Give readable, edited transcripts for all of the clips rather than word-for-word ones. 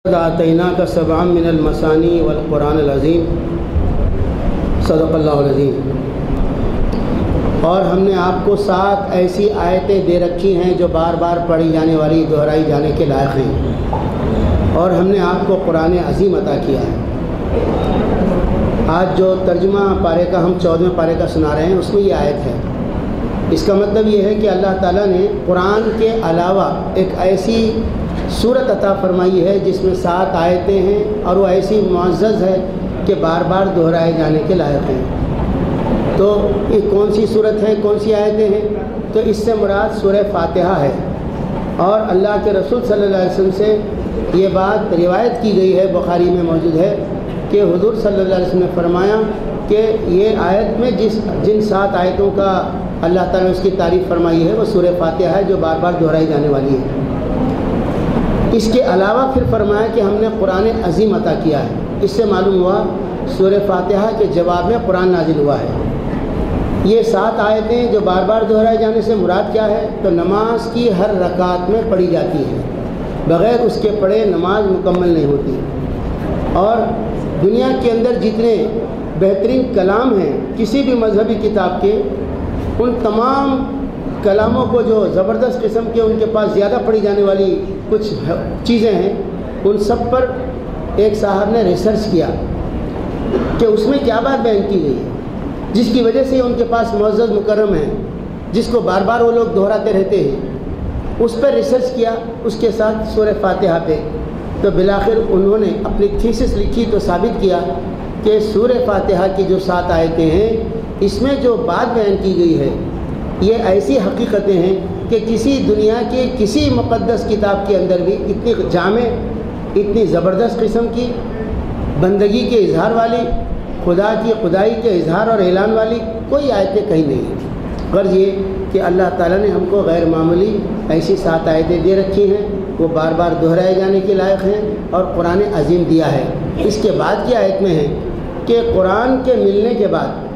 آتیناک سبعا من المثانی والقرآن العظیم صدق اللہ العظیم۔ اور ہم نے آپ کو 7 ایسی آیتیں دے رکھی ہیں جو بار بار پڑھی جانے والی، دہرائی جانے کے لائق ہیں، اور ہم نے آپ کو قرآن عظیم عطا کیا ہے۔ آج جو ترجمہ پارے کا ہم 14ویں پارے کا سنا رہے ہیں، اس میں یہ آیت ہے۔ اس کا مطلب یہ ہے کہ اللہ تعالیٰ نے قرآن کے علاوہ ایک ایسی صورت عطا فرمائی ہے جس میں 7 آیتیں ہیں، اور وہ ایسی معزز ہے کہ بار بار دہرائے جانے کے لائق ہیں۔ تو یہ کون سی صورت ہے، کون سی آیتیں ہیں؟ تو اس سے مراد سورہ فاتحہ ہے۔ اور اللہ کے رسول صلی اللہ علیہ وسلم سے یہ بات روایت کی گئی ہے، بخاری میں موجود ہے کہ حضور صلی اللہ علیہ وسلم نے فرمایا کہ یہ آیت میں جن 7 آیتوں کا اللہ تعالیٰ نے اس کی تعریف فرمائی ہے وہ سورہ فاتحہ ہے، جو بار بار دہرائی جانے والی ہے۔ اس کے علاوہ پھر فرمایا کہ ہم نے قرآن عظیم عطا کیا ہے۔ اس سے معلوم ہوا سورہ فاتحہ کے جواب میں قرآن نازل ہوا ہے۔ یہ 7 آیتیں جو بار بار دہرائے جانے سے مراد کیا ہے؟ تو نماز کی ہر رکعت میں پڑھی جاتی ہے، بغیر اس کے پڑھے نماز مکمل نہیں ہوتی۔ اور دنیا کے اندر جتنے بہترین کلام ہیں کسی بھی مذہبی کتاب کے، ان تمام کلاموں کو جو زبردست قسم کے ان کے پاس زیادہ پڑھی جانے والی کچھ چیزیں ہیں، ان سب پر ایک صاحب نے ریسرچ کیا کہ اس میں کیا بات بیان کی گئی ہے جس کی وجہ سے ان کے پاس معزز مکرم ہے، جس کو بار بار وہ لوگ دہراتے رہتے ہیں۔ اس پر ریسرچ کیا، اس کے ساتھ سورہ فاتحہ پہ، تو بالآخر انہوں نے اپنی تھیسس لکھی تو ثابت کیا کہ سورہ فاتحہ کی جو 7 آیتیں ہیں، اس میں جو بات بیان کی گئی ہے یہ ایسی حقیقتیں ہیں کہ کسی دنیا کے کسی مقدس کتاب کے اندر بھی اتنی جامع، اتنی زبردست قسم کی بندگی کے اظہار والی، خدا کی خدائی کے اظہار اور اعلان والی کوئی آیتیں کہیں نہیں ہیں۔ غرض یہ کہ اللہ تعالیٰ نے ہم کو غیر معمولی ایسی 7 آیتیں دے رکھی ہیں، وہ بار بار دہرائے جانے کے لائق ہیں، اور قرآن عظیم دیا ہے۔ اس کے بعد کی آیت میں ہے کہ قرآن کے ملنے کے بعد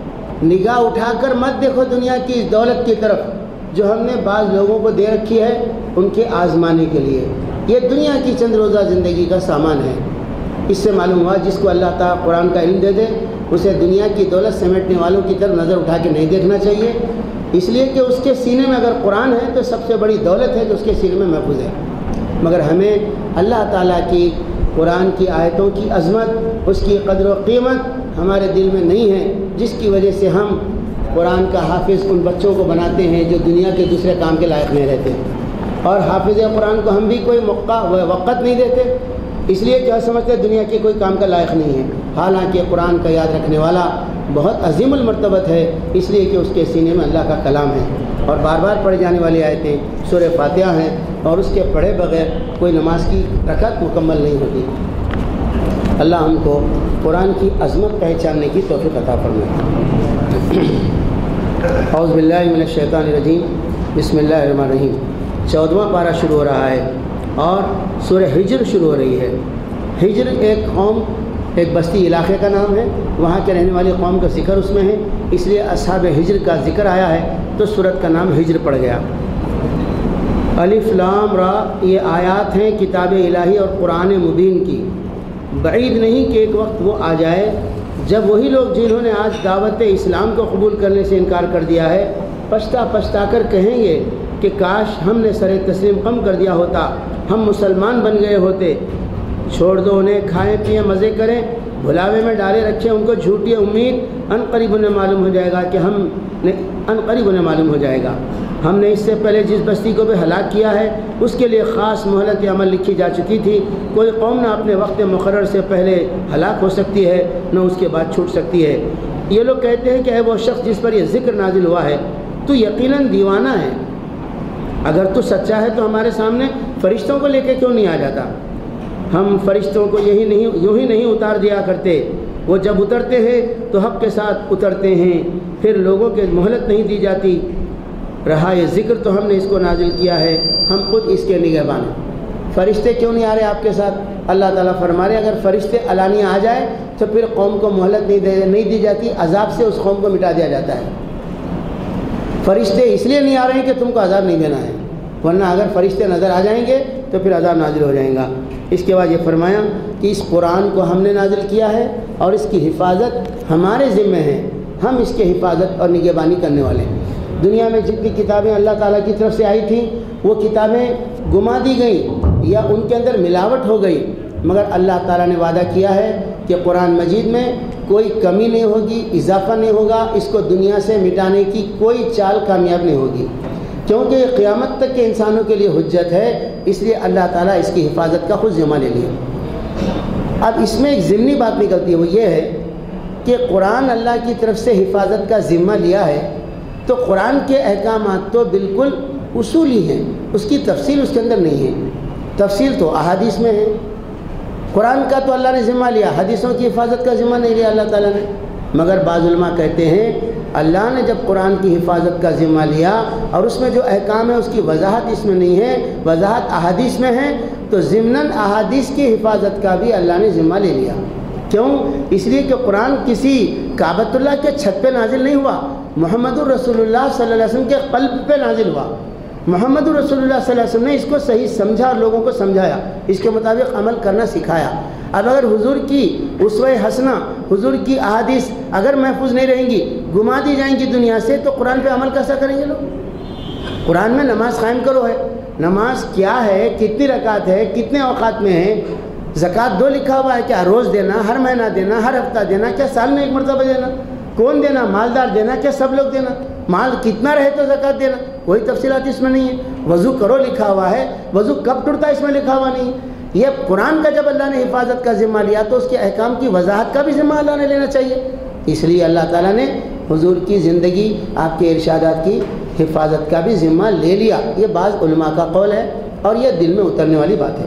نگاہ اٹھا کر مت دیکھو دنیا کی اس دولت کی طرف جو ہم نے بعض لوگوں کو دے رکھی ہے ان کے آزمانے کے لیے۔ یہ دنیا کی چند روزہ زندگی کا سامان ہے۔ اس سے معلوم ہوا جس کو اللہ تعالیٰ قرآن کا علم دے دے اسے دنیا کی دولت سمیٹنے والوں کی طرف نظر اٹھا کے نہیں دیکھنا چاہیے، اس لیے کہ اس کے سینے میں اگر قرآن ہے تو سب سے بڑی دولت ہے جو اس کے سینے میں محفوظ ہے۔ مگر ہمیں اللہ تعالیٰ کی قرآن کی آیتوں کی عظمت، اس کی قدر و قیمت ہمارے دل میں نہیں ہے، جس کی وجہ سے ہم قرآن کا حافظ ان بچوں کو بناتے ہیں جو دنیا کے دوسرے کام کے لائق نہیں رہتے، اور حافظ قرآن کو ہم بھی کوئی موقع وقت نہیں دیتے، اس لیے کہ سمجھتے دنیا کے کوئی کام کا لائق نہیں ہے۔ حالانکہ قرآن کا یاد رکھنے والا بہت عظیم المرتبت ہے، اس لیے کہ اس کے سینے میں اللہ کا کلام ہے، اور بار بار پڑھی جانے والی آیتیں سورہ فاتحہ ہیں، اور اس کے پڑھے بغیر کوئی نماز کی رکعت مکمل نہیں ہوتی۔ اللہ ہم کو قرآن کی عظمت پہچاننے کی توفیق عطا فرمائے۔ اعوذ باللہ من الشیطان الرجیم، بسم اللہ الرحمن الرحیم۔ 14واں پارہ شروع ہو رہا ہے اور سورہ ہجر شروع ہو رہی ہے۔ ہجر ایک قوم، ایک بستی علاقے کا نام ہے، وہاں کے رہنے والی قوم کا ذکر اس میں ہے، اس لیے اصحاب ہجر کا ذکر آیا ہے تو سورت کا نام ہجر پڑ گیا۔ الف لام را، یہ آیات ہیں کتاب الہی اور قرآن مبین کی۔ بعید نہیں کہ ایک وقت وہ آ جائے جب وہی لوگ جنہوں نے آج دعوت اسلام کو قبول کرنے سے انکار کر دیا ہے، پچھتا پچھتا کر کہیں گے کہ کاش ہم نے سر تسلیم کم کر دیا ہوتا، ہم مسلمان بن گئے ہوتے۔ چھوڑ دو انہیں، کھائیں پئیں مزے کریں، بھلاوے میں ڈالے رکھیں ان کو جھوٹی امید، ان قریب انہیں معلوم ہو جائے گا کہ ہم نے اس سے پہلے جس بستی کو بھی ہلاک کیا ہے اس کے لیے خاص مہلت عمل لکھی جا چکی تھی۔ کوئی قوم نہ اپنے وقت مقرر سے پہلے ہلاک ہو سکتی ہے نہ اس کے بعد چھوٹ سکتی ہے۔ یہ لوگ کہتے ہیں کہ اے وہ شخص جس پر یہ ذکر نازل ہوا ہے تو یقیناً دیوانہ ہے، اگر تو سچا ہے تو ہمارے سامنے فرشتوں کو لے کے کیوں نہیں آ جاتا؟ ہم فرشتوں کو یوں ہی نہیں اتار دیا کرتے، وہ جب اترتے ہیں تو حق کے ساتھ اترتے ہیں، پھر لوگوں کے مہلت نہیں دی جاتی۔ رہا یہ ذکر تو ہم نے اس کو نازل کیا ہے، ہم خود اس کے نگہبان ہیں۔ فرشتے کیوں نہیں آ رہے آپ کے ساتھ؟ اللہ تعالیٰ فرما رہے اگر فرشتے علانیہ آ جائے تو پھر قوم کو مہلت نہیں دی جاتی، عذاب سے اس قوم کو مٹا دیا جاتا ہے۔ فرشتے اس لیے نہیں آ رہے ہیں کہ تم کو عذاب نہیں دینا ہے، ورنہ اگر فرشتے نظر آ جائیں گے تو پھر عذاب نازل ہو جائے گا۔ اس کے بعد یہ فرمایا کہ اس قرآن کو ہم نے نازل کیا ہے اور اس کی حفاظت ہمارے ذمہ ہے، ہم اس کے حفاظت اور نگہبانی کرنے والے ہیں۔ دنیا میں جتنی کتابیں اللہ تعالیٰ کی طرف سے آئی تھیں وہ کتابیں گما دی گئیں یا ان کے اندر ملاوٹ ہو گئی، مگر اللہ تعالیٰ نے وعدہ کیا ہے کہ قرآن مجید میں کوئی کمی نہیں ہوگی، اضافہ نہیں ہوگا، اس کو دنیا سے مٹانے کی کوئی چال کامیاب نہیں ہوگی، کیونکہ یہ قیامت تک کے انسانوں کے لیے حجت ہے، اس لیے اللہ تعالیٰ اس کی حفاظت کا خود ذمہ لے لیا۔ اب اس میں ایک ضمنی بات نکلتی ہے، وہ یہ ہے کہ قرآن اللہ کی طرف سے حفاظت کا ذمہ لیا ہے تو قرآن کے احکامات تو بالکل اصولی ہیں، اس کی تفصیل اس کے اندر نہیں ہے، تفصیل تو احادیث میں ہے۔ قرآن کا تو اللہ نے ذمہ لیا، حدیثوں کی حفاظت کا ذمہ نہیں لیا اللہ تعالیٰ نے، مگر بعض علماء کہتے ہیں اللہ نے جب قرآن کی حفاظت کا ذمہ لیا اور اس میں جو احکام ہے اس کی وضاحت اس میں نہیں ہے، وضاحت احادیث میں ہے، تو ضمناً احادیث کی حفاظت کا بھی اللہ نے ذمہ لے لیا۔ کیوں؟ اس لیے کہ قرآن کسی کعبۃ اللہ کے چھت پہ نازل نہیں ہوا، محمد الرسول اللہ صلی اللہ علیہ وسلم کے قلب پہ نازل ہوا۔ محمد الرسول اللہ صلی اللہ علیہ وسلم نے اس کو صحیح سمجھا اور لوگوں کو سمجھایا، اس کے مطابق عمل کرنا سکھایا۔ اب اگر حضور کی اسوہ حسنہ، حضور کی احادیث اگر محفوظ نہیں رہیں گی، گما دی جائیں گی دنیا سے، تو قرآن پہ عمل کیسا کریں گے لوگ؟ قرآن میں نماز قائم کرو ہے، نماز کیا ہے، کتنی رکعت ہے، کتنے اوقات میں ہے، زکوٰۃ 2 لکھا ہوا ہے، کیا روز دینا، ہر مہینہ دینا، ہر ہفتہ دینا، کیا سال میں 1 مرتبہ دینا، کون دینا، مالدار دینا، کیا سب لوگ دینا، مال کتنا رہے تو زکوٰۃ دینا، کوئی تفصیلات اس میں نہیں ہے۔ وضو کرو لکھا ہوا ہے، وضو کب ٹوٹتا ہے اس میں لکھا ہوا نہیں۔ یہ قرآن کا جب اللہ نے حفاظت کا ذمہ لیا تو اس کے احکام کی وضاحت کا بھی ذمہ اللہ نے لینا چاہیے، اس لیے اللہ تعالیٰ نے حضور کی زندگی، آپ کے ارشادات کی حفاظت کا بھی ذمہ لے لیا۔ یہ بعض علماء کا قول ہے اور یہ دل میں اترنے والی بات ہے۔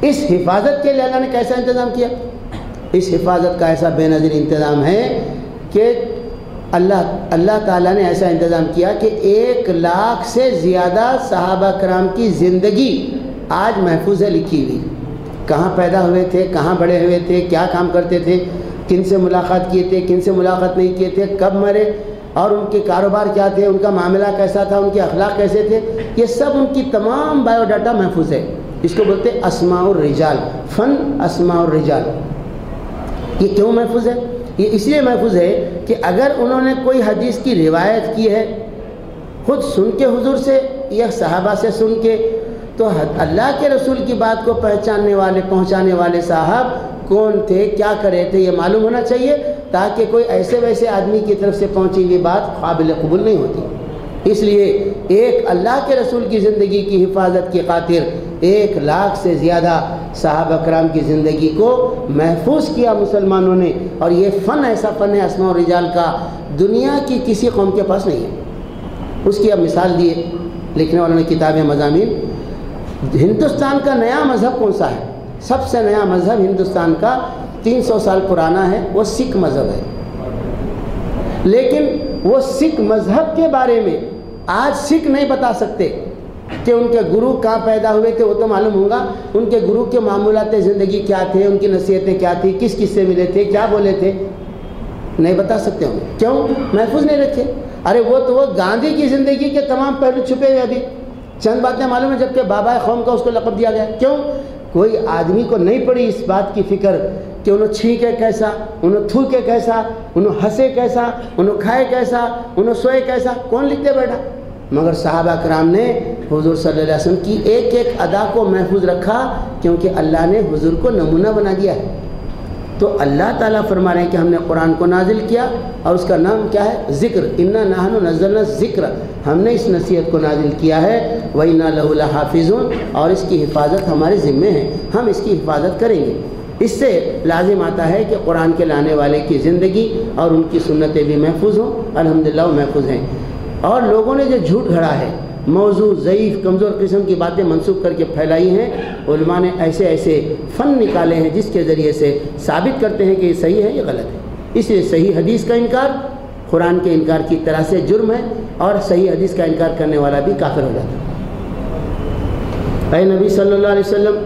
اس حفاظت کے لیے اللہ نے کیسا انتظام کیا؟ اس حفاظت کا ایسا بے نظیر انتظام ہے کہ اللہ تعالیٰ نے ایسا انتظام کیا کہ 1 لاکھ سے زیادہ صحابہ کرام کی زندگی آج محفوظ ہے، لکھی ہوئی، کہاں پیدا ہوئے تھے، کہاں بڑے ہوئے تھے، کیا کام کرتے تھے، کن سے ملاقات کیے تھے، کن سے ملاقات نہیں کیے تھے، کب مرے، اور ان کے کاروبار کیا تھے، ان کا معاملہ کیسا تھا، ان کے اخلاق کیسے تھے، یہ سب ان کی تمام بایو ڈاٹا محفوظ ہے۔ اس کو بولتے ہیں اسماء الرجال، فن اسماء الرجال۔ یہ کیوں محفوظ ہے؟ یہ اس لیے محفوظ ہے کہ اگر انہوں نے کوئی حدیث کی روایت کی ہے خود سن کے حضور سے یا صحابہ سے سن کے، تو اللہ کے رسول کی بات کو پہنچانے والے صاحب کون تھے، کیا کرے تھے، یہ معلوم ہونا چاہیے، تاکہ کوئی ایسے ویسے آدمی کی طرف سے پہنچی ہوئی بات قابل قبول نہیں ہوتی۔ اس لیے ایک اللہ کے رسول کی زندگی کی حفاظت کی خاطر 1 لاکھ سے زیادہ صحابہ کرام کی زندگی کو محفوظ کیا مسلمانوں نے، اور یہ فن ایسا فن ہے اسماء الرجال کا، دنیا کی کسی قوم کے پاس نہیں ہے۔ اس کی اب مثال دیے لکھنے والوں نے کتابیں، مضامین۔ ہندوستان کا نیا مذہب کون سا ہے؟ سب سے نیا مذہب ہندوستان کا 300 سال پرانا ہے، وہ سکھ مذہب ہے۔ لیکن وہ سکھ مذہب کے بارے میں آج سکھ نہیں بتا سکتے کہ ان کے گرو کہاں پیدا ہوئے تھے، وہ تو معلوم ہوگا، ان کے گرو کے معمولات زندگی کیا تھے، ان کی نصیحتیں کیا تھیں، کس کس سے ملے تھے، کیا بولے تھے، نہیں بتا سکتے ہوں۔ کیوں؟ محفوظ نہیں رکھے۔ ارے وہ گاندھی کی زندگی کے تمام پہلو چھپے ہوئے، ابھی چند باتیں معلوم ہیں، جبکہ بابا قوم کا اس کو لقب دیا گیا۔ کیوں؟ کوئی آدمی کو نہیں پڑی اس بات کی فکر کہ انہوں چھینکے کیسا، انہوں تھوکے کیسا، انہوں ہنسے کیسا، انہوں کھائے کیسا، انہوں سوئے کیسا، کون لکھتے بیٹھا؟ مگر صحابہ کرام نے حضور صلی اللہ علیہ وسلم کی ایک ایک ادا کو محفوظ رکھا، کیونکہ اللہ نے حضور کو نمونہ بنا دیا ہے۔ تو اللہ تعالیٰ فرما رہے ہیں کہ ہم نے قرآن کو نازل کیا اور اس کا نام کیا ہے؟ ذکر۔ اِنَّا نَحْنُ نَزَّلْنَا الذِّکْرَ، ہم نے اس نصیحت کو نازل کیا ہے، وَإِنَّا لَهُ لَحَافِظُونَ، اور اس کی حفاظت ہمارے ذمے ہے، ہم اس کی حفاظت کریں گے۔ اس سے لازم آتا ہے کہ قرآن کے لانے والے کی زندگی اور ان کی سنتیں بھی محفوظ ہوں۔ الحمدللہ وہ محفوظ ہیں۔ اور لوگوں نے جو جھوٹ گھڑا ہے، موضوع ضعیف کمزور قسم کی باتیں منسوخ کر کے پھیلائی ہیں، علماء نے ایسے ایسے فن نکالے ہیں جس کے ذریعے سے ثابت کرتے ہیں کہ یہ صحیح ہے، یہ غلط ہے۔ اس لیے صحیح حدیث کا انکار قرآن کے انکار کی طرح سے جرم ہے، اور صحیح حدیث کا انکار کرنے والا بھی کافر ہو جاتا ہے۔ اے نبی صلی اللہ علیہ وسلم،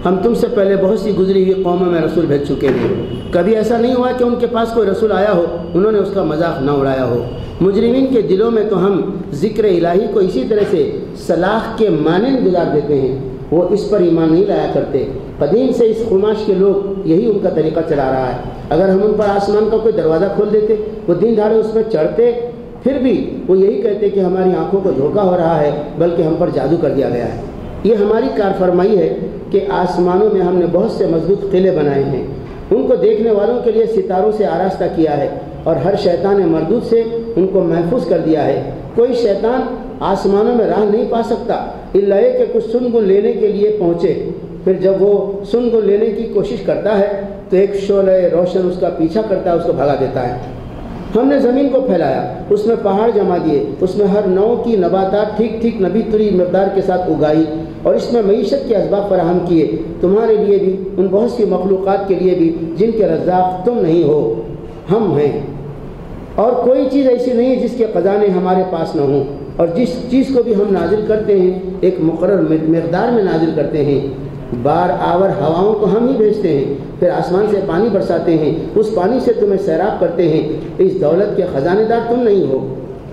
ہم تم سے پہلے بہت سی گزری ہوئی قوموں میں رسول بھیج چکے ہیں، کبھی ایسا نہیں ہوا کہ ان کے پاس کوئی رسول آیا ہو انہوں نے اس کا مذاق نہ اڑایا ہو۔ مجرمین کے دلوں میں تو ہم ذکر الہی کو اسی طرح سے سلاخ کے مانند گزار دیتے ہیں وہ اس پر ایمان نہیں لایا کرتے۔ قدیم سے اس خماش کے لوگ یہی ان کا طریقہ چلا رہا ہے۔ اگر ہم ان پر آسمان کا کوئی دروازہ کھول دیتے، وہ دن دھاڑے اس میں چڑھتے، پھر بھی وہ یہی کہتے کہ ہماری آنکھوں کو دھوکہ ہو رہا ہے، بلکہ ہم پر جادو کر دیا گیا ہے۔ یہ ہماری کار فرمائی ہے کہ آسمانوں میں ہم نے بہت سے مضبوط قلعے بنائے ہیں، ان کو دیکھنے والوں کے لیے ستاروں سے آراستہ کیا ہے، اور ہر شیطان مردود سے ان کو محفوظ کر دیا ہے۔ کوئی شیطان آسمانوں میں راہ نہیں پا سکتا الا یہ کہ کچھ سنگن لینے کے لیے پہنچے، پھر جب وہ سنگن لینے کی کوشش کرتا ہے تو ایک شعلہ روشن اس کا پیچھا کرتا ہے، اس کو بھگا دیتا ہے۔ ہم نے زمین کو پھیلایا، اس میں پہاڑ جما دیے، اس میں ہر نوع کی نباتات ٹھیک ٹھیک نبی تری مقدار کے ساتھ اگائی، اور اس میں معیشت کے اسباب فراہم کیے، تمہارے لیے بھی، ان بہت سی مخلوقات کے لیے بھی جن کے رزاق تم نہیں ہو، ہم ہیں۔ اور کوئی چیز ایسی نہیں ہے جس کے خزانے ہمارے پاس نہ ہوں، اور جس چیز کو بھی ہم نازل کرتے ہیں ایک مقرر مقدار میں نازل کرتے ہیں۔ بار آور ہواؤں کو ہم ہی بھیجتے ہیں، پھر آسمان سے پانی برساتے ہیں، اس پانی سے تمہیں سیراب کرتے ہیں۔ اس دولت کے خزانے دار تم نہیں ہو۔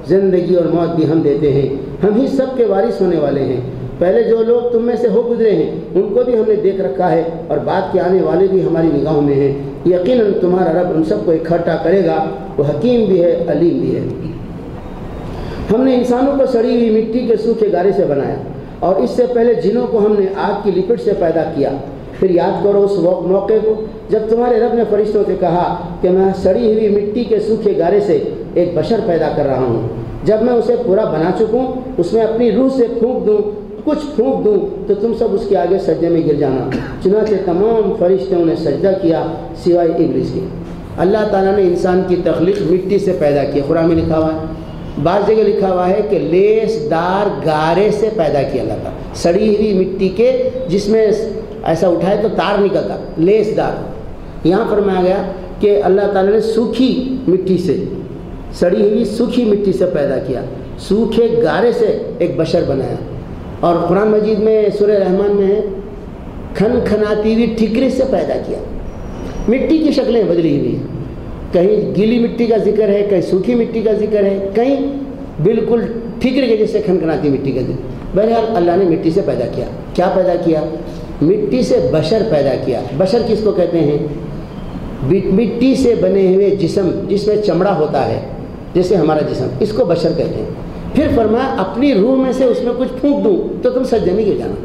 زندگی اور موت بھی ہم دیتے ہیں، ہم ہی سب کے وارث ہونے والے ہیں۔ پہلے جو لوگ تم میں سے ہو گزرے ہیں ان کو بھی ہم نے دیکھ رکھا ہے، اور بعد کے آنے والے بھی ہماری نگاہوں میں ہیں۔ یقیناً تمہارا رب ان سب کو اکٹھا کرے گا، وہ حکیم بھی ہے، علیم بھی ہے۔ ہم نے انسانوں کو سڑی ہوئی مٹی کے سوکھے گارے سے بنایا، اور اس سے پہلے جنوں کو ہم نے آگ کی لپٹ سے پیدا کیا۔ پھر یاد کرو اس موقع کو جب تمہارے رب نے فرشتوں سے کہا کہ میں سڑی ہوئی مٹی کے سوکھے گارے سے ایک بشر پیدا کر رہا ہوں، جب میں اسے پورا بنا چکوں اس میں اپنی روح سے کچھ پھونک دوں تو تم سب اس کے آگے سجدے میں گر جانا۔ چنانچہ تمام فرشتوں نے سجدہ کیا سوائے ابلیس کے۔ اللہ تعالیٰ نے انسان کی تخلیق مٹی سے پیدا کی، قرآن میں لکھا ہوا ہے، بعض جگہ لکھا ہوا ہے کہ لیس دار گارے سے پیدا کیا اللہ تعالیٰ، سڑی ہوئی مٹی کے جس میں ایسا اٹھائے تو تار نکلتا، لیس دار۔ یہاں فرمایا گیا کہ اللہ تعالیٰ نے سوکھی مٹی سے، سڑی ہوئی سوکھی مٹی سے پیدا کیا، سوکھے گارے سے ایک بشر بنایا۔ اور قرآن مجید میں سورہ رحمان میں ہے کھن کھناتی ہوئی ٹھکری سے پیدا کیا۔ مٹی کی شکلیں بدلی ہوئی ہیں، کہیں گیلی مٹی کا ذکر ہے، کہیں سوکھی مٹی کا ذکر ہے، کہیں بالکل ٹھکری کے جیسے کھن کھناتی مٹی کا ذکر۔ بہرحال اللہ نے مٹی سے پیدا کیا۔ کیا پیدا کیا؟ مٹی سے بشر پیدا کیا۔ بشر کس کو کہتے ہیں؟ مٹی سے بنے ہوئے جسم جس میں چمڑا ہوتا ہے، جیسے ہمارا جسم، اس کو بشر کہتے ہیں۔ پھر فرمایا اپنی روح میں سے اس میں کچھ پھونک دوں تو تم سجدے میں گر جانا۔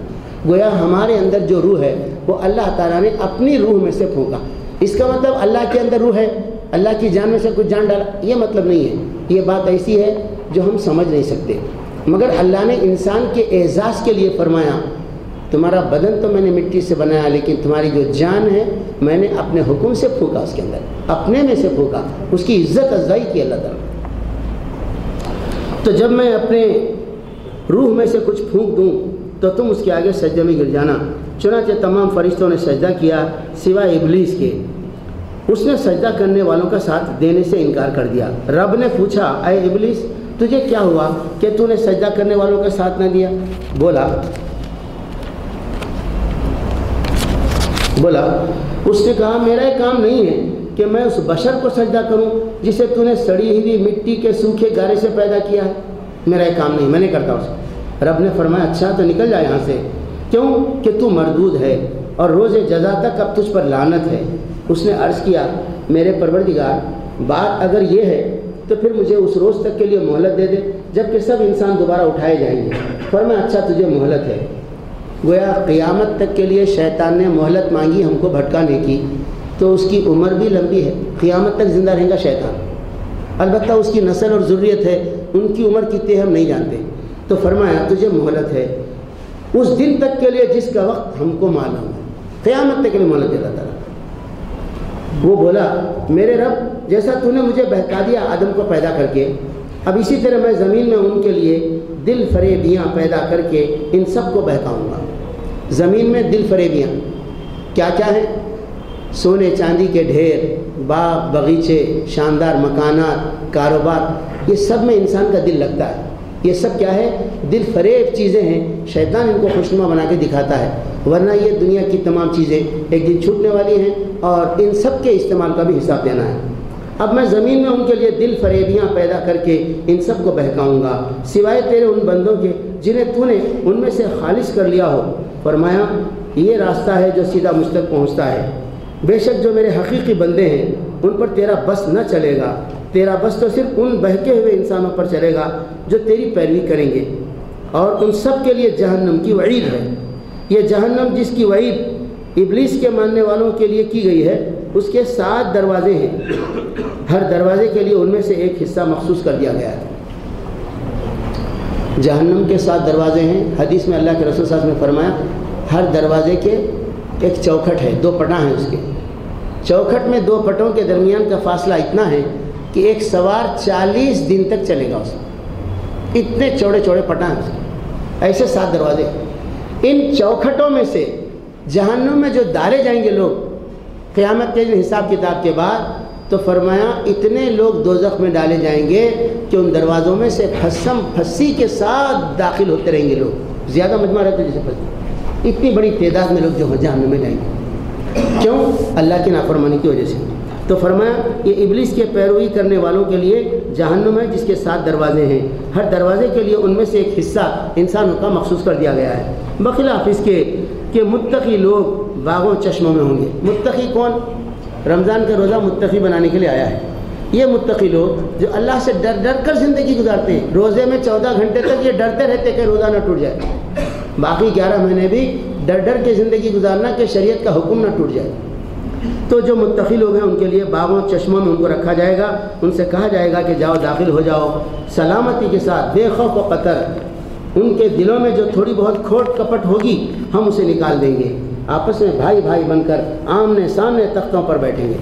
گویا ہمارے اندر جو روح ہے وہ اللہ تعالیٰ نے اپنی روح میں سے پھونکا۔ اس کا مطلب اللہ کے اندر روح ہے، اللہ کی جان میں سے کچھ جان ڈالا، یہ مطلب نہیں ہے۔ یہ بات ایسی ہے جو ہم سمجھ نہیں سکتے، مگر اللہ نے انسان کے اعزاز کے لیے فرمایا تمہارا بدن تو میں نے مٹی سے بنایا، لیکن تمہاری جو جان ہے میں نے اپنے حکم سے پھونکا، اس کے اندر اپنے میں سے پھونکا، اس کی عزت افزائی کی اللہ تعالیٰ۔ تو جب میں اپنے روح میں سے کچھ پھونک دوں تو تم اس کے آگے سجدے میں گر جانا۔ چنانچہ تمام فرشتوں نے سجدہ کیا سوائے ابلیس کے، اس نے سجدہ کرنے والوں کا ساتھ دینے سے انکار کر دیا۔ رب نے پوچھا اے ابلیس تجھے کیا ہوا کہ تو نے سجدہ کرنے والوں کا ساتھ نہ دیا؟ بولا اس نے کہا میرا یہ کام نہیں ہے کہ میں اس بشر کو سجدہ کروں جسے تو نے سڑی ہوئی مٹی کے سوکھے گارے سے پیدا کیا ہے، میرا یہ کام نہیں، میں نہیں کرتا اس کو۔ رب نے فرمایا اچھا تو نکل جا یہاں سے، کیوں کہ تو مردود ہے اور روز جزا تک اب تجھ پر لعنت ہے۔ اس نے عرض کیا میرے پروردگار بات اگر یہ ہے تو پھر مجھے اس روز تک کے لیے مہلت دے دے جب کہ سب انسان دوبارہ اٹھائے جائیں گے۔ فرمایا اچھا تجھے مہلت ہے۔ گویا قیامت تک کے لیے شیطان نے مہلت مانگی ہم کو بھٹکانے کی، تو اس کی عمر بھی لمبی ہے، قیامت تک زندہ رہے گا شیطان۔ البتہ اس کی نسل اور ذریت ہے، ان کی عمر کتنی ہم نہیں جانتے۔ تو فرمایا تجھے مہلت ہے اس دن تک کے لیے جس کا وقت ہم کو معلوم ہے، قیامت تک کے لیے مہلت دیتا تھا۔ وہ بولا میرے رب جیسا تو نے مجھے بہکا دیا آدم کو پیدا کر کے، اب اسی طرح میں زمین میں ان کے لیے دل فریبیاں پیدا کر کے ان سب کو بہکاؤں گا۔ زمین میں دل فریبیاں کیا کیا ہیں؟ سونے چاندی کے ڈھیر، باغ باغیچے، شاندار مکانات، کاروبار، یہ سب میں انسان کا دل لگتا ہے۔ یہ سب کیا ہے؟ دل فریب چیزیں ہیں، شیطان ان کو خوشنما بنا کے دکھاتا ہے، ورنہ یہ دنیا کی تمام چیزیں ایک دن چھوٹنے والی ہیں اور ان سب کے استعمال کا بھی حساب دینا ہے۔ اب میں زمین میں ان کے لیے دل فریبیاں پیدا کر کے ان سب کو بہکاؤں گا، سوائے تیرے ان بندوں کے جنہیں تو نے ان میں سے خالص کر لیا ہو، فرمایا یہ راستہ ہے جو سیدھا مجھ تک پہنچتا ہے، بے شک جو میرے حقیقی بندے ہیں ان پر تیرا بس نہ چلے گا، تیرا بس تو صرف ان بہکے ہوئے انسانوں پر چلے گا جو تیری پیروی کریں گے، اور ان سب کے لیے جہنم کی وعید ہے۔ یہ جہنم جس کی وعید ابلیس کے ماننے والوں کے لیے کی گئی ہے، اس کے 7 دروازے ہیں، ہر دروازے کے لیے ان میں سے ایک حصہ مخصوص کر دیا گیا ہے۔ جہنم کے 7 دروازے ہیں، حدیث میں اللہ کے رسول صلی اللہ علیہ وسلم نے فرمایا ہر دروازے کے ایک چوکھٹ ہے، 2 پٹاں ہیں اس کے، چوکھٹ میں 2 پٹوں کے درمیان کا فاصلہ اتنا ہے کہ ایک سوار 40 دن تک چلے گا اس میں، اتنے چوڑے چوڑے پٹاں ہیں اس کے، ایسے 7 دروازے۔ ان چوکھٹوں میں سے جہنم میں جو ڈالے جائیں گے لوگ قیامت کے دن حساب کتاب کے بعد، تو فرمایا اتنے لوگ دوزخ میں ڈالے جائیں گے کہ ان دروازوں میں سے پھسم پھسی کے ساتھ داخل ہوتے رہیں گے لوگ، زیادہ مجمع رہتے جیسے پھنستے، اتنی بڑی تعداد میں لوگ جو جہنم میں جائیں گے، کیوں؟ اللہ کی نافرمانی کی وجہ سے۔ تو فرمایا یہ ابلیس کے پیروی کرنے والوں کے لیے جہنم ہے جس کے 7 دروازے ہیں، ہر دروازے کے لیے ان میں سے ایک حصہ انسانوں کا مخصوص کر دیا گیا ہے، بخلاف اس کے کہ متقی لوگ باغوں چشموں میں ہوں گے۔ متقی کون؟ رمضان کا روزہ متقی بنانے کے لیے آیا ہے۔ یہ متقی لوگ جو اللہ سے ڈر ڈر کر زندگی گزارتے ہیں، روزے میں 14 گھنٹے تک یہ ڈرتے رہتے کہ روزہ نہ ٹوٹ جائے، باقی 11 مہینے بھی ڈر ڈر کے زندگی گزارنا کہ شریعت کا حکم نہ ٹوٹ جائے۔ تو جو متقی لوگ ہیں ان کے لیے باغوں چشموں میں ان کو رکھا جائے گا، ان سے کہا جائے گا کہ جاؤ داخل ہو جاؤ سلامتی کے ساتھ، بے خوف و قطر۔ ان کے دلوں میں جو تھوڑی بہت کھوٹ کپٹ ہوگی ہم اسے نکال دیں گے، آپس میں بھائی بھائی بن کر آمنے سامنے تختوں پر بیٹھیں گے۔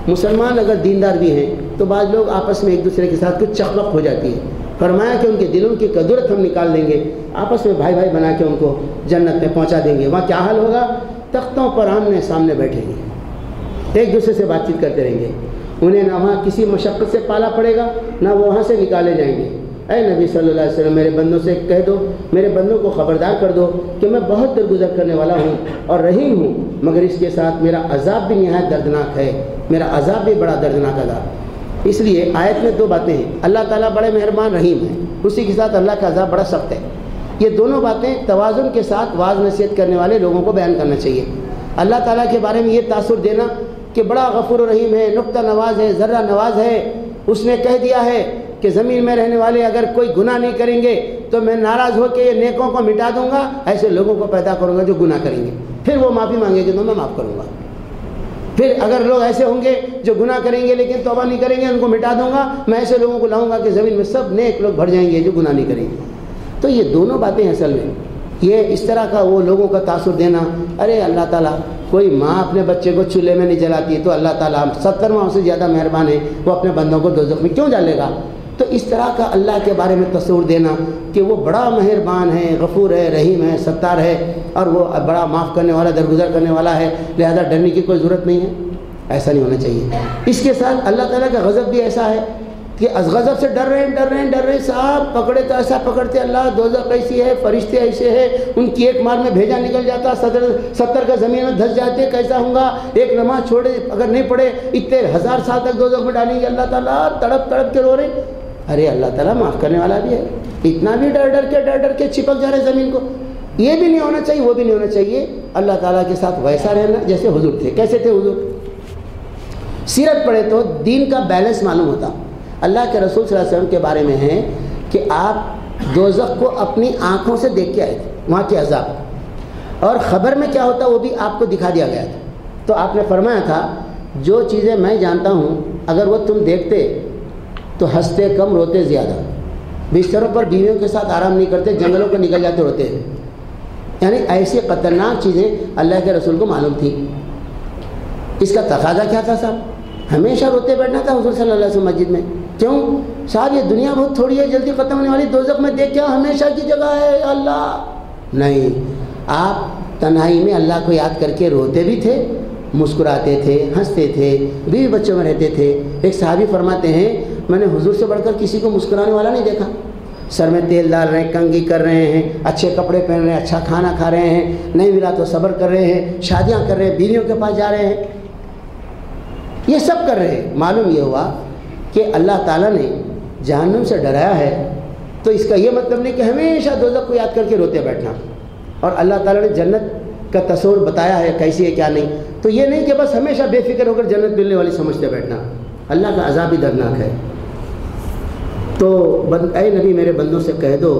مسلمان اگر دیندار بھی ہیں تو بعض لوگ آپس میں ایک دوسرے کے ساتھ کچھ چخبق ہو جاتی ہے، فرمایا کہ ان کے دلوں کی قدرت ہم نکال دیں گے، آپس میں بھائی بھائی بنا کے ان کو جنت میں پہنچا دیں گے۔ وہاں کیا حال ہوگا؟ تختوں پر آمنے سامنے بیٹھیں گے، ایک دوسرے سے بات چیت کرتے رہیں گے، انہیں نہ وہاں کسی مشقت سے پالا پڑے گا نہ وہ وہاں سے نکالے جائیں گے۔ اے نبی صلی اللہ علیہ وسلم میرے بندوں سے کہہ دو، میرے بندوں کو خبردار کر دو کہ میں بہت درگزر کرنے والا ہوں اور رحیم ہوں، مگر اس کے ساتھ میرا عذاب بھی نہایت دردناک ہے، میرا عذاب بھی بڑا دردناک عذاب۔ اس لیے آیت میں 2 باتیں ہیں، اللہ تعالیٰ بڑے مہربان رحیم ہیں، اسی کے ساتھ اللہ کا عذاب بڑا سخت ہے۔ یہ دونوں باتیں توازن کے ساتھ واعظ نصیحت کرنے والے لوگوں کو بیان کرنا چاہیے۔ اللہ تعالیٰ کے بارے میں یہ تاثر دینا کہ بڑا غفور و رحیم ہے، نقطہ نواز ہے، ذرہ نواز ہے، اس نے کہہ دیا ہے کہ زمین میں رہنے والے اگر کوئی گناہ نہیں کریں گے تو میں ناراض ہو کے یہ نیکوں کو مٹا دوں گا، ایسے لوگوں کو پیدا کروں گا جو گناہ کریں گے، پھر وہ معافی مانگیں گے تو میں معاف کروں گا۔ پھر اگر لوگ ایسے ہوں گے جو گناہ کریں گے لیکن توبہ نہیں کریں گے، ان کو مٹا دوں گا، میں ایسے لوگوں کو لاؤں گا کہ زمین میں سب نیک لوگ بھر جائیں گے جو گناہ نہیں کریں گے۔ تو یہ دونوں باتیں ہیں اصل میں، یہ اس طرح کا وہ لوگوں کا تاثر دینا، ارے اللہ تعالیٰ کوئی ماں اپنے بچے کو چولہے میں نہیں جلاتی تو اللہ تعالیٰ 70 ماہ سے زیادہ مہربان ہے، وہ اپنے بندوں کو دوزخ میں کیوں ڈالے گا؟ تو اس طرح کا اللہ کے بارے میں تصور دینا کہ وہ بڑا مہربان ہے، غفور ہے، رحیم ہے، ستار ہے، اور وہ بڑا معاف کرنے والا، درگزر کرنے والا ہے، لہذا ڈرنے کی کوئی ضرورت نہیں ہے، ایسا نہیں ہونا چاہیے۔ اس کے ساتھ اللہ تعالیٰ کا غضب بھی ایسا ہے کہ از غضب سے ڈر رہے ہیں صاحب، پکڑے تو ایسا پکڑتے اللہ، دوزخ ایسی ہے، فرشتے ایسے ہیں، ان کی ایک مار میں بھیجا نکل جاتا، 70 کا زمین میں دھس جاتے، کیسا ہوں گا؟ ایک نماز چھوڑے اگر نہیں پڑھے اتنے 1000 سال تک دوزخ میں ڈالیں گے، اللہ تعالیٰ تڑپ تڑپ کے رو رہے۔ ارے اللہ تعالیٰ معاف کرنے والا بھی ہے، اتنا بھی ڈر ڈر کے چپک جا رہے زمین کو، یہ بھی نہیں ہونا چاہیے، وہ بھی نہیں ہونا چاہیے۔ اللہ تعالیٰ کے ساتھ ویسا رہنا جیسے حضور تھے۔ کیسے تھے حضور؟ سیرت پڑھے تو دین کا بیلنس معلوم ہوتا۔ اللہ کے رسول صلی اللہ علیہ وسلم کے بارے میں ہے کہ آپ دوزخ کو اپنی آنکھوں سے دیکھ کے آئے تھے، وہاں کے عذاب، اور خبر میں کیا ہوتا وہ بھی آپ کو دکھا دیا گیا تھا۔ تو آپ نے فرمایا تھا جو چیزیں میں جانتا ہوں اگر وہ تم دیکھتے تو ہنستے کم روتے زیادہ، بستروں پر بیویوں کے ساتھ آرام نہیں کرتے، جنگلوں پر نکل جاتے روتے ہیں، یعنی ایسی خطرناک چیزیں اللہ کے رسول کو معلوم تھی۔ اس کا تقاضا کیا تھا صاحب؟ ہمیشہ روتے بیٹھنا تھا حضور صلی اللہ علیہ وسلم مسجد میں۔ کیوں صاحب؟ یہ دنیا بہت تھوڑی ہے، جلدی ختم ہونے والی، دوزخ میں دیکھ کیا ہمیشہ کی جگہ ہے اللہ؟ نہیں، آپ تنہائی میں اللہ کو یاد کر کے روتے بھی تھے، مسکراتے تھے، ہنستے تھے، بیوی بچوں میں رہتے تھے۔ ایک صحابی فرماتے ہیں میں نے حضور سے بڑھ کر کسی کو مسکرانے والا نہیں دیکھا، سر میں تیل ڈال رہے ہیں، کنگھی کر رہے ہیں، اچھے کپڑے پہن رہے ہیں، اچھا کھانا کھا رہے ہیں، نہیں ملا تو صبر کر رہے ہیں، شادیاں کر رہے ہیں، بیویوں کے پاس جا رہے ہیں، یہ سب کر رہے ہیں۔ معلوم یہ ہوا کہ اللہ تعالیٰ نے جہنم سے ڈرایا ہے، تو اس کا یہ مطلب نہیں کہ ہمیشہ دوزخ کو یاد کر کے روتے بیٹھنا۔ اور اللہ تعالیٰ نے جنت کا تصور بتایا ہے کیسی ہے کیا نہیں. تو یہ نہیں کہ بس ہمیشہ بے فکر ہو کر جنت ملنے والی سمجھتے بیٹھنا. اللہ کا عذاب ہی دردناک ہے. تو اے نبی میرے بندوں سے کہہ دو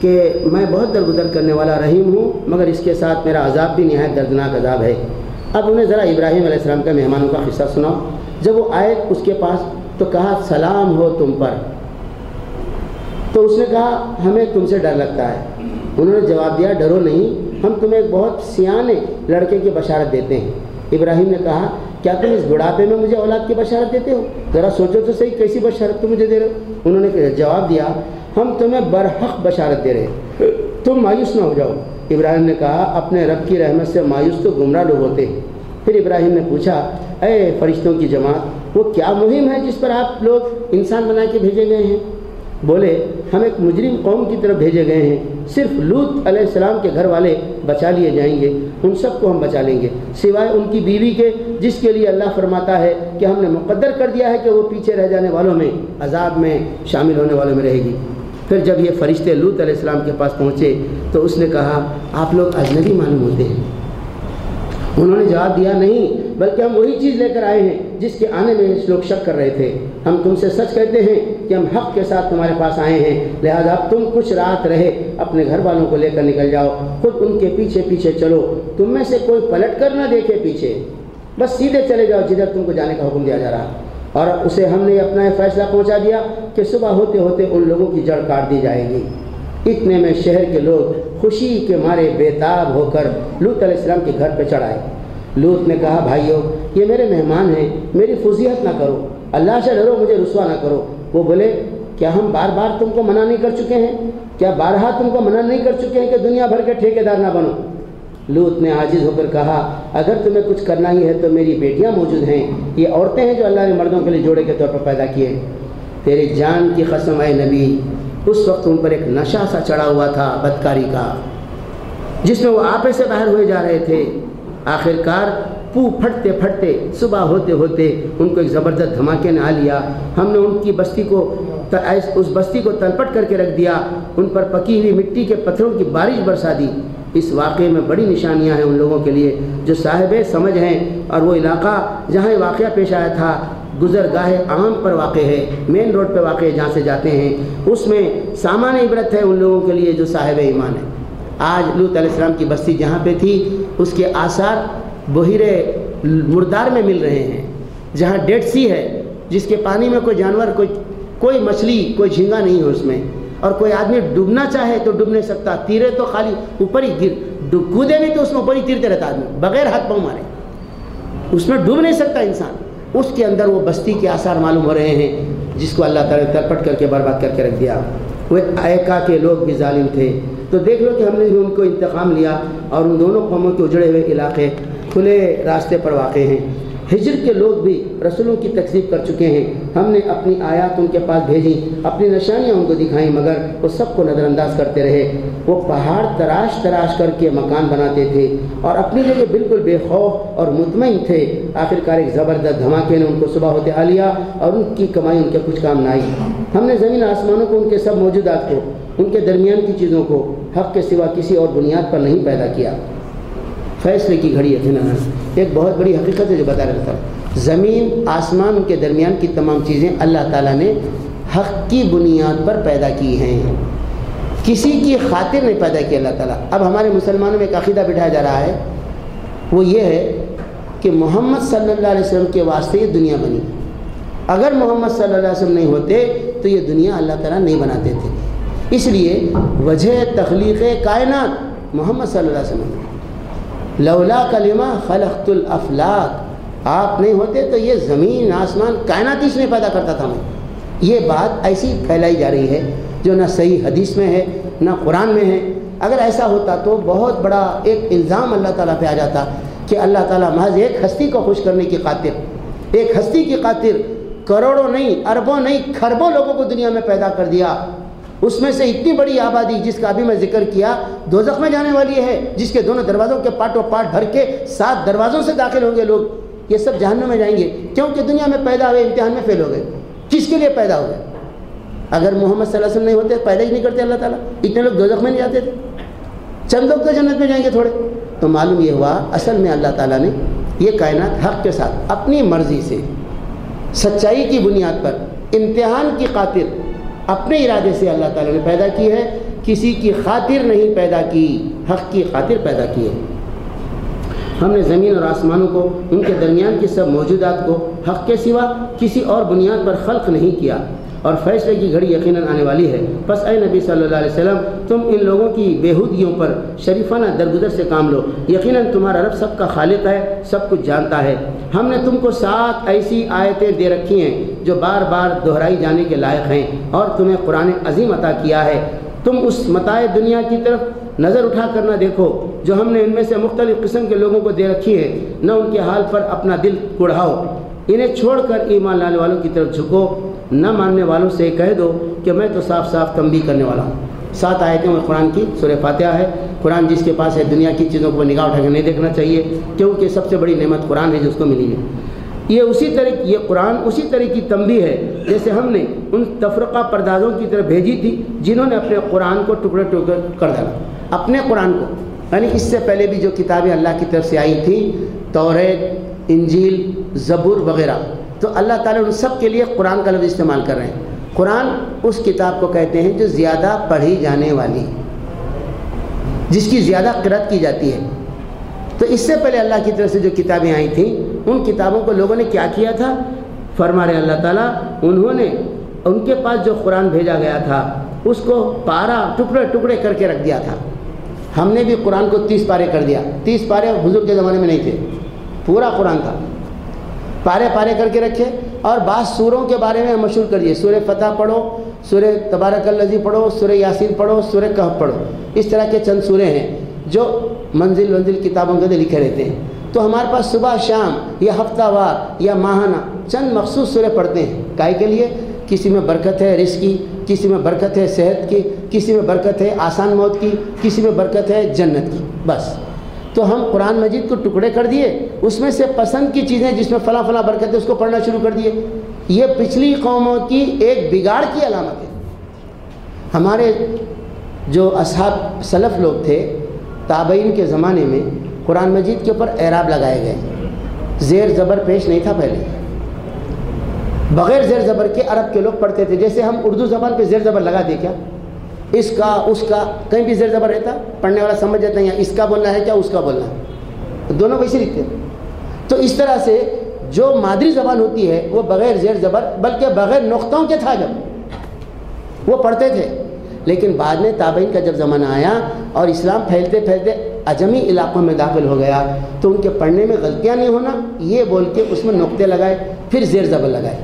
کہ میں بہت درگزر کرنے والا رحیم ہوں، مگر اس کے ساتھ میرا عذاب بھی نہایت دردناک عذاب ہے. اب انہیں ذرا ابراہیم علیہ السلام کا مہمانوں کا قصہ سناؤ. جب وہ آئے اس کے پاس تو کہا سلام ہو تم پر. تو اس نے کہا ہمیں تم سے ڈر لگتا ہے. انہوں نے جواب دیا ڈرو نہیں، ہم تمہیں ایک بہت سیانے لڑکے کی بشارت دیتے ہیں. ابراہیم نے کہا کیا تم اس بڑھاپے میں مجھے اولاد کی بشارت دیتے ہو؟ ذرا سوچو تو صحیح کیسی بشارت تم مجھے دے رہے ہو؟ انہوں نے جواب دیا ہم تمہیں برحق بشارت دے رہے ہیں، تم مایوس نہ ہو جاؤ. ابراہیم نے کہا اپنے رب کی رحمت سے مایوس تو گمراہ لوگ ہوتے ہیں. پھر ابراہیم نے پوچھا اے فرشتوں کی جماعت، وہ کیا مہم ہے جس پر آپ لوگ انسان بنا کے بھیجے گئے ہیں؟ بولے ہم ایک مجرم قوم کی طرف بھیجے گئے ہیں، صرف لوط علیہ السلام کے گھر والے بچا لیے جائیں گے، ان سب کو ہم بچا لیں گے سوائے ان کی بیوی کے، جس کے لیے اللہ فرماتا ہے کہ ہم نے مقدر کر دیا ہے کہ وہ پیچھے رہ جانے والوں میں، عذاب میں شامل ہونے والوں میں رہے گی. پھر جب یہ فرشتے لوط علیہ السلام کے پاس پہنچے تو اس نے کہا آپ لوگ اجنبی معلوم ہوتے ہیں. انہوں نے جواب دیا نہیں، بلکہ ہم وہی چیز لے کر آئے ہیں جس کے آنے میں لوگ شک کر رہے تھے. ہم تم سے سچ کہتے ہیں کہ ہم حق کے ساتھ تمہارے پاس آئے ہیں، لہذا اب تم کچھ رات رہے اپنے گھر والوں کو لے کر نکل جاؤ، خود ان کے پیچھے پیچھے چلو، تم میں سے کوئی پلٹ کر نہ دیکھے پیچھے، بس سیدھے چلے جاؤ جدھر تم کو جانے کا حکم دیا جا رہا. اور اسے ہم نے اپنا فیصلہ پہنچا دیا کہ صبح ہوتے ہوتے ان لوگوں کی جڑ کاٹ دی جائے گی. اتنے میں شہر کے لوگ خوشی کے مارے بےتاب ہو کر لوط علیہ السلام کے گھر پہ چڑھ آئے. لوط نے کہا بھائیو یہ میرے مہمان ہیں، میری فضیحت نہ کرو، اللہ سے ڈرو، مجھے رسوا نہ کرو. وہ بولے کیا ہم بار بار تم کو منع نہیں کر چکے ہیں؟ کیا بارہا تم کو منع نہیں کر چکے ہیں کہ دنیا بھر کے ٹھیکیدار نہ بنو؟ لوط نے عاجز ہو کر کہا اگر تمہیں کچھ کرنا ہی ہے تو میری بیٹیاں موجود ہیں، یہ عورتیں ہیں جو اللہ نے مردوں کے لیے جوڑے کے طور پر پیدا کیے. تیری جان کی قسم اے نبی، اس وقت ان پر ایک نشہ سا چڑھا ہوا تھا بدکاری کا، جس میں وہ آپے سے باہر ہوئے جا رہے تھے. آخرکار پو پھٹتے پھٹتے صبح ہوتے ہوتے ان کو ایک زبردست دھماکے نے آ لیا. ہم نے ان کی بستی کو اس بستی کو تلپٹ کر کے رکھ دیا، ان پر پکی ہوئی مٹی کے پتھروں کی بارش برسا دی. اس واقعے میں بڑی نشانیاں ہیں ان لوگوں کے لیے جو صاحب سمجھ ہیں، اور وہ علاقہ جہاں یہ واقعہ پیش آیا تھا گزرگاہ عام پر واقع ہے، مین روڈ پہ واقع ہے جہاں سے جاتے ہیں. اس میں سامان عبرت ہے ان لوگوں کے لیے جو صاحب ایمان ہے. آج لوط علیہ السلام کی بستی جہاں پہ تھی اس کے آثار بحیرے مردار میں مل رہے ہیں، جہاں ڈیڈ سی ہے، جس کے پانی میں کوئی جانور، کوئی مچھلی، کوئی جھینگا نہیں ہے اس میں، اور کوئی آدمی ڈوبنا چاہے تو ڈوب نہیں سکتا. تیرے تو خالی اوپر ہی کودے بھی تو اس میں اوپر ہی تیرتے رہتا آدمی بغیر ہاتھ پاؤں مارے، اس میں ڈوب نہیں سکتا انسان. اس کے اندر وہ بستی کے آثار معلوم ہو رہے ہیں جس کو اللہ تعالیٰ نے تلپٹ کر کے برباد کر کے رکھ دیا. وہ ایکا کے لوگ بھی ظالم تھے. تو دیکھ لو کہ ہم نے بھی ان کو انتقام لیا، اور ان دونوں قوموں کے اجڑے ہوئے علاقے کھلے راستے پر واقع ہیں. ہجر کے لوگ بھی رسولوں کی تکذیب کر چکے ہیں. ہم نے اپنی آیات ان کے پاس بھیجی، اپنی نشانیاں ان کو دکھائیں، مگر وہ سب کو نظر انداز کرتے رہے. وہ پہاڑ تراش تراش کر کے مکان بناتے تھے اور اپنی جگہ بالکل بے خوف اور مطمئن تھے. آخرکار ایک زبردست دھماکے نے ان کو صبح ہوتے آ لیا اور ان کی کمائی ان کے کچھ کام نہ آئی. ہم نے زمین آسمانوں کو، ان کے سب موجودات کو، ان کے درمیان کی چیزوں کو حق کے سوا کسی اور بنیاد پر نہیں پیدا کیا. فیصلے کی گھڑی ہے نا، ایک بہت بڑی حقیقت ہے جو بتا رہا تھا. زمین آسمان کے درمیان کی تمام چیزیں اللہ تعالیٰ نے حق کی بنیاد پر پیدا کی ہیں، کسی کی خاطر نہیں پیدا کی اللہ تعالیٰ. اب ہمارے مسلمانوں میں ایک عقیدہ بٹھایا جا رہا ہے، وہ یہ ہے کہ محمد صلی اللہ علیہ وسلم کے واسطے یہ دنیا بنی. اگر محمد صلی اللہ علیہ وسلم نہیں ہوتے تو یہ دنیا اللہ تعالیٰ نہیں بناتے تھے. اس لیے وجہ تخلیق کائنات محمد صلی اللہ علیہ وسلم. لولا کلمہ خلقت الافلاک، آپ نہیں ہوتے تو یہ زمین آسمان کائنات اس نے پیدا کرتا تھا میں. یہ بات ایسی پھیلائی جا رہی ہے جو نہ صحیح حدیث میں ہے نہ قرآن میں ہے. اگر ایسا ہوتا تو بہت بڑا ایک الزام اللہ تعالیٰ پہ آ جاتا کہ اللہ تعالیٰ محض ایک ہستی کو خوش کرنے کی خاطر، ایک ہستی کی خاطر کروڑوں نہیں، اربوں نہیں، کھربوں لوگوں کو دنیا میں پیدا کر دیا. اس میں سے اتنی بڑی آبادی جس کا ابھی میں ذکر کیا دوزخ میں جانے والی ہے، جس کے دونوں دروازوں کے پاٹوں پاٹ بھر کے 7 دروازوں سے داخل ہوں گے لوگ. یہ سب جہنم میں جائیں گے کیونکہ دنیا میں پیدا ہوئے امتحان میں فیل ہو گئے. کس کے لیے پیدا ہوئے؟ اگر محمد صلی اللہ علیہ وسلم نہیں ہوتے پیدا ہی نہیں کرتے اللہ تعالیٰ، اتنے لوگ دوزخ میں نہیں جاتے تھے. چند لوگ تو جنت میں جائیں گے تھوڑے. تو معلوم یہ ہوا اصل میں اللہ تعالیٰ نے یہ کائنات حق کے ساتھ اپنی مرضی سے سچائی کی بنیاد پر امتحان کی خاطر اپنے ارادے سے اللہ تعالیٰ نے پیدا کی ہے. کسی کی خاطر نہیں پیدا کی، حق کی خاطر پیدا کی ہے. ہم نے زمین اور آسمانوں کو، ان کے درمیان کی سب موجودات کو حق کے سوا کسی اور بنیاد پر خلق نہیں کیا، اور فیصلے کی گھڑی یقیناً آنے والی ہے. بس اے نبی صلی اللہ علیہ وسلم تم ان لوگوں کی بےہودگیوں پر شریفانہ درگزر سے کام لو. یقیناً تمہارا رب سب کا خالق ہے، سب کچھ جانتا ہے. ہم نے تم کو 7 ایسی آیتیں دے رکھی ہیں جو بار بار دہرائی جانے کے لائق ہیں، اور تمہیں قرآن عظیم عطا کیا ہے. تم اس متاع دنیا کی طرف نظر اٹھا کر نہ دیکھو جو ہم نے ان میں سے مختلف قسم کے لوگوں کو دے رکھی ہے، نہ ان کے حال پر اپنا دل کڑھاؤ. انہیں چھوڑ کر ایمان لانے والوں کی طرف جھکو. نہ ماننے والوں سے کہہ دو کہ میں تو صاف صاف تنبیہ کرنے والا ہوں. 7 آیتیں میں قرآن کی سورہ فاتحہ ہے. قرآن جس کے پاس ہے دنیا کی چیزوں کو نگاہ اٹھا کے نہیں دیکھنا چاہیے، کیونکہ سب سے بڑی نعمت قرآن ہے جو اس کو ملی ہے. یہ قرآن اسی طرح کی تنبیہ ہے جیسے ہم نے ان تفرقہ پردازوں کی طرف بھیجی تھی جنہوں نے اپنے قرآن کو ٹکڑے ٹکڑے کر ڈالا. اپنے قرآن کو، یعنی اس سے پہلے بھی جو کتابیں اللہ کی طرف سے آئی تھیں، توریت، انجیل، زبور وغیرہ، تو اللہ تعالیٰ ان سب کے لیے قرآن کا لفظ استعمال کر رہے ہیں. قرآن اس کتاب کو کہتے ہیں جو زیادہ پڑھی جانے والی، جس کی زیادہ قرأت کی جاتی ہے. تو اس سے پہلے اللہ کی طرف سے جو کتابیں آئی تھیں ان کتابوں کو لوگوں نے کیا کیا تھا؟ فرما رہے اللہ تعالیٰ انہوں نے ان کے پاس جو قرآن بھیجا گیا تھا اس کو پارا ٹکڑے ٹکڑے کر کے رکھ دیا تھا. ہم نے بھی قرآن کو 30 پارے کر دیا. 30 پارے حضور کے زمانے میں نہیں تھے، پورا قرآن تھا. پارے پارے کر کے رکھے اور بعض سوروں کے بارے میں مشہور کر دیے. سورہ فتح پڑھو، سورہ تبارک الذی پڑھو، سورہ یاسین پڑھو، سورہ کہف پڑھو. اس طرح کے چند سورے ہیں جو منزل کتابوں کے اندر لکھے رہتے ہیں. تو ہمارے پاس صبح شام یا ہفتہ وار یا ماہانہ چند مخصوص سورے پڑھتے ہیں. کائے کے لیے؟ کسی میں برکت ہے رزق کی، کسی میں برکت ہے صحت کی، کسی میں برکت ہے آسان موت کی، کسی میں برکت ہے جنت کی. بس تو ہم قرآن مجید کو ٹکڑے کر دیے، اس میں سے پسند کی چیزیں جس میں فلاں فلاں برکت ہے اس کو پڑھنا شروع کر دیے. یہ پچھلی قوموں کی ایک بگاڑ کی علامت ہے. ہمارے جو اصحاب سلف لوگ تھے تابعین کے زمانے میں قرآن مجید کے اوپر اعراب لگائے گئے. زیر زبر پیش نہیں تھا پہلے. بغیر زیر زبر کے عرب کے لوگ پڑھتے تھے. جیسے ہم اردو زبان پہ زیر زبر لگا دیں کیا؟ اس کا اس کا کہیں بھی زیر زبر رہتا، پڑھنے والا سمجھ جاتا ہے یہاں اس کا بولنا ہے کیا اس کا بولنا ہے، دونوں ویسے لکھتے ہیں. تو اس طرح سے جو مادری زبان ہوتی ہے وہ بغیر زیر زبر بلکہ بغیر نقطوں کے تھا جب وہ پڑھتے تھے. لیکن بعد میں تابعین کا جب زمانہ آیا اور اسلام پھیلتے پھیلتے عجمی علاقوں میں داخل ہو گیا تو ان کے پڑھنے میں غلطیاں نہیں ہونا یہ بول کے اس میں نقطے لگائے، پھر زیر زبر لگائے.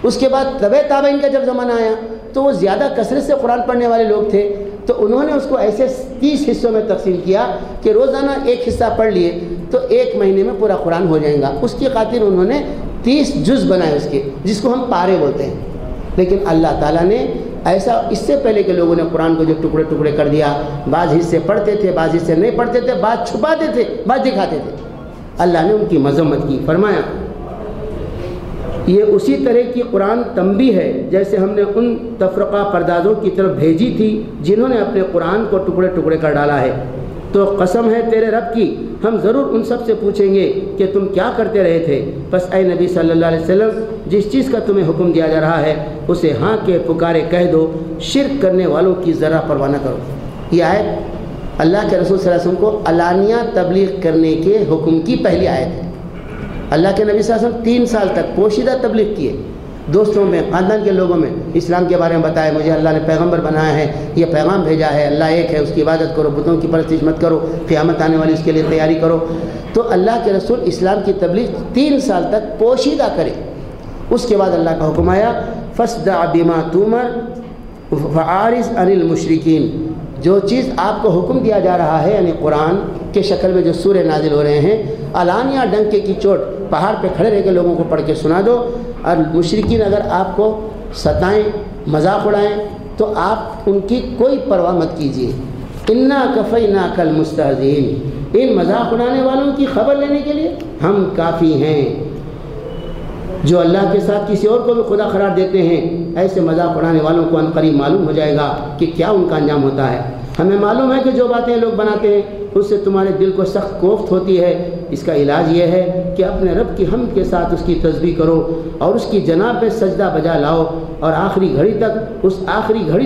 اس کے بعد تابعین کا جب زمانہ آیا تو وہ زیادہ کثرت سے قرآن پڑھنے والے لوگ تھے تو انہوں نے اس کو ایسے 30 حصوں میں تقسیم کیا کہ روزانہ ایک حصہ پڑھ لیے تو 1 مہینے میں پورا قرآن ہو جائے گا. اس کی خاطر انہوں نے 30 جز بنائے اس کے، جس کو ہم پارے بولتے ہیں. لیکن اللہ تعالیٰ نے ایسا اس سے پہلے کے لوگوں نے قرآن کو جو ٹکڑے ٹکڑے کر دیا، بعض حصے پڑھتے تھے، بعض حصے نہیں پڑھتے تھے، بعض چھپاتے تھے، بعض دکھاتے تھے. اللہ نے ان کی مذمت کی. فرمایا یہ اسی طرح کی قرآن تنبیہ ہے جیسے ہم نے ان تفرقہ پردازوں کی طرف بھیجی تھی جنہوں نے اپنے قرآن کو ٹکڑے ٹکڑے کر ڈالا ہے. تو قسم ہے تیرے رب کی ہم ضرور ان سب سے پوچھیں گے کہ تم کیا کرتے رہے تھے. بس اے نبی صلی اللہ علیہ وسلم جس چیز کا تمہیں حکم دیا جا رہا ہے اسے ہاں کے پکارے کہہ دو، شرک کرنے والوں کی ذرا پرواہ نہ کرو. یہ آیت اللہ کے رسول صلی اللہ علیہ وسلم کو علانیہ تبلیغ کرنے کے حکم کی پہلی آیت ہے. اللہ کے نبی صلی اللہ علیہ وسلم 3 سال تک پوشیدہ تبلیغ کیے، دوستوں میں، خاندان کے لوگوں میں اسلام کے بارے میں بتایا، مجھے اللہ نے پیغمبر بنایا ہے، یہ پیغام بھیجا ہے، اللہ ایک ہے، اس کی عبادت کرو، بتوں کی پرستش مت کرو، قیامت آنے والی اس کے لیے تیاری کرو. تو اللہ کے رسول اسلام کی تبلیغ 3 سال تک پوشیدہ کرے. اس کے بعد اللہ کا حکم آیا فاصدع بما تؤمر فاعرض عن المشرکین. جو چیز آپ کو حکم دیا جا رہا ہے یعنی قرآن کے شکل میں جو سورے نازل ہو رہے ہیں، علانیہ ڈنکے کی چوٹ پہاڑ پہ کھڑے رہ کے لوگوں کو پڑھ کے سنا دو. اور مشرکین اگر آپ کو ستائیں، مذاق اڑائیں تو آپ ان کی کوئی پرواہ مت کیجیے. انا کفیناک المستہزئین. ان مذاق اڑانے والوں کی خبر لینے کے لیے ہم کافی ہیں. جو اللہ کے ساتھ کسی اور کو بھی خدا قرار دیتے ہیں ایسے مذاق اڑانے والوں کو عنقریب معلوم ہو جائے گا کہ کیا ان کا انجام ہوتا ہے. ہمیں معلوم ہے کہ جو باتیں لوگ بناتے ہیں اس سے تمہارے دل کو سخت کوفت ہوتی ہے، اس کا علاج یہ ہے کہ اپنے رب کی حمد کے ساتھ اس کی تسبیح کرو اور اس کی جناب پہ سجدہ بجا لاؤ، اور آخری گھڑی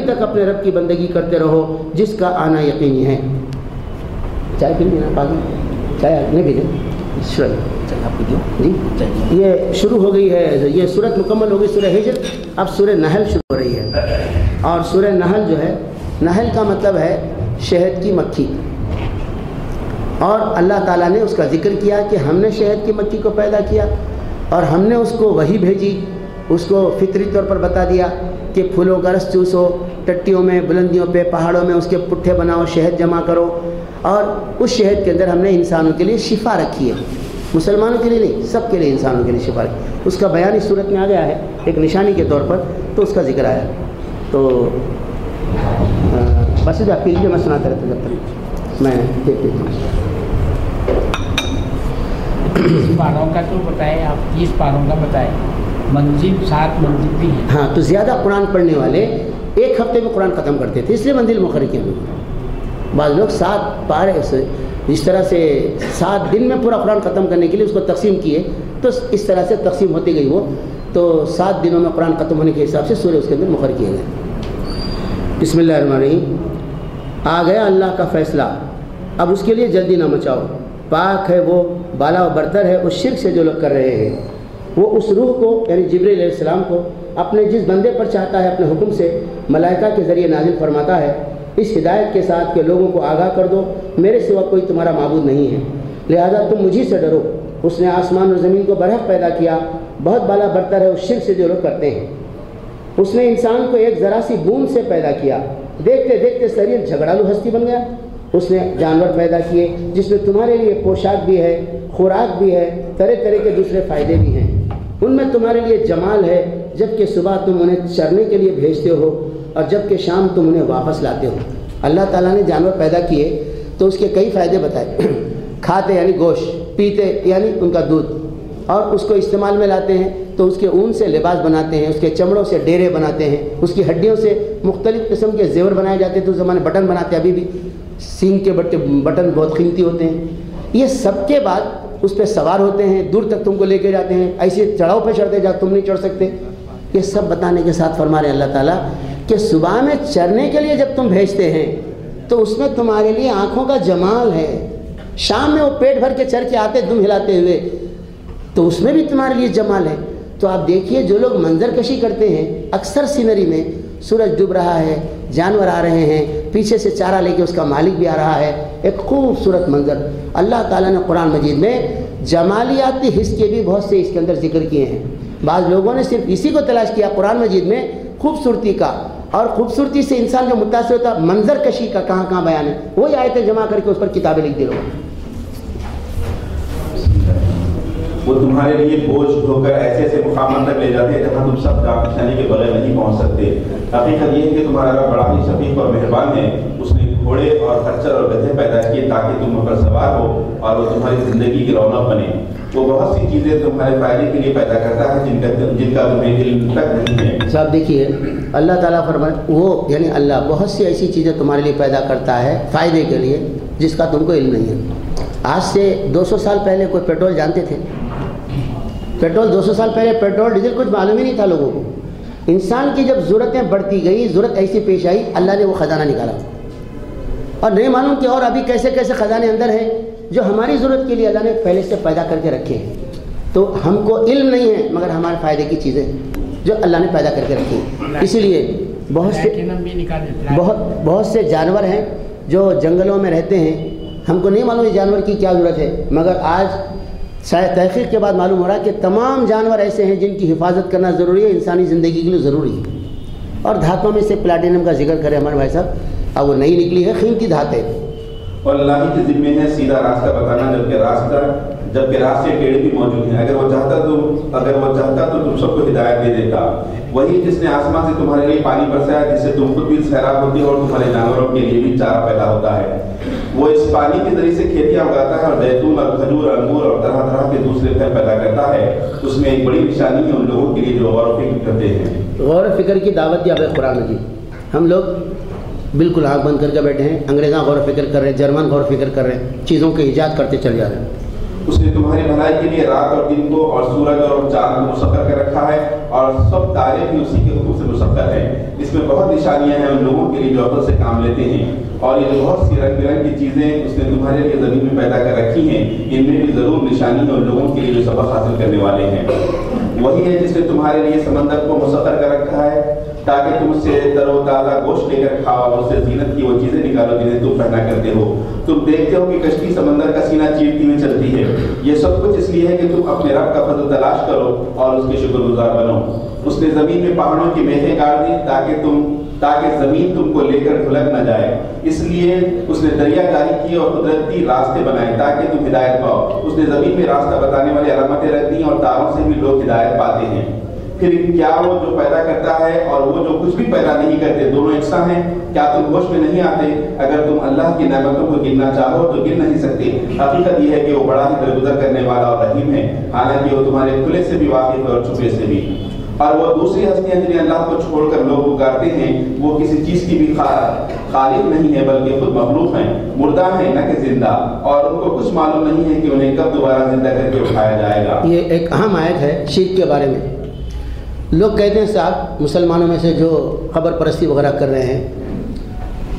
تک اپنے رب کی بندگی کرتے رہو جس کا آنا یقینی ہے۔ چائے پی لینا پاگل، چائے نہیں پی لیں جی۔ یہ شروع ہو گئی ہے، یہ سورت مکمل ہو گئی سورہ ہجر، اب سورہ نحل شروع ہو رہی ہے، اور سورہ نحل جو ہے، نحل کا مطلب ہے شہد کی مکھی، اور اللہ تعالیٰ نے اس کا ذکر کیا کہ ہم نے شہد کی مکھی کو پیدا کیا اور ہم نے اس کو وحی بھیجی، اس کو فطری طور پر بتا دیا کہ پھولوں کا رس چوسو، ٹٹیوں میں، بلندیوں پہ، پہاڑوں میں اس کے پٹھے بناؤ، شہد جمع کرو، اور اس شہد کے اندر ہم نے انسانوں کے لیے شفا رکھی ہے، مسلمانوں کے لیے نہیں، سب کے لیے، انسانوں کے لیے شفا رکھی۔ اس کا بیان اس صورت میں آ گیا ہے ایک نشانی کے طور پر، تو اس کا ذکر آیا۔ تو بس جو اپیل میں سناتا رہتا جب تک میں دیکھتے ہوں۔ 30 پاروں کا تو بتائے آپ، 30 پاروں کا بتائے، منزل 7 منزل بھی ہے۔ ہاں، تو زیادہ قرآن پڑھنے والے ایک ہفتے میں قرآن ختم کرتے تھے، اس لیے منزل مقرر کی ہوئی۔ بعض لوگ 7 پارے سے جس طرح سے 7 دن میں پورا قرآن ختم کرنے کے لیے اس کو تقسیم کیے، تو اس طرح سے تقسیم ہوتی گئی وہ، تو 7 دنوں میں قرآن ختم ہونے کے حساب سے سورہ اس کے اندر مقرر کیے گئے۔ بسم اللہ الرحمن الرحیم۔ آ گیا اللہ کا فیصلہ، اب اس کے لیے جلدی نہ مچاؤ، پاک ہے وہ، بالا و برتر ہے اس شرک سے جو لوگ کر رہے ہیں۔ وہ اس روح کو یعنی جبریل علیہ السلام کو اپنے جس بندے پر چاہتا ہے اپنے حکم سے ملائکہ کے ذریعے نازل فرماتا ہے، اس ہدایت کے ساتھ کہ لوگوں کو آگاہ کر دو میرے سوا کوئی تمہارا معبود نہیں ہے، لہذا تم مجھی سے ڈرو۔ اس نے آسمان اور زمین کو برحق پیدا کیا، بہت بالا برتر ہے اس شرک سے جو لوگ کرتے ہیں۔ اس نے انسان کو ایک ذرا سی بوند سے پیدا کیا، دیکھتے دیکھتے شریر جھگڑالو ہستی بن گیا۔ اس نے جانور پیدا کیے جس میں تمہارے لیے پوشاک بھی ہے، خوراک بھی ہے، طرح طرح کے دوسرے فائدے بھی ہیں، ان میں تمہارے لیے جمال ہے، جب کہ صبح تم انہیں چرنے کے لیے بھیجتے ہو اور جب کہ شام تم انہیں واپس لاتے ہو۔ اللہ تعالیٰ نے جانور پیدا کیے تو اس کے کئی فائدے بتائے، کھاتے یعنی گوشت، پیتے یعنی ان کا دودھ، اور اس کو استعمال میں لاتے ہیں تو اس کے اون سے لباس بناتے ہیں، اس کے چمڑوں سے ڈیرے بناتے ہیں، اس کی ہڈیوں سے مختلف قسم کے زیور بنائے جاتے ہیں، تو اس زمانے بٹن بناتے ہیں، ابھی بھی سینگ کے بٹن بہت قیمتی ہوتے ہیں۔ یہ سب کے بعد اس پہ سوار ہوتے ہیں، دور تک تم کو لے کے جاتے ہیں، ایسے چڑھاؤ پہ چڑھتے جا تم نہیں چڑھ سکتے۔ یہ سب بتانے کے ساتھ فرما رہے ہیں اللہ تعالیٰ کہ صبح میں چرنے کے لیے جب تم بھیجتے ہیں تو اس میں تمہارے لیے آنکھوں کا جمال ہے، شام میں وہ پیٹ بھر کے چر کے آتے دم ہلاتے ہوئے، تو اس میں بھی تمہارے لیے جمال ہے۔ تو آپ دیکھیے جو لوگ منظر کشی کرتے ہیں، اکثر سینری میں سورج ڈوب رہا ہے، جانور آ رہے ہیں، پیچھے سے چارہ لے کے اس کا مالک بھی آ رہا ہے، ایک خوبصورت منظر۔ اللہ تعالیٰ نے قرآن مجید میں جمالیاتی حص کے بھی بہت سے اس کے اندر ذکر کیے ہیں۔ بعض لوگوں نے صرف اسی کو تلاش کیا قرآن مجید میں خوبصورتی کا، اور خوبصورتی سے انسان جو متاثر ہوتا، منظر کشی کا کہاں کہاں بیان ہے، وہی آیتیں جمع کر کے اس پر کتابیں لکھ دی لوگوں۔ وہ تمہارے لیے بوجھ ہو کر ایسے ایسے مقامات تک لے جاتے ہیں جہاں تم سب نشانی کے بغیر نہیں پہنچ سکتے۔ حقیقت یہ ہے کہ تمہارا رب بڑا ہی شفیق اور مہربان ہے، اس نے گھوڑے اور خچر اور گدھے پیدا کیے تاکہ تم پر سوار ہو اور وہ تمہاری زندگی کی رونق بنے۔ وہ بہت سی چیزیں تمہارے فائدے کے لیے پیدا کرتا ہے جن کا تمہیں علم تک نہیں ہے۔ صاحب دیکھیے اللہ تعالیٰ فرمائے وہ یعنی اللہ بہت سی ایسی چیزیں تمہارے لیے پیدا کرتا ہے فائدے کے لیے جس کا تم کو علم نہیں ہے۔ آج سے 200 سال پہلے کوئی پیٹرول جانتے تھے؟ پیٹرول 200 سال پہلے پیٹرول ڈیزل کچھ معلوم ہی نہیں تھا لوگوں کو۔ انسان کی جب ضرورتیں بڑھتی گئی، ضرورت ایسی پیش آئی، اللہ نے وہ خزانہ نکالا، اور نہیں معلوم کہ اور ابھی کیسے کیسے خزانے اندر ہیں جو ہماری ضرورت کے لیے اللہ نے پہلے سے پیدا کر کے رکھے ہیں۔ تو ہم کو علم نہیں ہے مگر ہمارے فائدے کی چیزیں جو اللہ نے پیدا کر کے رکھی ہیں۔ اسی لیے بہت سے جانور ہیں جو جنگلوں میں رہتے ہیں، ہم کو نہیں معلوم یہ جانور کی کیا ضرورت ہے، مگر آج شاید تحقیق کے بعد معلوم ہو رہا ہے کہ تمام جانور ایسے ہیں جن کی حفاظت کرنا ضروری ہے، انسانی زندگی کے لیے ضروری ہے۔ اور دھاتوں میں سے پلاٹینم کا ذکر کرے ہمارے بھائی صاحب، اب وہ نئی نکلی ہے، قیمتی دھات ہے۔ اور اللہ ہی کے ذمے ہے سیدھا راستہ بتانا، جبکہ راستے ٹیڑھے بھی موجود ہیں۔ اگر وہ چاہتا تو تم سب کو ہدایت دے دیتا۔ وہی جس نے آسمان سے تمہارے لیے پانی برسایا جس سے تم خود بھی سیراب ہوتی ہو اور تمہارے جانوروں کے لیے بھی چارہ پیدا ہوتا ہے۔ وہ اس پانی کے ذریعے سے کھیتیاں اگاتا ہے اور زیتون اور کھجور، انگور اور طرح طرح کے دوسرے پھل پیدا کرتا ہے۔ اس میں ایک بڑی نشانی ہے ان لوگوں کے لیے جو غور و فکر کرتے ہیں۔ غور و فکر کی دعوت دی اب قرآن مجید۔ ہم لوگ بالکل آنکھ بند کر کے بیٹھے ہیں، انگریزاں غور و فکر کر رہے ہیں، جرمن غور و فکر کر رہے ہیں، چیزوں کے ایجاد کرتے چل جا رہے ہیں۔ اس نے تمہاری بھلائی کے لیے رات اور دن کو اور سورج اور چاند کو مسخر کر رکھا ہے، اور سب تارے بھی اسی کے حکم سے مسخر ہیں۔ اس میں بہت نشانیاں ہیں ان لوگوں کے لیے جو عقل سے کام لیتے ہیں، اور یہ جو بہت سی رنگ برنگ کی چیزیں اس نے تمہارے لیے زمین میں پیدا کر رکھی ہیں، ان میں بھی ضرور نشانی ہے ان لوگوں کے لیے جو سبق حاصل کرنے والے ہیں۔ وہی ہے جس نے تمہارے لیے سمندر کو مسخر کر رکھا ہے تاکہ تم اس سے تر و تازہ گوشت لے کر کھاؤ اور اس سے زینت کی وہ چیزیں نکالو جنہیں تم پہنا کرتے ہو۔ تم دیکھتے ہو کہ کشتی سمندر کا سینہ چیرتی ہوئی چلتی ہے، یہ سب کچھ اس لیے ہے کہ تم اپنے رب کا فضل تلاش کرو اور اس کے شکر گزار بنو۔ اس نے زمین میں پہاڑوں کی میخیں گاڑ دی تاکہ زمین تم کو لے کر ڈھلک نہ جائے، اس لیے اس نے دریا جاری کی اور قدرتی راستے بنائے تاکہ تم ہدایت پاؤ۔ اس نے زمین میں راستہ بتانے والی علامتیں رکھ دی اور تاروں سے بھی لوگ ہدایت پاتے ہیں۔ پھر کیا وہ جو پیدا کرتا ہے اور وہ جو کچھ بھی پیدا نہیں کرتے دونوں یکساں ہیں؟ کیا تم ہوش میں نہیں آتے؟ اگر تم اللہ کی نعمتوں کو گننا چاہو تو گن نہیں سکتے۔ حقیقت یہ ہے کہ وہ بڑا ہی درگزر کرنے والا اور رحیم ہے، حالانکہ وہ تمہارے کھلے سے بھی واقف ہے اور چھپے سے بھی۔ اور وہ دوسری ہستیاں جنہیں اللہ کو چھوڑ کر لوگ پکارتے ہیں وہ کسی چیز کی بھی خالق نہیں ہے بلکہ خود مخلوق ہیں، مردہ ہیں نہ کہ زندہ، اور ان کو کچھ معلوم نہیں ہے کہ انہیں کب دوبارہ زندہ کر کے اٹھایا جائے گا۔ یہ ایک اہم آیت ہے شرک کے بارے میں۔ لوگ کہتے ہیں صاحب مسلمانوں میں سے جو خبر پرستی وغیرہ کر رہے ہیں،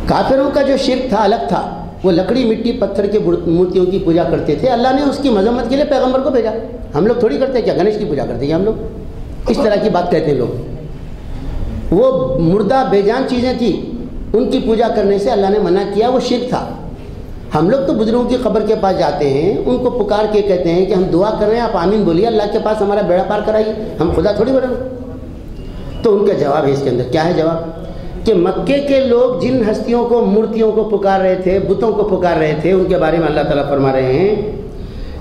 کافروں کا جو شرک تھا الگ تھا، وہ لکڑی مٹی پتھر کے مورتیوں کی پوجا کرتے تھے، اللہ نے اس کی مذمت کے لیے پیغمبر کو بھیجا۔ ہم لوگ تھوڑی کرتے ہیں کیا گنیش کی پوجا کرتے ہیں ہم لوگ؟ اس طرح کی بات کہتے ہیں لوگ۔ وہ مردہ بے جان چیزیں تھیں، ان کی پوجا کرنے سے اللہ نے منع کیا، وہ شرک تھا۔ ہم لوگ تو بزرگوں کی قبر کے پاس جاتے ہیں، ان کو پکار کے کہتے ہیں کہ ہم دعا کر رہے ہیں، آپ آمین بولیے، اللہ کے پاس ہمارا بیڑا پار کرائیے، ہم خدا تھوڑی بڑھ رہے۔ تو ان کا جواب ہے اس کے اندر، کیا ہے جواب؟ کہ مکے کے لوگ جن ہستیوں کو مورتیوں کو پکار رہے تھے، بتوں کو پکار رہے تھے، ان کے بارے میں اللہ تعالیٰ فرما رہے ہیں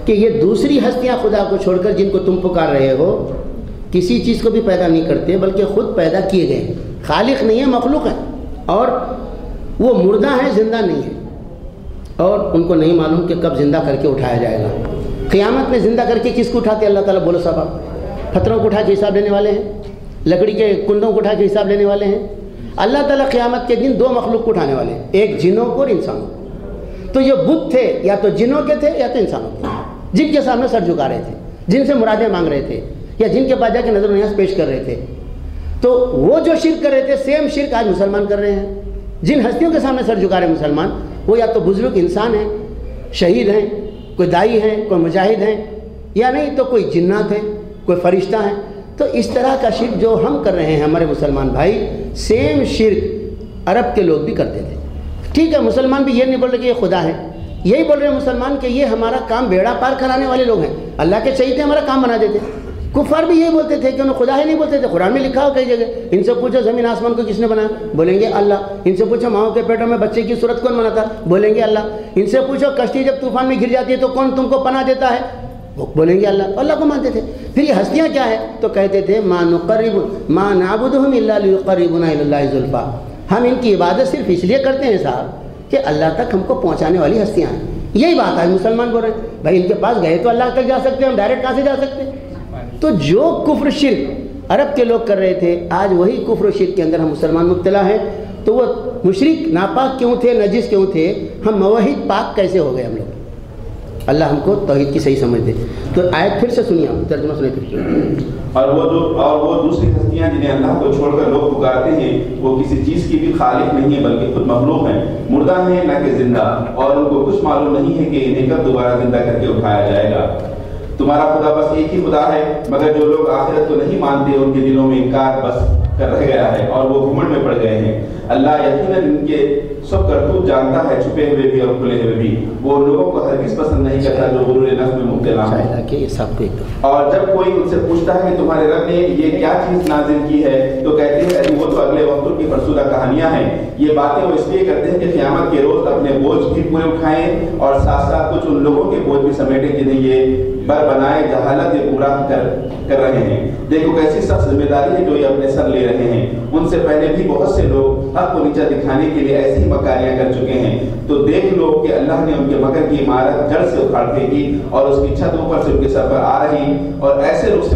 کہ یہ دوسری ہستیاں خدا کو چھوڑ کر جن کو تم پکار رہے ہو کسی چیز کو بھی پیدا نہیں کرتے بلکہ خود پیدا کیے گئے ہیں، خالق نہیں ہے مخلوق ہیں، اور وہ مردہ ہیں زندہ نہیں ہیں، اور ان کو نہیں معلوم کہ کب زندہ کر کے اٹھایا جائے گا۔ قیامت میں زندہ کر کے کس کو اٹھاتے اللہ تعالیٰ؟ بولو صاحب، پتھروں کو اٹھا کے حساب لینے والے ہیں، لکڑی کے کندوں کو اٹھا کے حساب لینے والے ہیں۔ اللہ تعالیٰ قیامت کے دن دو مخلوق کو اٹھانے والے ہیں، ایک جنوں کو اور انسانوں کو۔ تو یہ بت تھے یا تو جنوں کے تھے یا تو انسانوں کے، جن کے سامنے سر جھکا رہے تھے، جن سے مرادیں مانگ رہے تھے، یا جن کے پاس جا کے نظر و نیاز پیش کر رہے تھے۔ تو وہ جو شرک کر رہے تھے سیم شرک آج مسلمان کر رہے ہیں۔ جن ہستیوں کے سامنے سر جھکا رہے ہیں مسلمان، وہ یا تو بزرگ انسان ہیں، شہید ہیں، کوئی دائی ہیں، کوئی مجاہد ہیں، یا نہیں تو کوئی جنات ہیں، کوئی فرشتہ ہیں۔ تو اس طرح کا شرک جو ہم کر رہے ہیں ہمارے مسلمان بھائی، سیم شرک عرب کے لوگ بھی کرتے تھے۔ ٹھیک ہے، مسلمان بھی یہ نہیں بول رہے کہ یہ خدا ہے، یہی بول رہے ہیں مسلمان کہ یہ ہمارا کام بیڑا پار کرانے والے لوگ ہیں، اللہ کے چاہیے ہمارا کام بنا دیتے۔ کفار بھی یہی بولتے تھے کہ انہیں خدا ہی نہیں بولتے تھے، قرآن میں لکھا ہو کئی جگہ۔ ان سے پوچھو زمین آسمان کو کس نے بنایا؟ بولیں گے اللہ۔ ان سے پوچھو ماؤں کے پیٹوں میں بچے کی صورت کون بناتا؟ بولیں گے اللہ۔ ان سے پوچھو کشتی جب طوفان میں گر جاتی ہے تو کون تم کو پناہ دیتا ہے؟ وہ بولیں گے اللہ۔ تو اللہ کو مانتے تھے۔ پھر یہ ہستیاں کیا ہے؟ تو کہتے تھے ما نعبدہم الا لیقربونا الی اللہ زلفیٰ، ہم ان کی عبادت صرف اس لیے کرتے ہیں صاحب کہ اللہ تک ہم کو پہنچانے والی ہستیاں ہیں۔ یہی بات ہے مسلمان بول رہے ہیں بھائی ان کے پاس گئے تو اللہ تک جا سکتے ہیں، ہم ڈائریکٹ کہاں سے جا سکتے ہیں؟ تو جو کفر شرک عرب کے لوگ کر رہے تھے، آج وہی کفر و شرک کے اندر ہم مسلمان مبتلا ہیں۔ تو وہ مشرک ناپاک کیوں تھے، نجس کیوں تھے؟ ہم موحد پاک کیسے ہو گئے ہم لوگ؟ اللہ ہم کو توحید کی صحیح سمجھ دے۔ تو آیت پھر سے سنیے، ترجمہ سنیں پھر۔ اور وہ دوسری ہستیاں جنہیں اللہ کو چھوڑ کر لوگ پکارتے ہیں وہ کسی چیز کی بھی خالق نہیں ہے بلکہ خود مخلوق ہیں، مردہ ہیں نہ کہ زندہ، اور ان کو کچھ معلوم نہیں ہے کہ انہیں کب دوبارہ زندہ کر کے اٹھایا جائے گا۔ تمہارا خدا بس ایک ہی خدا ہے، مگر جو لوگ آخرت کو نہیں مانتے ان کے دلوں میں انکار بس کر رہ گیا ہے اور وہ گھمنڈ میں پڑ گئے ہیں۔ اللہ یقیناً ان کے سب کرتوت جانتا ہے، چھپے ہوئے بھی اور کھلے ہوئے بھی۔ وہ ان لوگوں کو ہرگز پسند نہیں کرتا جو غرور نفس میں مبتلا ہیں۔ اور جب کوئی ان سے پوچھتا ہے کہ تمہارے رب نے یہ کیا چیز نازل کی ہے تو کہتے ہیں وہ تو اگلے وقتوں کی فرسودہ کہانیاں ہیں۔ یہ باتیں وہ اس لیے کرتے ہیں کہ قیامت کے روز اپنے بوجھ بھی پورے اٹھائیں اور ساتھ ساتھ کچھ ان لوگوں کے بوجھ بھی سمیٹیں جنہیں یہ بر بنائے جہالت یہ پورا کر رہے ہیں۔ دیکھو کیسی سخت ذمہ داری ہے جو یہ اپنے سر لے رہے ہیں۔ ان سے پہلے بھی بہت سے لوگ حق کو نیچا دکھانے کے لیے ایسی ہی مکاریاں کر چکے ہیں۔ تو دیکھ لو کہ اللہ نے ان کے مکر کی عمارت جڑ سے اکھاڑ پھینکی اور اس کی چھت اوپر سے ان کے سر پر آ رہی اور ایسے رخ سے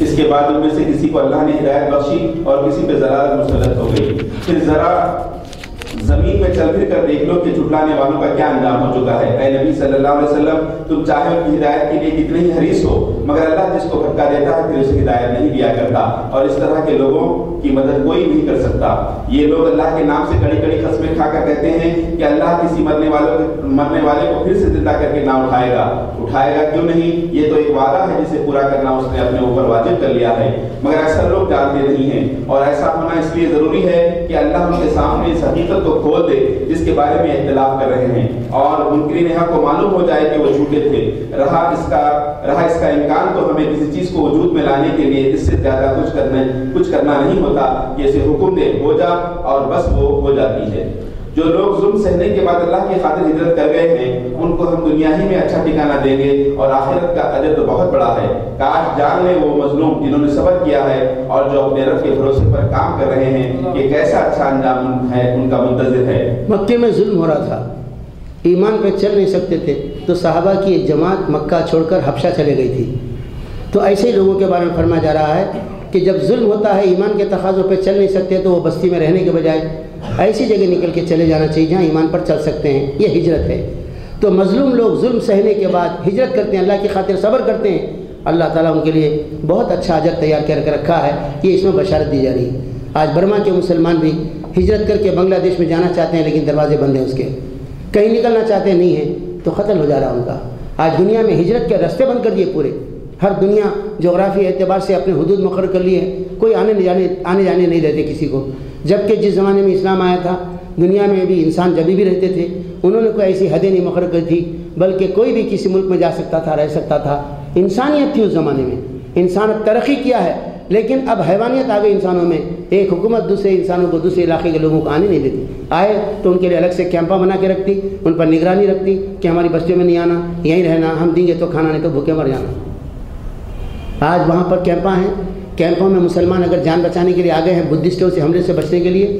اس کے بعد ان میں سے کسی کو اللہ نے ہدایت بخشی اور کسی پہ ضلالت مسلط ہو گئی۔ پھر ذرا زمین میں چل پھر کر دیکھ لو کہ جھٹلانے والوں کا کیا انجام ہو چکا ہے۔ اے نبی صلی اللہ علیہ وسلم، تم چاہے ان کی ہدایت کے لیے کتنے ہی حریص ہو، مگر اللہ جس کو بھٹکا دیتا ہے پھر اسے ہدایت نہیں دیا کرتا، اور اس طرح کے لوگوں کی مدد کوئی نہیں کر سکتا۔ یہ لوگ اللہ کے نام سے کڑی کڑی قسمیں کھا کر کہتے ہیں کہ اللہ کسی مرنے والے کو پھر سے زندہ کر کے نہ اٹھائے گا کیوں نہیں؟ یہ تو ایک وعدہ ہے جسے پورا کرنا اس نے اپنے اوپر واجب کر لیا ہے، مگر اکثر لوگ جانتے نہیں ہیں۔ اور ایسا ہونا اس لیے ضروری ہے کہ اللہ ان کے سامنے اس حقیقت کو کھول دے جس کے بارے میں اختلاف کر رہے ہیں، اور منکرین حق کو معلوم ہو جائے کہ وہ جھوٹے تھے۔ رہا اس کا امکان تو ہمیں کسی چیز کو وجود میں لانے کے لیے اس سے زیادہ کچھ کرنا نہیں ہوتا کہ اسے حکم دے ہو جا اور بس وہ ہو جاتی ہے۔ جو لوگ ظلم سہنے کے بعد اللہ کی خاطر ہجرت کر گئے ہیں ان کو ہم دنیا ہی میں اچھا ٹھکانہ دیں گے، اور آخرت کا اجر تو بہت بڑا ہے۔ کاش جان لے وہ مظلوم جنہوں نے صبر کیا ہے اور جو اپنے رب کے بھروسے پر کام کر رہے ہیں کہ کیسا اچھا انجام ہے ان کا منتظر ہے۔ مکے میں ظلم ہو رہا تھا، ایمان پہ چل نہیں سکتے تھے، تو صحابہ کی ایک جماعت مکہ چھوڑ کر حبشہ چلے گئی تھی۔ تو ایسے ہی لوگوں کے بارے میں فرمایا جا رہا ہے کہ جب ظلم ہوتا ہے، ایمان کے تقاضوں پہ چل نہیں سکتے، تو وہ بستی میں رہنے کے بجائے ایسی جگہ نکل کے چلے جانا چاہیے جہاں ایمان پر چل سکتے ہیں۔ یہ ہجرت ہے۔ تو مظلوم لوگ ظلم سہنے کے بعد ہجرت کرتے ہیں، اللہ کی خاطر صبر کرتے ہیں، اللہ تعالیٰ ان کے لیے بہت اچھا اجر تیار کر کے رکھا ہے۔ یہ اس میں بشارت دی جا رہی ہے۔ آج برما کے مسلمان بھی ہجرت کر کے بنگلہ دیش میں جانا چاہتے ہیں، لیکن دروازے بند ہیں اس کے، کہیں نکلنا چاہتے نہیں ہیں تو قتل ہو جا رہا ان کا۔ آج دنیا میں ہجرت کے راستے بند کر دیے پورے، ہر دنیا جغرافی اعتبار سے اپنے حدود مقرر کر لیے، کوئی آنے جانے نہیں دیتے کسی کو۔ جبکہ جس زمانے میں اسلام آیا تھا دنیا میں بھی انسان جبھی بھی رہتے تھے، انہوں نے کوئی ایسی حدیں نہیں مقرر کی تھی، بلکہ کوئی بھی کسی ملک میں جا سکتا تھا، رہ سکتا تھا۔ انسانیت تھی اس زمانے میں۔ انسان اب ترقی کیا ہے، لیکن اب حیوانیت آ گئی انسانوں میں۔ ایک حکومت دوسرے انسانوں کو، دوسرے علاقے کے لوگوں کو آنے نہیں دیتی، آئے تو ان کے لیے الگ سے کیمپا بنا کے رکھتی، ان پر نگرانی رکھتی کہ ہماری بستیوں میں نہیں آنا، یہیں رہنا، ہم دیں گے تو کھانا، نہیں تو بھوکے مر جانا۔ آج وہاں پر کیمپا ہیں، کیمپوں میں مسلمان اگر جان بچانے کے لیے آ گئے ہیں بدھسٹوں سے حملے سے بچنے کے لیے،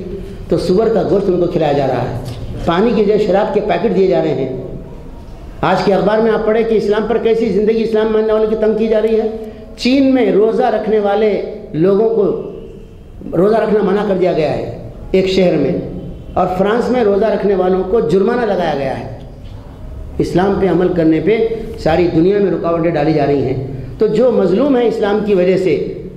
تو سور کا گوشت ان کو کھلایا جا رہا ہے، پانی کی جگہ شراب کے پیکٹ دیے جا رہے ہیں۔ آج کے اخبار میں آپ پڑھیں کہ اسلام پر کیسی زندگی اسلام ماننے والوں کی تنگ کی جا رہی ہے۔ چین میں روزہ رکھنے والے لوگوں کو روزہ رکھنا منع کر دیا گیا ہے ایک شہر میں، اور فرانس میں روزہ رکھنے والوں کو جرمانہ لگایا گیا ہے۔ اسلام پہ عمل کرنے پہ ساری دنیا میں رکاوٹیں ڈالی جا رہی ہیں۔ تو جو مظلوم ہیں اسلام کی وجہ سے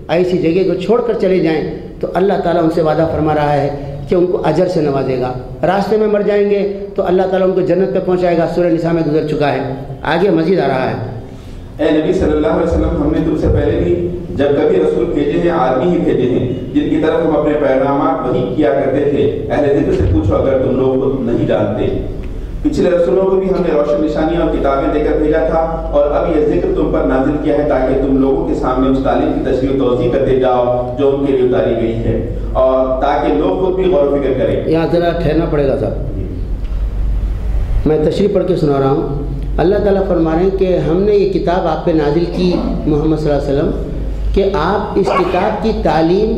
ایسی جگہ کو چھوڑ کر چلے جائیں تو اللہ تعالیٰ ان سے وعدہ فرما رہا ہے کہ ان کو اجر سے نوازے گا۔ راستے میں مر جائیں گے تو اللہ تعالیٰ ان کو جنت پہ پہنچائے گا۔ سورہ نساء میں گزر چکا ہے، آگے مزید آ رہا ہے۔ اے نبی صلی اللہ علیہ وسلم، ہم نے تم سے پہلے بھی جب کبھی رسول بھیجے ہیں آدمی ہی بھیجے ہیں جن کی طرف ہم اپنے پیغامات وحی کیا کرتے تھے۔ اہل ذکر سے پوچھو اگر تم لوگ نہیں جانتے۔ پچھلے رسولوں کو بھی ہم نے روشن نشانیاں اور کتابیں دے کر بھیجا تھا، اور اب یہ ذکر تم پر نازل کیا ہے تاکہ تم لوگوں کے سامنے اس تعلیم کی تشریح و توضیح کرتے جاؤ جو ان کے لیے اتاری گئی ہے، اور تاکہ لوگ خود بھی غور و فکر کریں۔ یہاں ذرا ٹھہرنا پڑے گا صاحب، میں تشریح پڑھ کے سنا رہا ہوں۔ اللہ تعالیٰ فرما رہے ہیں کہ ہم نے یہ کتاب آپ پہ نازل کی محمد صلی اللہ علیہ وسلم کہ آپ اس کتاب کی تعلیم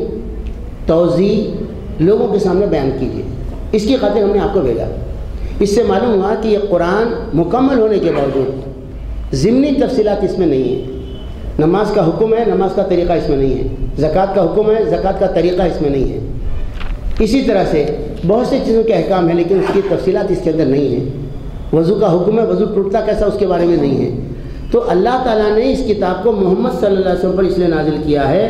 توضیح لوگوں کے سامنے بیان کیجیے، اس کی خاطر ہم نے آپ کو بھیجا۔ اس سے معلوم ہوا کہ یہ قرآن مکمل ہونے کے باوجود ضمنی تفصیلات اس میں نہیں ہیں۔ نماز کا حکم ہے، نماز کا طریقہ اس میں نہیں ہے۔ زکوٰۃ کا حکم ہے، زکوٰۃ کا طریقہ اس میں نہیں ہے۔ اسی طرح سے بہت سی چیزوں کے احکام ہیں لیکن اس کی تفصیلات اس کے اندر نہیں ہیں۔ وضو کا حکم ہے، وضو ٹوٹتا کیسا اس کے بارے میں نہیں ہے۔ تو اللہ تعالیٰ نے اس کتاب کو محمد صلی اللہ علیہ وسلم پر اس لیے نازل کیا ہے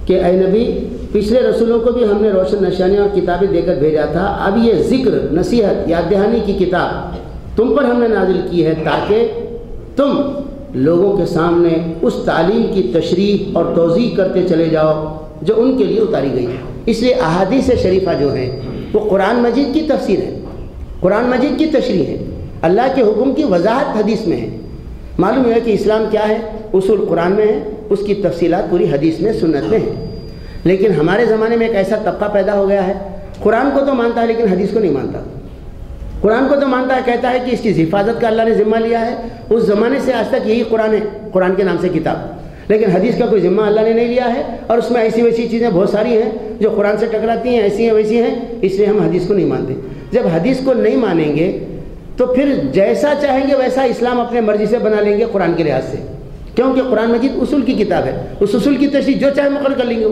کہ اے نبی، پچھلے رسولوں کو بھی ہم نے روشن نشانیاں اور کتابیں دے کر بھیجا تھا، اب یہ ذکر، نصیحت، یاد دہانی کی کتاب تم پر ہم نے نازل کی ہے تاکہ تم لوگوں کے سامنے اس تعلیم کی تشریح اور توضیح کرتے چلے جاؤ جو ان کے لیے اتاری گئی ہے۔ اس لیے احادیث شریفہ جو ہیں وہ قرآن مجید کی تفسیر ہے، قرآن مجید کی تشریح ہے، اللہ کے حکم کی وضاحت حدیث میں ہے۔ معلوم ہے کہ اسلام کیا ہے، اصول قرآن میں ہے، اس کی تفصیلات پوری حدیث میں، سنت میں ہے۔ لیکن ہمارے زمانے میں ایک ایسا طبقہ پیدا ہو گیا ہے، قرآن کو تو مانتا ہے لیکن حدیث کو نہیں مانتا۔ قرآن کو تو مانتا ہے، کہتا ہے کہ اس کی حفاظت کا اللہ نے ذمہ لیا ہے، اس زمانے سے آج تک یہی قرآن ہے، قرآن کے نام سے کتاب، لیکن حدیث کا کوئی ذمہ اللہ نے نہیں لیا ہے، اور اس میں ایسی ویسی چیزیں بہت ساری ہیں جو قرآن سے ٹکراتی ہیں، ایسی ہیں ویسی ہیں، اس لیے ہم حدیث کو نہیں مانتے۔ جب حدیث کو نہیں مانیں گے تو پھر جیسا چاہیں گے ویسا اسلام اپنے مرضی سے بنا لیں گے قرآن کے لحاظ سے۔ کیونکہ قرآن مجید اصول کی کتاب ہے، اس اصول کی تشریح جو چاہے مقرر کر لیں گے،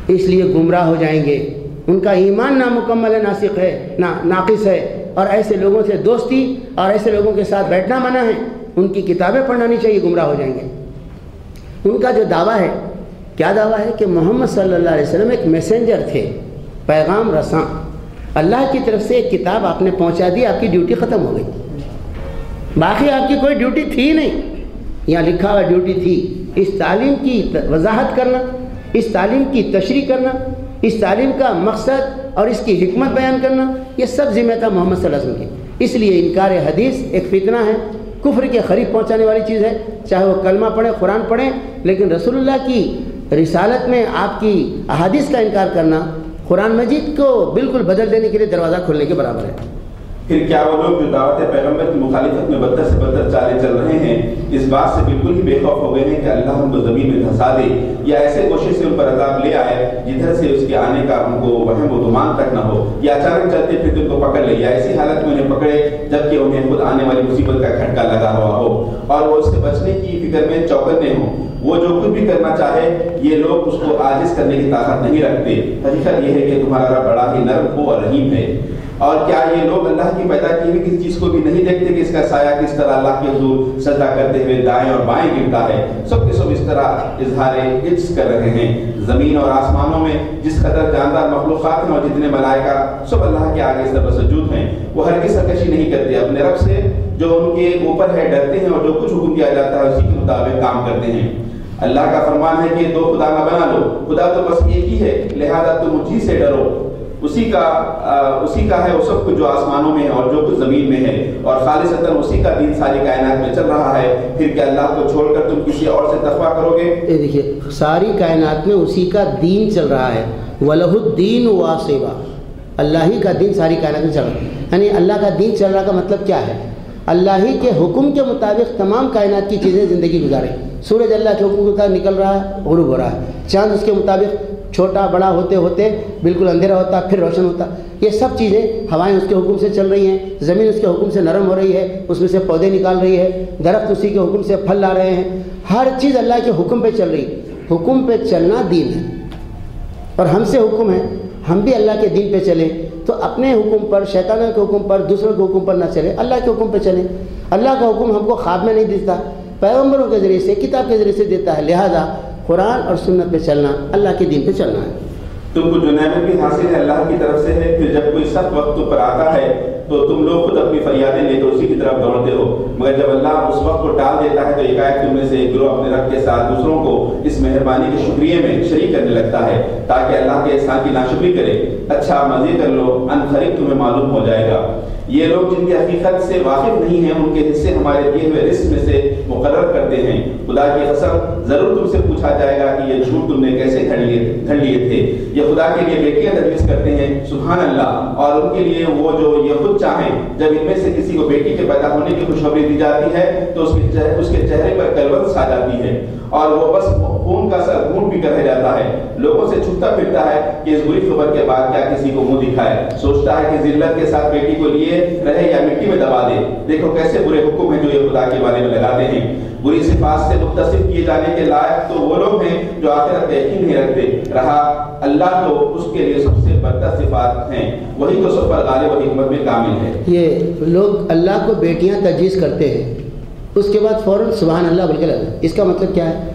اس لیے گمراہ ہو جائیں گے، ان کا ایمان نامکمل ہے، ناسخ ہے، ناقص ہے، اور ایسے لوگوں سے دوستی اور ایسے لوگوں کے ساتھ بیٹھنا منع ہے، ان کی کتابیں پڑھنا نہیں چاہیے، گمراہ ہو جائیں گے۔ ان کا جو دعویٰ ہے، کیا دعویٰ ہے کہ محمد صلی اللہ علیہ وسلم ایک میسنجر تھے، پیغام رساں، اللہ کی طرف سے ایک کتاب آپ نے پہنچا دی، آپ کی ڈیوٹی ختم ہو گئی، باقی آپ کی کوئی ڈیوٹی تھی نہیں۔ یہاں لکھا ہوا ڈیوٹی تھی، اس تعلیم کی وضاحت کرنا، اس تعلیم کی تشریح کرنا، اس تعلیم کا مقصد اور اس کی حکمت بیان کرنا، یہ سب ذمہ تھا محمد صلی اللہ علیہ وسلم کی۔ اس لیے انکار حدیث ایک فتنہ ہے، کفر کے قریب پہنچانے والی چیز ہے، چاہے وہ کلمہ پڑھیں، قرآن پڑھیں، لیکن رسول اللہ کی رسالت میں آپ کی احادیث کا انکار کرنا قرآن مجید کو بالکل بدل دینے کے لیے دروازہ کھولنے کے برابر ہے۔ پھر کیا وہ لوگ جو دعوت پیغمبر کی مخالفت میں بدتر سے بدتر چالیں چل رہے ہیں، اس بات سے بالکل ہی بے خوف ہو گئے ہیں کہ اللہ ان کو زمین میں دھسا دے، یا ایسے کوشش سے ان پر عذاب لے آئے جدھر سے اس کے آنے کا ان کو وہم و گمان تک نہ ہو، یا اچانک چلتے پھرتے ان کو پکڑ لے، یا ایسی حالت میں انہیں پکڑے جبکہ انہیں خود آنے والی مصیبت کا کھٹکا لگا ہوا ہو اور وہ اس سے بچنے کی فکر میں چوکنے ہوں۔ وہ جو کچھ بھی کرنا چاہے، یہ لوگ اس کو عاجز کرنے کی طاقت نہیں رکھتے۔ حقیقت یہ ہے کہ تمہارا رب بڑا ہی نرم ہو اور رحیم ہے۔ اور کیا یہ لوگ اللہ کی پیدا کی ہوئی کسی چیز کو بھی نہیں دیکھتے کہ اس کا سایہ کس طرح اللہ کے حضور سجدہ کرتے ہوئے دائیں اور بائیں گرتا ہے؟ سب کے سب اس طرح اظہار عجز کر رہے ہیں۔ زمین اور آسمانوں میں جس قدر جاندار مخلوقات ہیں اور جتنے ملائکہ سب اللہ کے آگے سب سجود ہیں، وہ ہرگز سرکشی نہیں کرتے، اپنے رب سے جو ان کے اوپر ہے ڈرتے ہیں اور جو کچھ حکم دیا جاتا ہے اسی کے مطابق کام کرتے ہیں۔ اللہ کا فرمان ہے کہ دو خدا نہ بنا لو، خدا تو بس ایک ہی ہے، لہذا تم مجھ سے ڈرو، اسی کا ہے وہ سب کچھ جو آسمانوں میں ہے اور جو کچھ زمین میں ہے، اور خالصتاً اسی کا دین ساری کائنات میں چل رہا ہے۔ پھر کیا اللہ کو چھوڑ کر تم کسی اور سے تقویٰ کرو گے؟ یہ دیکھیے، ساری کائنات میں اسی کا دین چل رہا ہے، وَلَهُ الدِّينُ وَاصِبًا، اللہ ہی کا دین ساری کائنات میں چل رہا ہے۔ یعنی اللہ کا دین چل رہا کا مطلب کیا ہے؟ اللہ ہی کے حکم کے مطابق تمام کائنات کی چیزیں زندگی گزاریں۔ سورج اللہ کے حکم کے مطابق نکل رہا ہے، غروب ہو رہا ہے، چاند اس کے مطابق چھوٹا بڑا ہوتے ہوتے بالکل اندھیرا ہوتا پھر روشن ہوتا، یہ سب چیزیں، ہوائیں اس کے حکم سے چل رہی ہیں، زمین اس کے حکم سے نرم ہو رہی ہے، اس میں سے پودے نکال رہی ہے، درخت اسی کے حکم سے پھل لا رہے ہیں، ہر چیز اللہ کے حکم پہ چل رہی ہے۔ حکم پہ چلنا دین ہے، اور ہم سے حکم ہے ہم بھی اللہ کے دین پہ چلیں، تو اپنے حکم پر، شیطانوں کے حکم پر، دوسروں کے حکم پر نہ چلیں، اللہ کے حکم پہ چلیں۔ اللہ کا حکم ہم کو خواب میں نہیں دیتا، پیغمبروں کے ذریعے سے، کتاب کے ذریعے سے دیتا ہے، لہذا قرآن اور سنت پہ چلنا، اللہ کے دین پہ چلنا ہے۔ تم کو جو نعمت بھی حاصل ہے اللہ کی طرف سے ہے، پھر جب کوئی سخت وقت پر آتا ہے تو تم لوگ خود اپنی فریادیں لے کر اسی کی طرف دوڑتے ہو، مگر جب اللہ اس وقت کو ٹال دیتا ہے تو ایک تم میں سے ایک گروہ اپنے رب کے ساتھ دوسروں کو اس مہربانی کے شکریہ میں شریک کرنے لگتا ہے تاکہ اللہ کے احسان کی ناشکری کرے۔ اچھا مزے کر لو، ان قریب تمہیں معلوم ہو جائے گا۔ یہ لوگ جن کی حقیقت سے واقف نہیں ہیں، ان کے حصے ہمارے دیے ہوئے رزق میں سے مقرر کرتے ہیں۔ خدا کی قسم، ضرور تم سے پوچھا جائے گا کہ یہ جھوٹ تم نے کیسے گھڑ لیے تھے۔ یہ خدا کے لیے بیٹیاں تجویز کرتے ہیں، سبحان اللہ، اور ان کے لیے وہ جو یہ خود چاہیں۔ جب ان میں سے کسی کو بیٹی کے پیدا ہونے کی خوشخبری دی جاتی ہے تو اس کے چہرے پر کلوت چھا جاتی ہے اور وہ بس خون کا سر گھونٹ بھی کر رہ جاتا ہے، لوگوں سے چھپتا پھرتا ہے کہ اس بری خبر کے بعد کیا کسی کو منہ دکھائے، سوچتا ہے کہ ذلت کے ساتھ بیٹی کو لیے رہے یا مٹی میں دبا دے۔ دیکھو کیسے برے حکم ہیں جو یہ خدا کے بارے میں لگاتے ہیں۔ بری صفات سے متصف کیے جانے کے لائق تو وہ لوگ ہیں جو آخرت پہ یقین نہیں رکھتے، رہا اللہ تو اس کے لیے سب سے برتر صفات ہیں، وہی تو سب پر غالب و حکمت میں کامل ہے۔ یہ لوگ اللہ کو بیٹیاں تجویز کرتے ہیں، اس کے بعد فوراً سبحان اللہ بول کے لگا۔ اس کا مطلب کیا ہے؟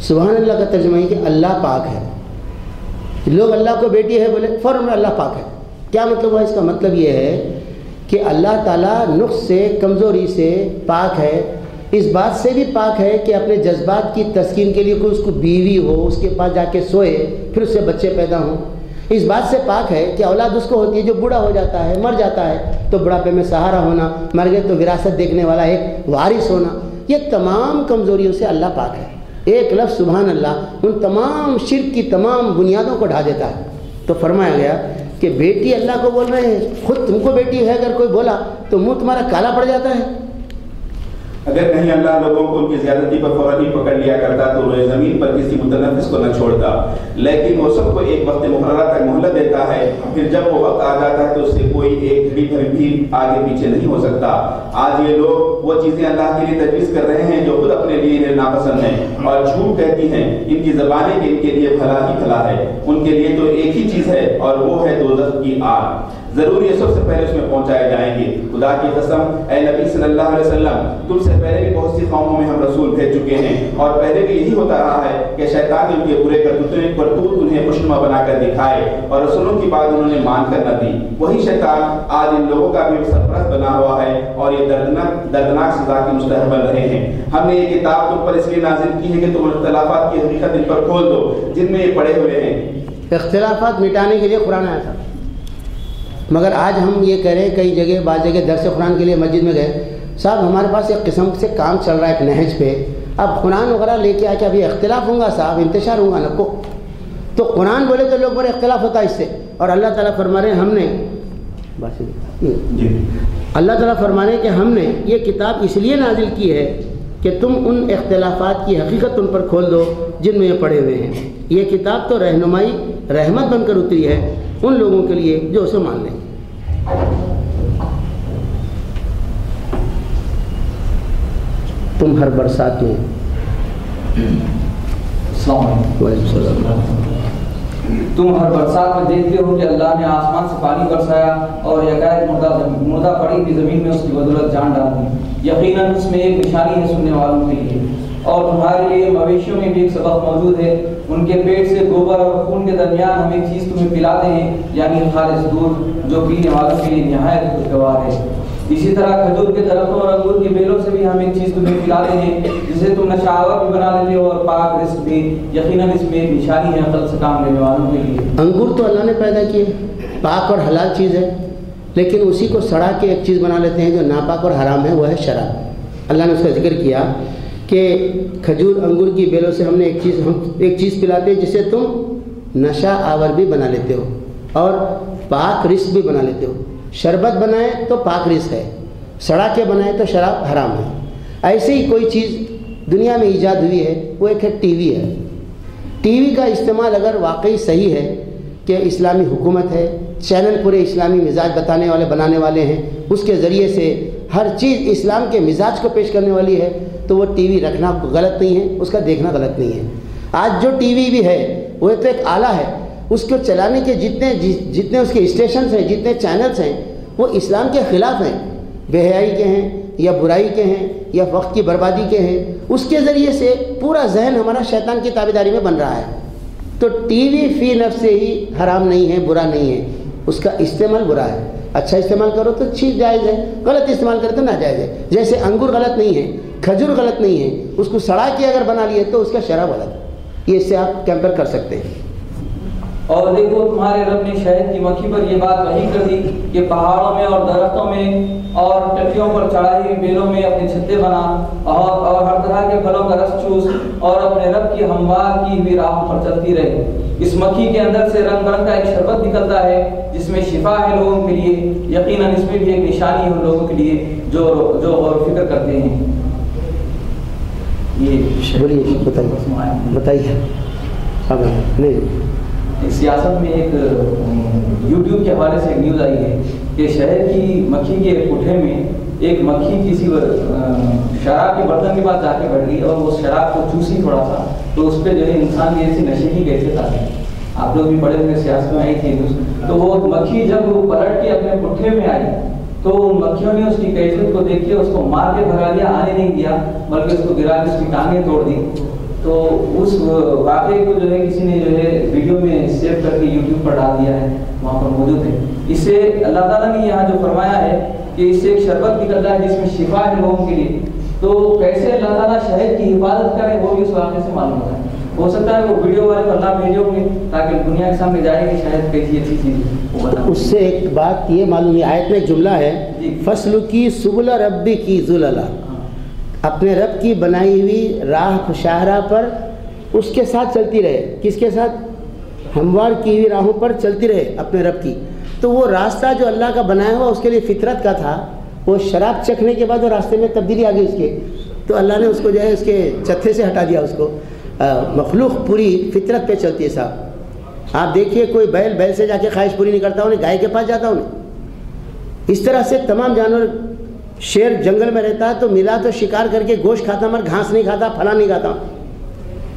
سبحان اللہ کا ترجمہ ہے کہ اللہ پاک ہے۔ لوگ اللہ کو بیٹی ہے بولے فوراً اللہ پاک ہے، کیا مطلب ہوا؟ اس کا مطلب یہ ہے کہ اللہ تعالیٰ نقص سے، کمزوری سے پاک ہے، اس بات سے بھی پاک ہے کہ اپنے جذبات کی تسکین کے لیے کوئی اس کو بیوی ہو، اس کے پاس جا کے سوئے، پھر اس سے بچے پیدا ہوں۔ اس بات سے پاک ہے کہ اولاد اس کو ہوتی ہے جو بوڑھا ہو جاتا ہے، مر جاتا ہے، تو بڑھاپے میں سہارا ہونا، مر گئے تو وراثت دیکھنے والا ایک وارث ہونا، یہ تمام کمزوریوں سے اللہ پاک ہے۔ ایک لفظ سبحان اللہ ان تمام شرک کی تمام بنیادوں کو ڈھا دیتا ہے۔ تو فرمایا گیا کہ بیٹی اللہ کو بول رہے ہیں، خود تم کو بیٹی ہے اگر کوئی بولا تو منہ تمہارا کالا پڑ جاتا ہے۔ اگر کہیں اللہ لوگوں کو ان کی زیادتی پر فوراً ہی پکڑ لیا کرتا تو روئے زمین پر کسی متنفس کو نہ چھوڑتا، لیکن وہ سب کو ایک وقت مقررہ تک مہلت دیتا ہے، پھر جب وہ وقت آ جاتا ہے تو اس سے کوئی ایک گھڑی بھر بھی آگے پیچھے نہیں ہو سکتا۔ آج یہ لوگ وہ چیزیں اللہ کے لیے تجویز کر رہے ہیں جو خود اپنے لیے انہیں ناپسند ہیں اور جھوٹ کہتی ہیں ان کی زبانیں کہ ان کے لیے بھلا ہی بھلا ہے، ان کے لیے تو ایک ہی چیز ہے اور وہ ہے دوزخ کی آگ، ضرور یہ سب سے پہلے اس میں پہنچائے جائیں گے۔ خدا کی قسم اے نبی صلی اللہ علیہ وسلم، تم سے پہلے بھی بہت سی قوموں میں ہم رسول بھیج چکے ہیں اور پہلے بھی یہی ہوتا رہا ہے کہ شیطان نے ان کے برے کرتوت انہیں خوشنما بنا کر دکھائے اور رسولوں کی بات انہوں نے مان کر نہ دی۔ وہی شیطان آج ان لوگوں کا بھی سرپرست بنا ہوا ہے اور یہ دردناک سزا کے مستحق بن رہے ہیں۔ ہم نے یہ کتاب تم پر اس لیے نازل کی ہے کہ تم اختلافات کی حقیقت ان پر کھول دو جن میں یہ پڑے ہوئے ہیں۔ اختلافات مٹانے کے لیے قرآن آیا تھا، مگر آج ہم یہ کہہ رہے ہیں کئی جگہ بعض جگہ درس قرآن کے لیے مسجد میں گئے، صاحب ہمارے پاس ایک قسم سے کام چل رہا ہے ایک نہج پہ، اب قرآن وغیرہ لے کے آ کے ابھی اختلاف ہوں گا صاحب، انتشار ہوں گا نا کو، تو قرآن بولے تو لوگ بڑے اختلاف ہوتا ہے اس سے، اور اللہ تعالیٰ فرما رہے ہیں ہم نے اللہ تعالیٰ فرما رہے ہیں کہ ہم نے یہ کتاب اس لیے نازل کی ہے کہ تم ان اختلافات کی حقیقت ان پر کھول دو جن میں یہ پڑے ہوئے ہیں۔ یہ کتاب تو رہنمائی رحمت بن کر اتری ہے ان لوگوں کے لیے جو اسے مان لیں۔ تم ہر برسات میں تم ہر برسات میں دیکھتے ہو کہ اللہ نے آسمان سے پانی برسایا اور یکایک مردہ پڑی ہوئی زمین میں اس کی بدولت جان ڈالی، یقیناً اس میں ایک نشانی ہے سننے والوں کے لیے، اور تمہارے لیے مویشیوں میں بھی ایک سبق موجود ہے، ان کے پیٹ سے گوبر اور خون کے درمیان ہم ایک چیز تمہیں پلاتے ہیں، یعنی خالص دودھ جو پینے والوں کے لیے نہایت خوشگوار ہے۔ اسی طرح کھجور کے درختوں اور انگور کی بیلوں سے بھی ہم ایک چیز تمہیں پلاتے ہیں جسے تم نشہ آور بھی بنا لیتے ہو، اور پاک رزق بھی، یقیناً اس میں ایک نشانی ہے عقل سے کام لینے والوں کے لیے۔ انگور تو اللہ نے پیدا کیے، پاک اور حلال چیز ہے، لیکن اسی کو سڑا کے ایک چیز بنا لیتے ہیں جو ناپاک اور حرام ہے، وہ ہے شراب۔ اللہ نے اس کا ذکر کیا کہ کھجور انگور کی بیلوں سے ہم ایک چیز پلاتے ہیں جسے تم نشہ آور بھی بنا لیتے ہو اور پاک رزق بھی بنا لیتے ہو۔ شربت بنائے تو پاک رزق ہے، سڑا کے بنائے تو شراب حرام ہے۔ ایسے ہی کوئی چیز دنیا میں ایجاد ہوئی ہے، وہ ایک ہے ٹی وی ہے۔ ٹی وی کا استعمال اگر واقعی صحیح ہے کہ اسلامی حکومت ہے، چینل پورے اسلامی مزاج بنانے والے ہیں، اس کے ذریعے سے ہر چیز اسلام کے مزاج کو پیش کرنے والی ہے، تو وہ ٹی وی رکھنا غلط نہیں ہے، اس کا دیکھنا غلط نہیں ہے۔ آج جو ٹی وی بھی ہے وہ تو ایک آلہ ہے، اس کو چلانے کے جتنے اس کے اسٹیشنز ہیں، جتنے چینلز ہیں، وہ اسلام کے خلاف ہیں، بے حیائی کے ہیں یا برائی کے ہیں یا وقت کی بربادی کے ہیں، اس کے ذریعے سے پورا ذہن ہمارا شیطان کی تابعداری میں بن رہا ہے۔ تو ٹی وی فی نفس سے ہی حرام نہیں ہے، برا نہیں ہے، اس کا استعمال برا ہے۔ اچھا استعمال کرو تو ٹھیک جائز ہے، غلط استعمال کرو تو ناجائز ہے۔ جیسے انگور غلط نہیں ہے، کھجور غلط نہیں ہے، اس کو سڑا کے اگر بنا لیے تو اس کا شراب غلط ہے، یہ اس سے آپ کمپیئر کر سکتے ہیں۔ اور دیکھو تمہارے رب نے شہد کی مکھی پر یہ بات وحی کر دی کہ پہاڑوں میں اور درختوں میں اور ٹٹیوں پر چڑھائی ہوئی بیلوں میں اپنے چھتے بنا اور ہر طرح کے پھلوں کا رس چوس اور اپنے رب کی ہموار کی ہوئی راہوں پر چلتی رہے۔ اس مکھی کے اندر سے رنگ برنگ کا ایک شربت نکلتا ہے جس میں شفا ہے لوگوں کے لیے، یقیناً اس میں بھی ایک نشانی ہے ان لوگوں کے لیے جو غور و فکر کرتے ہیں۔ یہ بتائیے سیاست میں ایک یوٹیوب کے حوالے سے ایک نیوز آئی ہے کہ شہد کی مکھی کے پٹھے میں ایک مکھی کسی شراب کے برتن کے پاس جا کے بیٹھ گئی اور وہ شراب کو چوسی تھوڑا سا، تو اس پہ جو ہے انسان کی ایسی نشے کی کیفیت آ گئی۔ آپ لوگ بھی پڑھے ہوئے سیاست میں آئی تھی نیوز، تو وہ مکھی جب وہ پلٹ کے اپنے پٹھے میں آئی تو مکھیوں نے اس کی کیفیت کو دیکھ کے اس کو مار کے بھگا دیا، آنے نہیں دیا، بلکہ اس کو گرا کے اس کی ٹانگیں توڑ دی۔ تو اس واقعے کو جو ہے کسی نے جو ہے ویڈیو میں سیو کر کے یوٹیوب پر ڈال دیا ہے، وہاں پر موجود ہے۔ اس سے اللہ تعالیٰ نے یہاں جو فرمایا ہے کہ اس سے ایک شربت نکلتا ہے جس میں شفا ہے لوگوں کے لیے، تو کیسے اللہ تعالیٰ شہد کی حفاظت کرے وہ بھی اس واقعے سے معلوم ہوتا ہے۔ ہو سکتا ہے وہ ویڈیو والے پر اللہ بھیجے ہوں گے تاکہ دنیا کے سامنے جائے کہ شہد کیسی اچھی چیز ہے۔ اس سے ایک بات یہ معلوم ہے، آیت میں ایک جملہ ہے فصل کی سبل ربی کی ذللا، اپنے رب کی بنائی ہوئی راہ شاہراہ پر اس کے ساتھ چلتی رہے۔ کس کے ساتھ؟ ہموار کی ہوئی راہوں پر چلتی رہے اپنے رب کی۔ تو وہ راستہ جو اللہ کا بنایا ہوا اس کے لیے فطرت کا تھا، وہ شراب چکھنے کے بعد وہ راستے میں تبدیلی آ گئی اس کے، تو اللہ نے اس کو جو ہے اس کے چتھے سے ہٹا دیا اس کو۔ مخلوق پوری فطرت پہ چلتی ہے صاحب۔ آپ دیکھیے کوئی بیل سے جا کے خواہش پوری نہیں کرتا، انہیں گائے کے پاس جاتا انہیں۔ اس طرح سے تمام جانور، شیر جنگل میں رہتا ہے تو ملا تو شکار کر کے گوشت کھاتا مگر گھاس نہیں کھاتا، پھلا نہیں کھاتا۔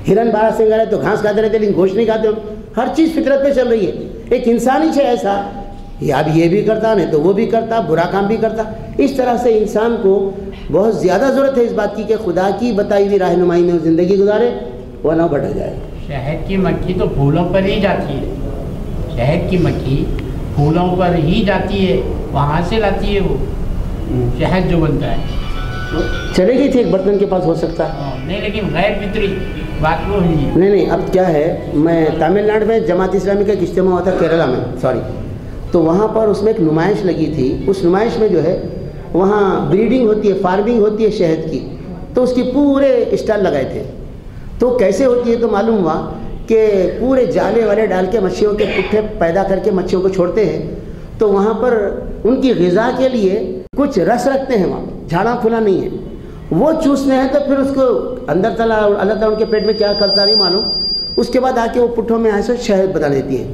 ہرن بارہ سنگر ہے تو گھاس کھاتے رہتے لیکن گوشت نہیں کھاتے، ہر چیز فطرت پہ چل رہی ہے۔ ایک انسان ہی ہے ایسا، یا اب یہ بھی کرتا نہیں تو وہ بھی کرتا، برا کام بھی کرتا۔ اس طرح سے انسان کو بہت زیادہ ضرورت ہے اس بات کی کہ خدا کی بتائی ہوئی رہنمائی میں زندگی گزارے، وہ نہ بھٹک جائے۔ شہد کی مکھی تو پھولوں پر ہی جاتی ہے، شہد کی مکھی پھولوں پر ہی جاتی ہے، وہاں سے لاتی ہے وہ شہد جو بنتا ہے۔ چلے گئی تھی ایک برتن کے پاس ہو سکتا ہے نہیں، لیکن غیر فطری بات وہ ہوئی ہے۔ نہیں، اب کیا ہے، میں تامل ناڈو میں جماعت اسلامی کا ایک اجتماع ہوا تھا کیرلا میں، تو وہاں پر اس میں ایک نمائش لگی تھی۔ اس نمائش میں جو ہے وہاں بریڈنگ ہوتی ہے، فارمنگ ہوتی ہے شہد کی، تو اس کی پورے اسٹال لگائے تھے۔ تو کیسے ہوتی ہے تو معلوم ہوا کہ پورے جالے والے ڈال کے مچھلیوں کے پٹھے پیدا کر کے مچھلیوں کو چھوڑتے ہیں، تو وہاں پر ان کی غذا کے لیے کچھ رس رکھتے ہیں، وہاں جھاڑا پھولا نہیں ہے، وہ چوسنے ہیں تو پھر اس کو اندر تلا اللہ تعالیٰ ان کے پیٹ میں کیا کرتا نہیں معلوم، اس کے بعد آ کے وہ پٹھوں میں ایسے شہد بنا دیتی ہے۔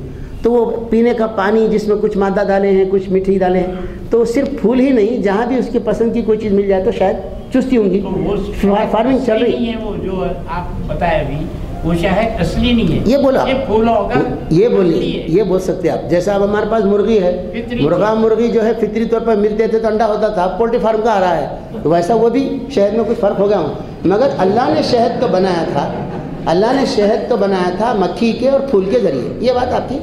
تو وہ پینے کا پانی جس میں کچھ مادہ ڈالے ہیں، کچھ میٹھی ڈالے ہیں، تو صرف پھول ہی نہیں، جہاں بھی اس کی پسند کی کوئی چیز مل جائے تو شاید چستی ہوں گی۔ فارمنگ چل رہی ہے، وہ جو آپ بتائے ابھی وہ شہد اصلی نہیں ہے، یہ بولا، یہ پھولوں کا یہ بولیے، یہ بول سکتے آپ۔ جیسا اب ہمارے پاس مرغی ہے، مرغی جو ہے فطری طور پر ملتے تھے تو انڈا ہوتا تھا، پولٹری فارم کا آ رہا ہے، تو ویسا وہ بھی شہد میں کچھ فرق ہو گیا ہوں، مگر اللہ نے شہد تو بنایا تھا، اللہ نے شہد تو بنایا تھا مکھی کے اور پھول کے ذریعے۔ یہ بات آپ کی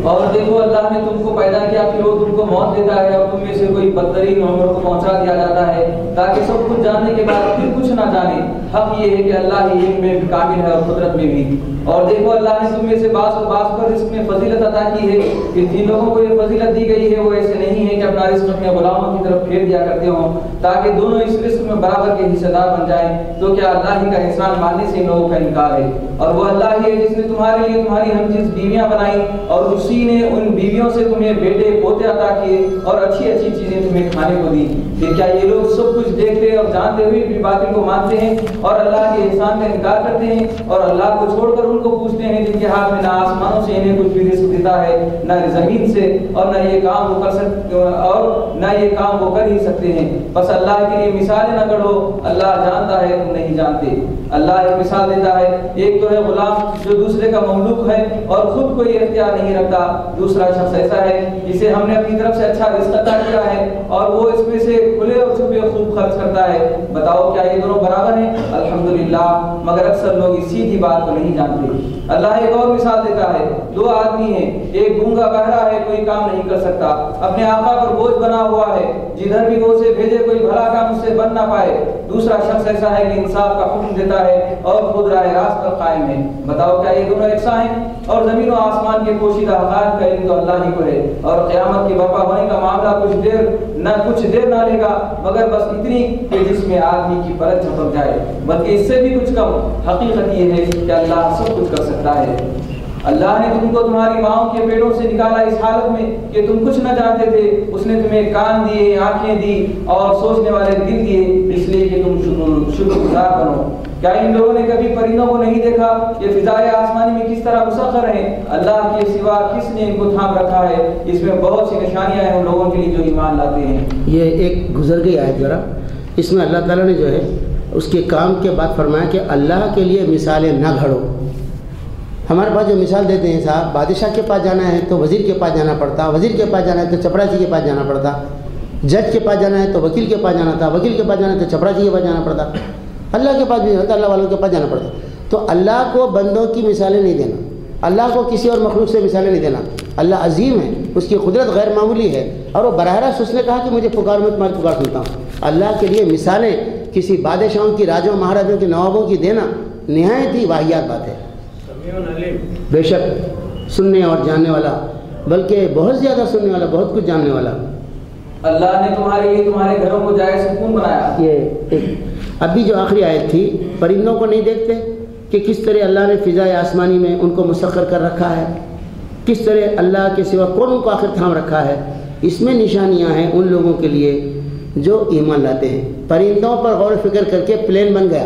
اور دیکھو اللہ نے تم کو پیدا کیا، پھر وہ تم کو موت دیتا ہے اور تم میں سے کوئی بدترین عمر کو پہنچا دیا جاتا ہے تاکہ سب کچھ جاننے کے بعد پھر کچھ نہ جانے۔ حق یہ ہے کہ اللہ ہی علم میں بھی کامل ہے اور قدرت میں بھی۔ اور دیکھو اللہ نے تم میں سے بعض پر رزق میں فضیلت عطا کی ہے کہ جن لوگوں کو یہ فضیلت دی گئی ہے وہ ایسے نہیں ہے کہ اپنا رزق اپنے غلاموں کی طرف پھیر دیا کرتے ہوں تاکہ دونوں اس رزق میں برابر کے حصے دار بن جائیں، تو کیا اللہ ہی کا احسان ماننے سے ان لوگوں کا انکار ہے؟ اور وہ اللہ ہی ہے جس نے تمہارے لیے تمہاری ہم جنس بیویاں بنائی اور اسی نے ان بیویوں سے تمہیں بیٹے پوتے عطا کیے اور اچھی اچھی چیزیں تمہیں کھانے کو دی۔ پھر کیا یہ لوگ سب کچھ دیکھتے اور جانتے ہوئے بھی باطل کو مانتے ہیں اور اللہ کے احسان کا انکار کرتے ہیں اور اللہ کو چھوڑ کر ان کو پوچھتے ہیں جن کے ہاتھ میں نہ آسمانوں سے انہیں کچھ بھی رزق دیتا ہے نہ زمین سے، اور نہ یہ کام وہ کر سکتے اور نہ یہ کام وہ کر ہی سکتے ہیں؟ بس اللہ کے لیے مثالیں نہ گڑھو، اللہ جانتا ہے تم نہیں جانتے۔ اللہ ایک مثال دیتا ہے، ایک تو ہے غلام جو دوسرے کا مملوک ہے اور خود کوئی اختیار نہیں رکھتا، دوسرا شخص ایسا ہے جسے ہم نے اپنی طرف سے اچھا رزق عطا کیا ہے اور وہ اس میں سے کھلے اور چھپے خوب خرچ کرتا ہے۔ بتاؤ کیا یہ دونوں برابر ہیں؟ الحمدللہ، مگر اکثر لوگ اس سیدھی بات کو نہیں جانتے۔ اللہ ایک اور مثال دیتا ہے، دو آدمی ہیں، ایک گونگا بہرا ہے، کوئی کام نہیں کر سکتا، اپنے آقا پر بوجھ بنا ہوا ہے، جدھر بھی وہ اسے بھیجے کوئی بھلا کام اس سے بن نہ پائے۔ دوسرا شخص ایسا ہے کہ انصاف کا حکم دیتا ہے اور خود راہ راست پر قائم ہے۔ بتاؤ کیا یہ دونوں یکساں ہیں؟ اور زمین و آسمان کے پوشیدہ حقائق کا علم تو اللہ ہی کو ہے، اور قیامت کے برپا ہونے کا معاملہ کچھ دیر نہ لے گا مگر بس اتنی کہ جس میں آدمی کی پلک جھپک جائے، بلکہ اس سے بھی کچھ کم۔ حقیقت یہ ہے کہ اللہ سب کچھ کر سکتا ہے۔ اللہ نے تم کو تمہاری ماؤں کے پیٹوں سے نکالا اس حالت میں کہ تم کچھ نہ جانتے تھے، اس نے تمہیں کان دیے، آنکھیں دی اور سوچنے والے دل دیے اس لیے کہ تم شکر گزار بنو۔ کیا ان لوگوں نے کبھی پرندوں کو نہیں دیکھا کہ فضائے آسمانی میں کس طرح مسخر ہیں؟ اللہ کے سوا کس نے ان کو تھام رکھا ہے؟ اس میں بہت سی نشانیاں ہیں ان لوگوں کے لیے جو ایمان لاتے ہیں۔ یہ ایک گزر گئی آیت ذرا، اس میں اللہ تعالیٰ نے جو ہے اس کے کام کے بعد فرمایا کہ اللہ کے لیے مثالیں نہ گھڑو۔ ہمارے پاس جو مثال دیتے ہیں صاحب، بادشاہ کے پاس جانا ہے تو وزیر کے پاس جانا پڑتا، وزیر کے پاس جانا ہے تو چپڑاسی کے پاس جانا پڑتا، جج کے پاس جانا ہے تو وکیل کے پاس جانا تھا، وکیل کے پاس جانا ہے تو چپڑاسی کے پاس جانا پڑتا، اللہ کے پاس بھی جانا تھا، اللہ والوں کے پاس جانا پڑتا۔ تو اللہ کو بندوں کی مثالیں نہیں دینا، اللہ کو کسی اور مخلوق سے مثالیں نہیں دینا۔ اللہ عظیم ہے، اس کی قدرت غیر معمولی ہے، اور وہ براہ راست اس نے کہا کہ مجھے پکار میں تمہاری پکار سنتا ہوں۔ اللہ کے لیے مثالیں کسی بادشاہوں کی، راجوں مہاراجوں کے، نوابوں کی دینا نہایت ہی واہیات بات ہے۔ بے شک سننے اور جاننے والا، بلکہ بہت زیادہ سننے والا، بہت کچھ جاننے والا۔ اللہ نے تمہارے لیے تمہارے گھروں کو جائے سکون بنایا۔ یہ ابھی جو آخری آیت تھی، پرندوں کو نہیں دیکھتے کہ کس طرح اللہ نے فضائے آسمانی میں ان کو مسخر کر رکھا ہے، کس طرح اللہ کے سوا کون ان کو آخر تھام رکھا ہے۔ اس میں نشانیاں ہیں ان لوگوں کے لیے جو ایمان لاتے ہیں۔ پرندوں پر غور و فکر کر کے پلین بن گیا۔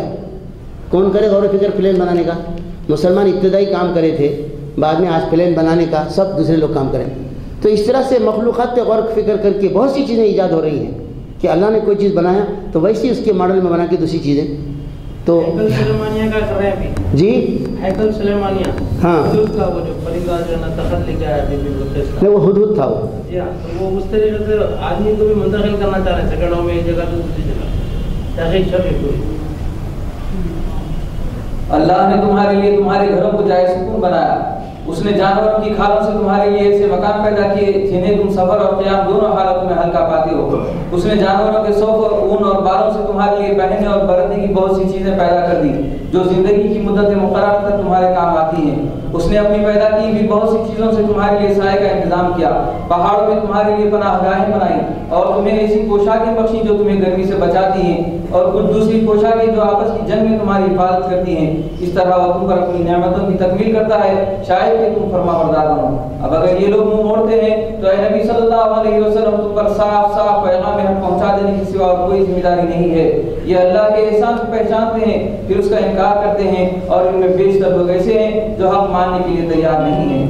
کون کرے غور و فکر پلین بنانے کا؟ مسلمان ابتدائی کام کرے تھے، بعد میں آج پلین بنانے کا سب دوسرے لوگ کام کریں۔ تو اس طرح سے مخلوقات پہ غور و فکر کر کے بہت سی چیزیں ایجاد ہو رہی ہیں کہ اللہ نے کوئی چیز بنایا تو ویسی اس کے ماڈل میں بنا کے دوسری چیزیں۔ تو ہیکل سلیمانیہ کا کر رہے ہیں ابھی جی ہیکل سلیمانیہ، ہاں حدود کا وہ جو پرندہ جو ہے نا تخت لے کے آیا بی بی بلقیس کا، نہیں وہ ہدہد تھا وہ۔ جی ہاں، تو وہ اس طریقے سے آدمی کو بھی منتقل کرنا چاہ رہے ہیں سیکنڈوں میں ایک جگہ سے دوسری جگہ، تحقیق چل رہی پوری۔ اللہ نے تمہارے لیے تمہارے گھروں کو جائے سکون بنایا، اس نے جانوروں کی کھالوں سے تمہارے لیے ایسے مکان پیدا کیے جنہیں تم سفر اور قیام دونوں حالتوں میں ہلکا پاتے ہو۔ اس نے جانوروں کے صوف اور اون اور بالوں سے تمہارے لیے پہننے اور برتنے کی بہت سی چیزیں پیدا کر دی جو زندگی کی مدت مقرر تک تمہارے کام آتی ہیں۔ اس نے اپنی پیدا کی بھی بہت سی چیزوں سے تمہارے لیے سائے کا انتظام کیا، پہاڑوں میں تمہارے لیے پناہ گاہیں بنائی اور تمہیں ایسی پوشاکیں بخشی جو تمہیں گرمی سے بچاتی ہیں، اور کچھ دوسری پوشاکیں جو آپس کی جنگ میں تمہاری حفاظت کرتی ہیں۔ اس طرح وہ تم پر اپنی نعمتوں کی تکمیل کرتا ہے، شاید کہ تم فرما بردار بنو۔ اب اگر یہ لوگ منہ موڑتے ہیں تو اے نبی صلی اللہ علیہ وسلم تم پر صاف صاف پیغام حق پہنچا دینے کے سوا اور کوئی ذمہ داری نہیں ہے۔ یہ اللہ کے احسان کو پہچانتے ہیں پھر اس کا انکار کرتے ہیں، اور ان میں بیشتر لوگ ایسے ہیں جو حق ماننے کے لیے تیار نہیں ہیں۔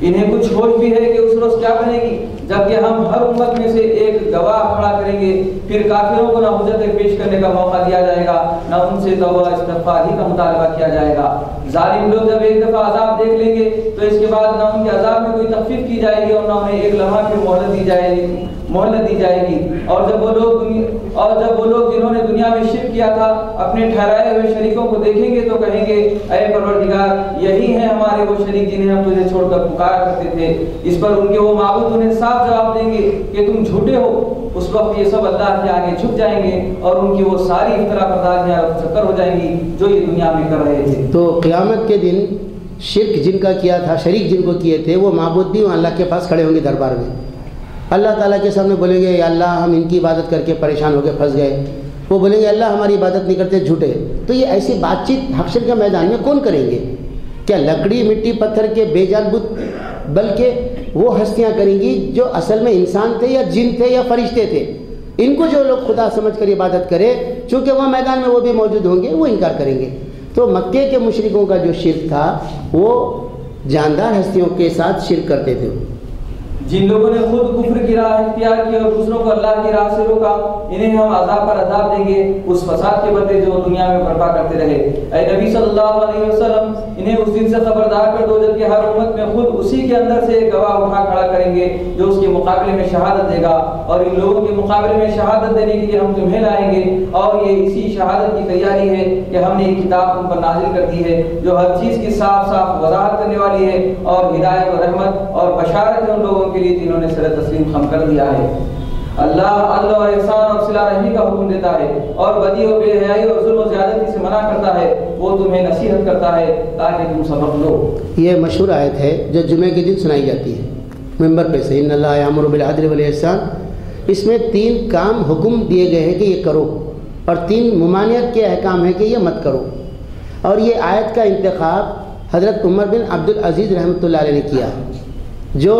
انہیں کچھ ہوش بھی ہے کہ اس روز کیا بنے گی جبکہ ہم ہر امت میں سے ایک گواہ کھڑا کریں گے، پھر کافروں کو نہ حجتیں پیش کرنے کا موقع دیا جائے گا، نہ ان سے توبہ استغفار ہی کا مطالبہ کیا جائے گا۔ ظالم لوگ جب ایک دفعہ عذاب دیکھ لیں گے تو اس کے بعد نہ ان کے عذاب میں کوئی تخفیف کی جائے گی اور نہ انہیں ایک لمحہ کی مہلت دی جائے گی۔ اور جب وہ لوگ جنہوں نے دنیا میں شرک کیا تھا اپنے ٹھہرائے ہوئے شریکوں کو دیکھیں گے تو کہیں گے اے پروردگار یہی ہیں ہمارے وہ شریک جنہیں ہم تجھے چھوڑ کر پکارا کرتے تھے۔ اس پر ان کے وہ معبود انہیں صاف جواب دیں گے کہ تم جھوٹے ہو۔ اس وقت یہ سب اللہ کے آگے جھک جائیں گے اور ان کی وہ ساری افترا برداریاں چکر ہو جائیں گی جو یہ دنیا میں کر رہے تھے۔ تو قیامت کے دن شرک جن کا کیا تھا، شریک جن کو کیے تھے، وہ معبود بھی وہاں اللہ کے پاس کھڑے ہوں گے دربار میں، اللہ تعالیٰ کے سامنے بولیں گے یا اللہ ہم ان کی عبادت کر کے پریشان ہو کے پھنس گئے۔ وہ بولیں گے اللہ ہماری عبادت نہیں کرتے جھوٹے۔ تو یہ ایسی بات چیت حشر کے میدان میں کون کریں گے؟ کیا لکڑی مٹی پتھر کے بے جان بت، بلکہ وہ ہستیاں کریں گی جو اصل میں انسان تھے یا جن تھے یا فرشتے تھے۔ ان کو جو لوگ خدا سمجھ کر عبادت کرے، چونکہ وہ میدان میں وہ بھی موجود ہوں گے، وہ انکار کریں گے۔ تو مکے کے مشرکوں کا جو شرک تھا وہ جاندار ہستیوں کے ساتھ شرک کرتے تھے۔ جن لوگوں نے خود کفر کی راہ اختیار کی اور دوسروں کو اللہ کی راہ سے روکا، انہیں ہم عذاب پر عذاب دیں گے اس فساد کے بدلے جو دنیا میں برپا کرتے رہے۔ اے نبی صلی اللہ علیہ وسلم انہیں اس دن سے خبردار کر دو جبکہ ہر امت میں خود اسی کے اندر سے ایک گواہ اٹھا کھڑا کریں گے جو اس کے مقابلے میں شہادت دے گا، اور ان لوگوں کے مقابلے میں شہادت دینے کے لیے ہم تمہیں لائیں گے، اور یہ اسی شہادت کی تیاری ہے کہ ہم نے ایک کتاب تم پر نازل کر دی ہے جو ہر چیز کی صاف صاف وضاحت کرنے والی ہے، اور ہدایت و رحمت اور بشارت ہے ان لوگوں کے لیے جنہوں نے سر تسلیم خم کر دیا ہے۔ اللہ عدل اور احسان اور صلہ رحمی کا حکم دیتا ہے اور بدی و بے حیائی اور ظلم و زیادتی سے منع کرتا ہے۔ وہ تمہیں نصیحت کرتا ہے تاکہ تم سبق لو۔ یہ مشہور آیت ہے جو جمعے کے دن سنائی جاتی ہے ممبر پہ سے، ان اللہ یامر بالعدل والاحسان۔ اس میں 3 کام حکم دیے گئے ہیں کہ یہ کرو، اور 3 ممانعت کے احکام ہیں کہ یہ مت کرو۔ اور یہ آیت کا انتخاب حضرت عمر بن عبدالعزیز رحمۃ اللہ علیہ نے کیا، جو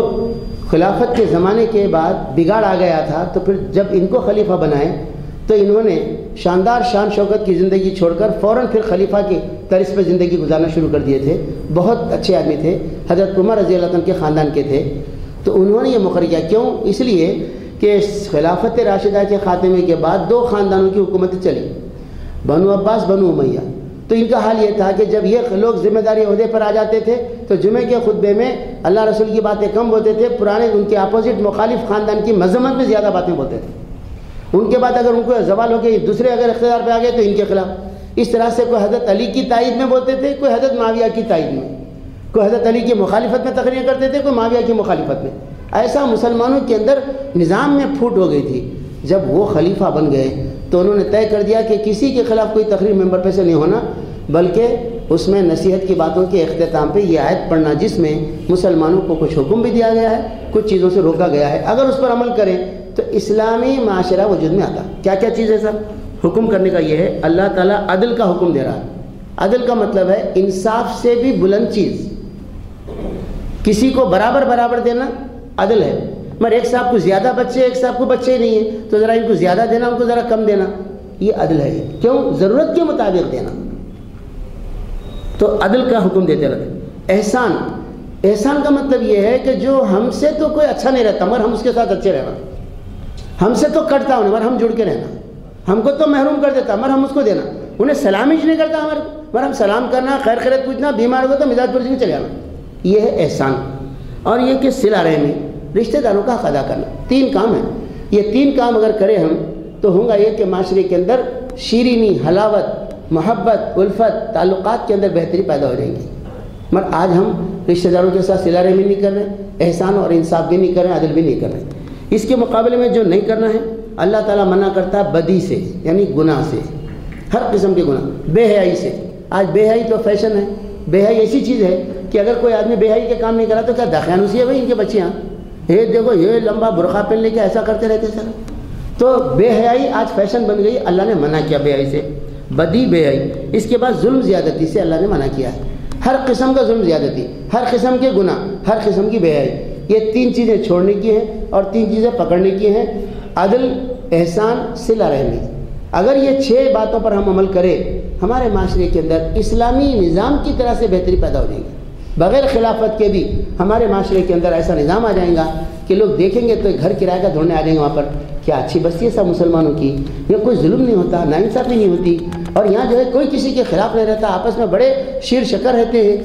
خلافت کے زمانے کے بعد بگاڑ آ گیا تھا، تو پھر جب ان کو خلیفہ بنائے تو انہوں نے شاندار شان شوکت کی زندگی چھوڑ کر فوراً پھر خلیفہ کی طرز پہ زندگی گزارنا شروع کر دیے تھے۔ بہت اچھے آدمی تھے، حضرت عمر رضی اللہ عنہ کے خاندان کے تھے، تو انہوں نے یہ مقرر کیا۔ کیوں؟ اس لیے کہ خلافت راشدہ کے خاتمے کے بعد 2 خاندانوں کی حکومتیں چلی، بنو عباس بنو امیہ۔ تو ان کا حال یہ تھا کہ جب یہ لوگ ذمہ داری عہدے پر آ جاتے تھے تو جمعے کے خطبے میں اللہ رسول کی باتیں کم بولتے تھے، پرانے ان کے اپوزٹ مخالف خاندان کی مذمت میں زیادہ باتیں بولتے تھے۔ ان کے بعد اگر ان کو زوال ہو گئی، دوسرے اگر اقتدار پہ آ گئے تو ان کے خلاف۔ اس طرح سے کوئی حضرت علی کی تائید میں بولتے تھے، کوئی حضرت معاویہ کی تائید میں، کوئی حضرت علی کی مخالفت میں تقریر کرتے تھے، کوئی معاویہ کی مخالفت میں۔ ایسا مسلمانوں کے اندر نظام میں پھوٹ ہو گئی تھی۔ جب وہ خلیفہ بن گئے تو انہوں نے طے کر دیا کہ کسی کے خلاف کوئی تقریر ممبر پہ سے نہیں ہونا، بلکہ اس میں نصیحت کی باتوں کے اختتام پہ یہ آیت پڑھنا جس میں مسلمانوں کو کچھ حکم بھی دیا گیا ہے، کچھ چیزوں سے روکا گیا ہے۔ اگر اس پر عمل کریں تو اسلامی معاشرہ وجود میں آتا۔ کیا کیا چیز ہے سر؟ حکم کرنے کا یہ ہے، اللہ تعالیٰ عدل کا حکم دے رہا ہے۔ عدل کا مطلب ہے انصاف سے بھی بلند چیز، کسی کو برابر دینا عدل ہے۔ مگر ایک صاحب کو زیادہ بچے ایک صاحب کو بچے نہیں ہیں تو ذرا ان کو زیادہ دینا ان کو ذرا کم دینا، یہ عدل ہے؟ کیوں؟ ضرورت کے مطابق دینا، تو عدل کا حکم دیتے رہتے۔ احسان کا مطلب یہ ہے کہ جو ہم سے تو کوئی اچھا نہیں رہتا مگر ہم اس کے ساتھ اچھے رہنا، ہم سے تو کٹتا ہونا مگر ہم جڑ کے رہنا، ہم کو تو محروم کر دیتا مگر ہم اس کو دینا، انہیں سلام ہی نہیں کرتا ہمارے مگر ہم سلام کرنا، خیر خیریت پوچھنا، بیمار ہوگا تو مزاج پرسی میں چلے جانا، یہ ہے احسان۔ اور یہ کہ صلہ رحمی، رشتہ داروں کا حق ادا کرنا، 3 کام ہیں، یہ 3 کام اگر کریں ہم تو ہوگا یہ کہ معاشرے کے اندر شیرینی، حلاوت، محبت، الفت، تعلقات کے اندر بہتری پیدا ہو جائے گی۔ مگر آج ہم رشتہ داروں کے ساتھ صلہ رحمی نہیں کر رہے، احسان اور انصاف بھی نہیں کر رہے، عدل بھی نہیں کر رہے۔ اس کے مقابلے میں جو نہیں کرنا ہے اللہ تعالیٰ منع کرتا ہے بدی سے، یعنی گناہ سے، ہر قسم کے گناہ، بے حیائی سے۔ آج بے حیائی تو فیشن ہے، بے حیائی ایسی چیز ہے کہ اگر کوئی آدمی بے حیائی کے کام نہیں کرا تو کیا داخیانوسی ہے بھائی ان کے بچے یہاں، یہ دیکھو یہ لمبا برقع پہن لے کے ایسا کرتے رہتے سر۔ تو بے حیائی آج فیشن بن گئی، اللہ نے منع کیا بے حیائی سے، بدی بے حیائی۔ اس کے بعد ظلم زیادتی سے اللہ نے منع کیا ہے، ہر قسم کا ظلم زیادتی، ہر قسم کے گناہ، ہر قسم کی بے حیائی، یہ 3 چیزیں چھوڑنے کی ہیں اور 3 چیزیں پکڑنے کی ہیں، عدل، احسان، صلہ رحمی۔ اگر یہ 6 باتوں پر ہم عمل کریں ہمارے معاشرے کے اندر اسلامی نظام کی طرح سے بہتری پیدا ہو جائے گی۔ بغیر خلافت کے بھی ہمارے معاشرے کے اندر ایسا نظام آ جائے گا کہ لوگ دیکھیں گے تو گھر کرایہ کا ڈھونڈنے آ جائیں گے وہاں پر، کیا اچھی بستی ہے سب مسلمانوں کی، یہ کوئی ظلم نہیں ہوتا، ناانصافی نہیں ہوتی، اور یہاں جو ہے کوئی کسی کے خلاف نہیں رہتا، آپس میں بڑے شیر شکر رہتے ہیں۔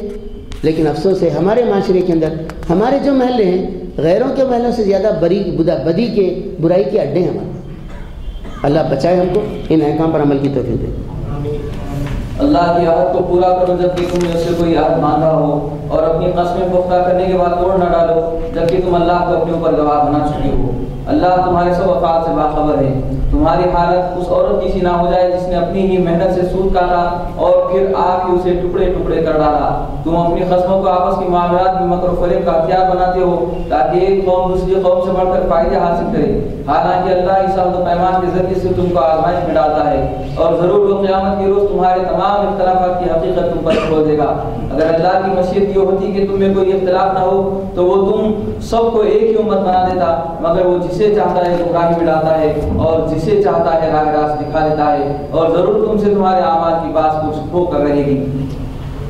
لیکن افسوس ہے ہمارے معاشرے کے اندر ہمارے جو محلے ہیں غیروں کے محلوں سے زیادہ بدی کے، برائی کے اڈے ہیں ہمارے۔ اللہ بچائے ہم کو ان احکام پر عمل کی توفیق دے۔ اللہ کی عہد کو پورا کرو جبکہ تم نے اس سے کوئی عہد مانگا ہو، اور اپنی قسمیں پختہ کرنے کے بعد توڑ نہ ڈالو جبکہ تم اللہ کو اپنے اوپر گواہ بنا چکے ہو۔ اللہ تمہارے سب افعال سے باخبر ہے۔ تمہاری حالت اس عورت کی سی نہ ہو جائے جس نے اپنی ہی محنت سے سود کاٹا اور پھر آ کے اسے ٹکڑے ٹکڑے کر ڈالا۔ تم اپنی خصموں کو آپس کی معاملات میں مکر و فریب کا ہتھیار بناتے ہو تاکہ ایک قوم دوسری قوم سے بڑھ کر فائدے حاصل کرے، حالانکہ اللہ اس عہد و پیمان کے ذریعے سے تم کو آزمائش میں ڈالتا ہے، اور ضرور وہ قیامت کے روز تمہارے تمام اختلافات کی حقیقت تم پر کھول دے گا۔ اگر اللہ کی مشیت یہ ہوتی کہ تم میں کوئی اختلاف نہ ہو تو وہ تم سب کو ایک ہی امت بنا دیتا، مگر وہ جسے چاہتا ہے گمراہی میں ڈالتا ہے اور جسے چاہتا ہے راہ راست دکھا دیتا ہے، اور ضرور تم سے تمہارے اعمال کی بات کچھ کھو کر رہے گی۔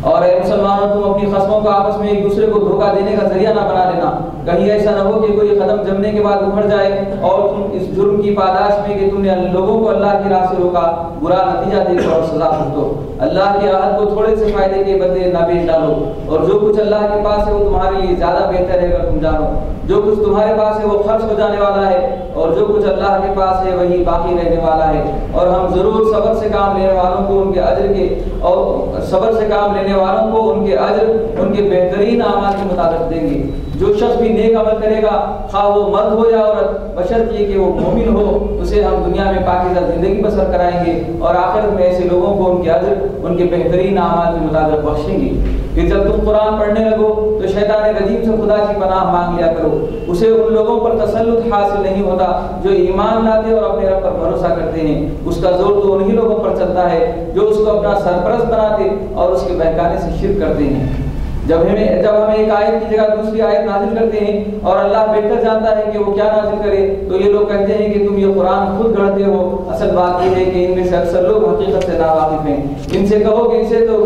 اور اے مسلمانوں، تم اپنی خصموں کو آپس میں ایک دوسرے کو دھوکہ دینے کا ذریعہ نہ بنا لینا، کہیں ایسا نہ ہو کہ کوئی قدم جمنے کے بعد اکھڑ جائے اور تم اس جرم کی پاداش میں کہ تم نے لوگوں کو اللہ کی راہ سے روکا برا نتیجہ دے کر اور سزا بھگتو۔ اللہ کے عہد کو تھوڑے سے فائدے کے بدلے نہ بیچ ڈالو، اور جو کچھ اللہ کے پاس ہے وہ تمہارے لیے زیادہ بہتر ہے اگر تم جانو۔ جو کچھ تمہارے پاس ہے وہ خرچ ہو جانے والا ہے، اور جو کچھ اللہ کے پاس ہے وہی باقی رہنے والا ہے۔ اور ہم ضرور صبر سے کام لینے والوں کو ان کے اجر کے اور صبر سے کام لینے والوں کو ان کے اجر ان کے بہترین اعمال کے مطابق دیں گے۔ جو شخص بھی نیک عمل کرے گا خواہ وہ مرد ہو یا عورت، بشرط یہ کہ وہ مومن ہو، اسے ہم دنیا میں پاکیزہ زندگی بسر کرائیں گے، اور آخرت میں ایسے لوگوں کو ان کے اجر ان کے بہترین اعمال کے مطابق بخشیں گے۔ کہ جب تم قرآن پڑھنے لگو تو شیطان رجیم سے خدا کی پناہ مانگ لیا کرو، اسے ان لوگوں پر تسلط حاصل نہیں ہوتا جو ایمان لاتے اور اپنے رب پر بھروسہ کرتے ہیں، اس کا زور تو انہی لوگوں پر چلتا ہے جو اس کو اپنا سرپرست بناتے اور اس کے بہکانے سے شرک کرتے ہیں۔ جب ہم ایک آیت کی جگہ دوسری آیت نازل کرتے ہیں اور اللہ بہتر جانتا ہے کہ وہ کیا نازل کرے، تو یہ لوگ کہتے ہیں کہ تم یہ قرآن خود گھڑتے ہو۔ اصل بات یہ ہے کہ ان میں سے اکثر لوگ حقیقت سے ناواقف ہیں۔ ان سے کہو کہ اسے تو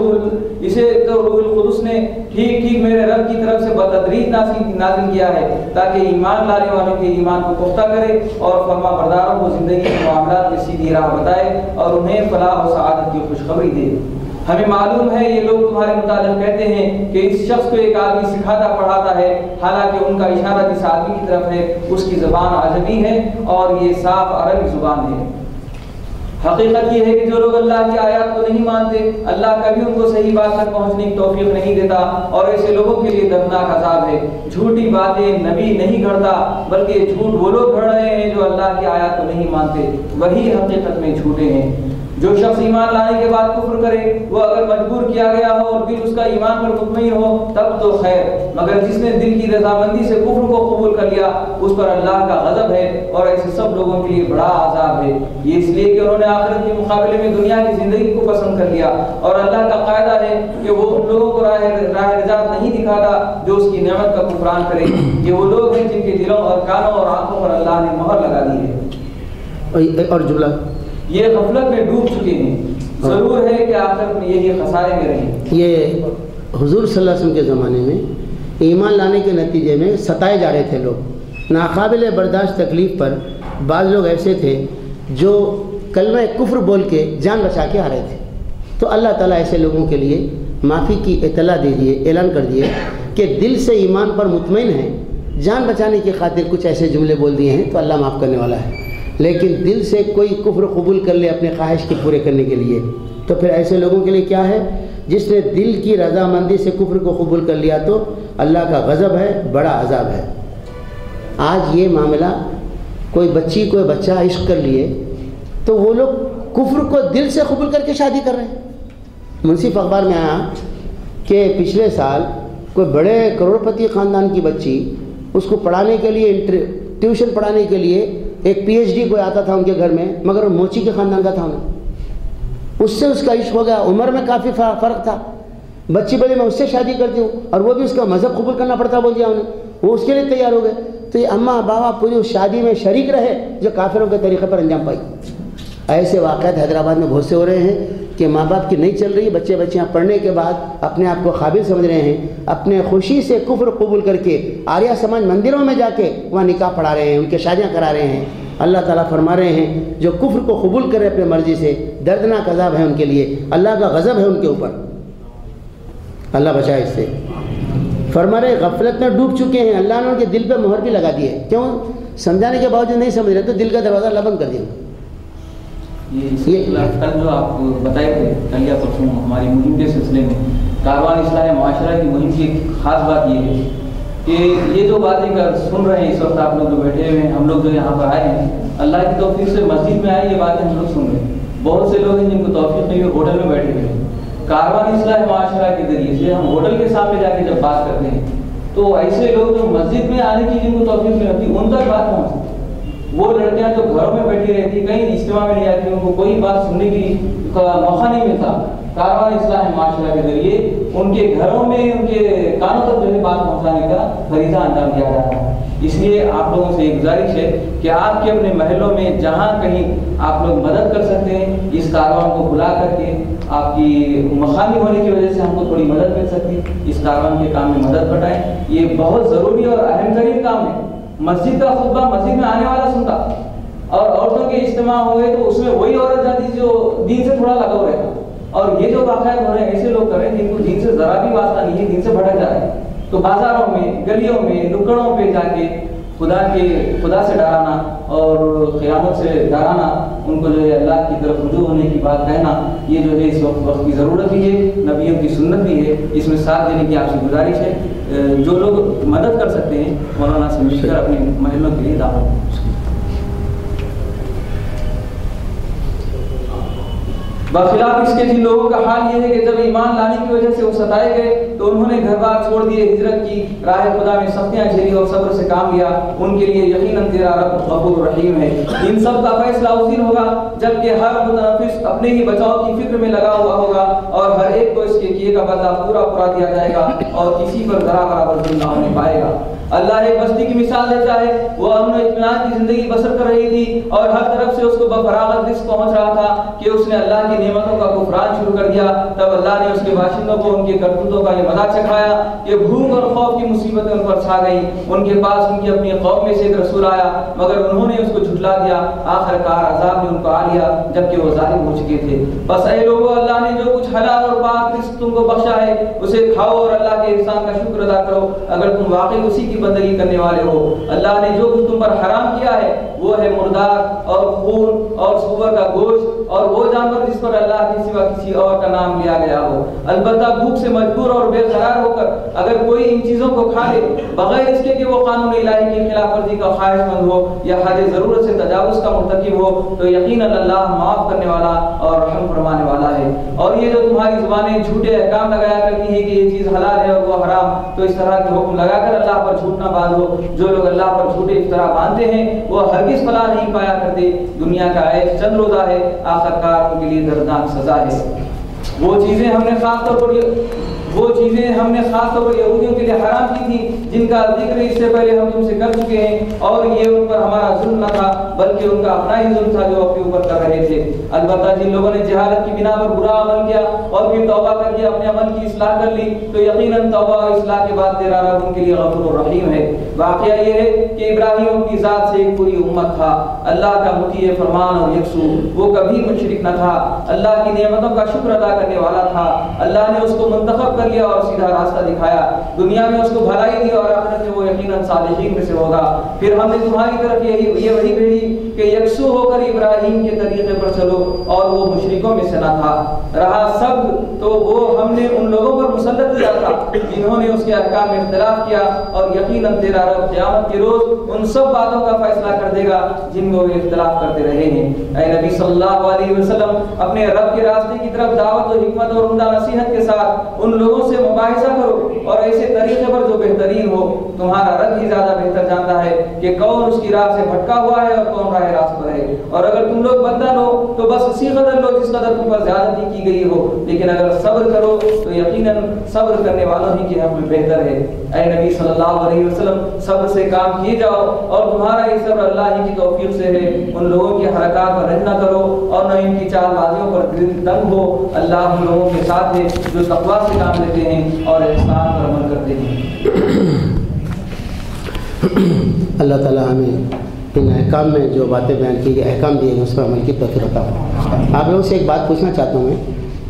روح القدس نے ٹھیک میرے رب کی طرف سے بتدریج نازل کیا ہے تاکہ ایمان لانے والوں کے ایمان کو پختہ کرے اور فرما برداروں کو زندگی کے معاملات میں سیدھی راہ بتائے اور انہیں فلاح و سعادت کی خوشخبری دے۔ ہمیں معلوم ہے یہ لوگ تمہارے متعلق کہتے ہیں کہ اس شخص کو ایک آدمی سکھاتا پڑھاتا ہے، حالانکہ ان کا اشارہ جس آدمی کی طرف ہے اس کی زبان عجمی ہے اور یہ صاف عربی زبان ہے۔ حقیقت یہ ہے کہ جو لوگ اللہ کی آیات کو نہیں مانتے اللہ کبھی ان کو صحیح بات تک پہنچنے کی توفیق نہیں دیتا، اور ایسے لوگوں کے لیے دردناک عذاب ہے۔ جھوٹی باتیں نبی نہیں گھڑتا بلکہ جھوٹ وہ لوگ گھڑ رہے ہیں جو اللہ کی آیات کو نہیں مانتے، وہی حقیقت میں جھوٹے ہیں۔ جو شخص ایمان لانے کے بعد کفر کرے وہ اگر مجبور کیا گیا ہو اور دل اس کا ایمان پر مطمئن ہو تب تو خیر، مگر جس نے دل کی رضامندی سے کفر کو قبول کر لیا اس پر اللہ کا غضب ہے اور ایسے سب لوگوں کے لیے بڑا عذاب ہے۔ یہ اس لیے کہ انہوں نے آخرت کے مقابلے میں دنیا کی زندگی کو پسند کر لیا، اور اللہ کا قاعدہ ہے کہ وہ ان لوگوں کو راہ نجات نہیں دکھاتا جو اس کی نعمت کا کفران کرے۔ یہ وہ لوگ ہیں جن کے دلوں اور کانوں اور آنکھوں پر اللہ نے مہر لگا دی ہے، اور جملہ یہ غفلت میں ڈوب چکے ہیں، ضرور ہے کہ آخرت میں یہی خسارے میں رہیں۔ یہ حضور صلی اللہ علیہ وسلم کے زمانے میں ایمان لانے کے نتیجے میں ستائے جا رہے تھے لوگ، ناقابل برداشت تکلیف پر بعض لوگ ایسے تھے جو کلمہ کفر بول کے جان بچا کے آ رہے تھے، تو اللہ تعالیٰ ایسے لوگوں کے لیے معافی کی اطلاع دے دیے، اعلان کر دیے کہ دل سے ایمان پر مطمئن ہیں، جان بچانے کی خاطر کچھ ایسے جملے بول دیے ہیں تو اللہ معاف کرنے والا ہے، لیکن دل سے کوئی کفر قبول کر لے اپنے خواہش کے پورے کرنے کے لیے تو پھر ایسے لوگوں کے لیے کیا ہے؟ جس نے دل کی رضامندی سے کفر کو قبول کر لیا تو اللہ کا غضب ہے، بڑا عذاب ہے۔ آج یہ معاملہ کوئی بچی کوئی بچہ عشق کر لیے تو وہ لوگ کفر کو دل سے قبول کر کے شادی کر رہے ہیں۔ منصف اخبار میں آیا کہ پچھلے سال کوئی بڑے کروڑپتی خاندان کی بچی، اس کو پڑھانے کے لیے ٹیوشن پڑھانے کے لیے ایک پی ایچ ڈی کوئی آتا تھا ان کے گھر میں، مگر وہ موچی کے خاندان کا تھا، اس سے اس کا عشق ہو گیا، عمر میں کافی فرق تھا، بچی بولے میں اس سے شادی کرتی ہوں، اور وہ بھی اس کا مذہب قبول کرنا پڑتا بول دیا انہیں، وہ اس کے لیے تیار ہو گئے، تو یہ اماں بابا پوری اس شادی میں شریک رہے جو کافروں کے طریقے پر انجام پائی۔ ایسے واقعات حیدرآباد میں بہت سے ہو رہے ہیں کہ ماں باپ کی نہیں چل رہی، بچے بچیاں پڑھنے کے بعد اپنے آپ کو قابل سمجھ رہے ہیں، اپنے خوشی سے کفر قبول کر کے آریہ سماج مندروں میں جا کے وہاں نکاح پڑھا رہے ہیں، ان کے شادیاں کرا رہے ہیں۔ اللہ تعالیٰ فرما رہے ہیں جو کفر کو قبول کرے اپنے مرضی سے دردناک عذاب ہے ان کے لیے، اللہ کا غضب ہے ان کے اوپر، اللہ بچائے اس سے۔ فرما رہے غفلت میں ڈوب چکے ہیں، اللہ نے ان کے دل پہ مہر بھی لگا دی ہے، کیوں؟ سمجھانے کے باوجود نہیں سمجھ رہے تو دل کا دروازہ اللہ بند کر دیا۔ یہ کل جو آپ بتائے تھے کل یا پرسوں ہماری مہم کے سلسلے میں کاروان اصلاح معاشرہ کی مہم کی خاص بات یہ ہے کہ یہ جو باتیں سن رہے ہیں اس وقت آپ لوگ جو بیٹھے ہوئے ہیں، ہم لوگ جو یہاں پر آئے ہیں اللہ کی توفیق سے مسجد میں آئے، یہ باتیں ہم لوگ سن رہے ہیں۔ بہت سے لوگ ہیں جن کو توفیق نہیں ہوئی ہوٹل میں بیٹھے ہوئے ہیں، کاروان اصلاح معاشرہ کے ذریعے سے ہم ہوٹل کے سامنے جا کے جب بات کرتے ہیں تو ایسے لوگ جو مسجد میں آنے کی جن کو توفیق نہیں ہوتی ان تک بات پہنچتی، وہ لڑکیاں جو گھروں میں بیٹھی رہتی کہیں اجتماع میں نہیں آتی، ان کو کوئی بات سننے کی موقع نہیں ملتا، کاروان اصلاح معاشرہ کے ذریعے ان کے گھروں میں ان کے کانوں تک جو ہے بات پہنچانے کا فریضہ انجام دیا جاتا ہے۔ اس لیے آپ لوگوں سے ایک گزارش ہے کہ آپ کے اپنے محلوں میں جہاں کہیں آپ لوگ مدد کر سکتے ہیں، اس کاروان کو بلا کر کے آپ کی مقامی ہونے کی وجہ سے ہم کو تھوڑی مدد مل سکتی ہے، اس کاروان کے کام میں مدد بٹائیں، یہ بہت ضروری اور اہم ترین کام ہے۔ مسجد کا خطبہ مسجد میں آنے والا سنتا اور عورتوں کے اجتماع ہوئے تو اس میں وہی عورت جاتی جو دین سے تھوڑا لگاؤ رہتا، اور یہ جو واقعات ہو رہے ہیں ایسے لوگ کر رہے ہیں جن کو دین سے ذرا بھی واسطہ نہیں ہے، دین سے بھٹک جا رہے ہیں، تو بازاروں میں گلیوں میں نکڑوں پہ جا کے خدا سے ڈرانا اور قیامت سے ڈرانا، ان کو جو ہے اللہ کی طرف رجوع ہونے کی بات کہنا، یہ جو ہے اس وقت کی ضرورت بھی ہے، نبیوں کی سنت بھی ہے، اس میں ساتھ دینے کی آپ سے گزارش ہے۔ جو لوگ مدد کر سکتے ہیں مولانا سے مل کر اپنے محلوں کے لیے دعوت۔ بخلاف اس کے جن لوگوں کا حال یہ ہے کہ جب ایمان لانے کی وجہ سے وہ ستائے گئے تو انہوں نے گھر بار چھوڑ دیے، ہجرت کی، راہ خدا میں سختیاں جھیلی اور صبر سے کام لیا، ان کے لیے یقیناً تیرا رب غفور رحیم ہے۔ ان سب کا فیصلہ اس دن ہوگا جبکہ ہر متنفس اپنے ہی بچاؤ کی فکر میں لگا ہوا ہوگا اور ہر ایک کو اس کے کیے کا بدلہ پورا دیا جائے گا اور کسی پر ذرا برابر ظلم نہ ہونے پائے گا۔ اللہ ایک بستی کی مثال دیتا ہے، وہ امن و اطمینان کی زندگی بسر کر رہی تھی اور ہر طرف سے اس کو بفراغت رزق پہنچ رہا تھا کہ اس نے اللہ کی نعمتوں کا کفران شروع کر دیا، تب اللہ نے اس کے باشندوں کو ان کے کرتوتوں کا یہ مزہ چکھایا کہ بھوک اور خوف کی مصیبتیں ان پر چھا گئیں۔ ان کے پاس ان کی اپنی قوم میں سے ایک رسول آیا مگر انہوں نے اس کو جھٹلا دیا، آخر کار عذاب نے ان کو آ لیا جبکہ وہ ظالم ہو چکے تھے۔ بس اے لوگو، اللہ نے جو کچھ حلال اور پاک رزق تم کو بخشا ہے اسے کھاؤ اور اللہ کے احسان کا شکر ادا کرو، اگر تم واقعی اسی کی بندگی کرنے والے ہو۔ اللہ نے جو کچھ تم پر حرام کیا ہے وہ ہے مردار اور خون اور سور کا گوشت اور وہ جانور جس پر اللہ کے سوا کسی اور کا نام لیا گیا ہو۔ البتہ بھوک سے مجبور اور بے قرار ہو کر اگر کوئی ان چیزوں کو کھا لے بغیر اس کے کہ وہ قانون الہی کی خلاف ورزی کا خواہش مند ہو یا حد ضرورت سے تجاوز کا مرتکب ہو تو یقیناً اللہ معاف کرنے والا اور رحم فرمانے والا ہے۔ اور یہ جو تمہاری زبانیں جھوٹے احکام لگایا کرتی ہیں کہ یہ چیز حلال ہے اور وہ حرام، تو اس طرح کے حکم لگا کر اللہ پر جھوٹ نہ باندھو۔ جو لوگ اللہ پر جھوٹے افطرا باندھتے ہیں وہ ہرگز فلاح نہیں پایا کرتے۔ دنیا کا عیش چند روزہ ہے، آخرکار ان کے لیے دردناک سزا ہے۔ وہ چیزیں ہم نے خاص طور پر یہودیوں کے لیے حرام کی تھی جن کا ذکر اس سے پہلے ہم تم سے کر چکے ہیں، اور یہ ان پر ہمارا ظلم نہ تھا بلکہ ان کا اپنا ہی ظلم تھا جو اپنے اوپر کر رہے تھے۔ البتہ جن لوگوں نے جہالت کی بنا پر برا عمل کیا اور پھر توبہ کر کے اپنے عمل کی اصلاح کر لی تو یقیناً توبہ اور اصلاح کے بعد تیرا رب ان کے لیے غفور الرحیم ہے۔ واقعہ یہ ہے کہ ابراہیم کی ذات سے ایک پوری امت تھا، اللہ کا مطیع فرمان اور یکسو، وہ کبھی مشرک نہ تھا، اللہ کی نعمتوں کا شکر ادا کرنے والا تھا۔ اللہ نے اس کو منتخب کر لیا اور سیدھا راستہ دکھایا، دنیا میں اس کو بھلائی دی اور آخرت میں وہ یقیناً صالحین میں سے ہوگا۔ پھر ہم نے تمہاری طرف یہ وحی بھیجی کہ یکسو ہو کر ابراہیم کے طریقے پر چلو، اور وہ مشرکوں میں سے نہ تھا۔ رہا سب تو وہ ہم نے ان لوگوں پر مسلط کیا تھا جنہوں نے اس کے احکام میں اختلاف کیا، اور یقیناً تیرا رب قیامت کے روز ان سب باتوں کا فیصلہ کر دے گا جن کو وہ اختلاف کرتے رہے ہیں۔ اے نبی صلی اللہ علیہ وسلم، اپنے رب کے راستے کی طرف دعوت و حکمت اور عمدہ نصیحت کے ساتھ ان لوگوں سے مباحثہ کرو اور ایسے طریقے پر جو بہترین ہو۔ تمہارا رب ہی زیادہ بہتر جانتا ہے کہ کون اس کی راہ سے بھٹکا ہوا ہے اور کون راہ راست پر ہے۔ اور اگر تم لوگ بدل ہو تو بس اسی قدر لو جس قدر تم پر زیادتی کی گئی ہو، لیکن اگر صبر کرو تو یقیناً صبر کرنے والوں ہی کے حق میں بہتر ہے۔ اے نبی صلی اللہ علیہ وسلم، صبر سے کام کیے جاؤ اور تمہارا یہ صبر اللہ ہی کی توفیق سے ہے۔ ان لوگوں کی حرکات پر رحم نہ کرو اور نہ ان کی چال بازیوں پر دل تنگ ہو۔ اللہ ان لوگوں کے ساتھ ہے جو تقویٰ سے کام لیتے ہیں اور احسان پر عمل کرتے ہیں۔ اللہ تعالیٰ ہمیں ان احکام میں جو باتیں بیان کی گئی، احکام دیے ہیں، اس پر عمل کی توفیق عطا فرمائے۔ آپ لوگوں سے ایک بات پوچھنا چاہتا ہوں میں،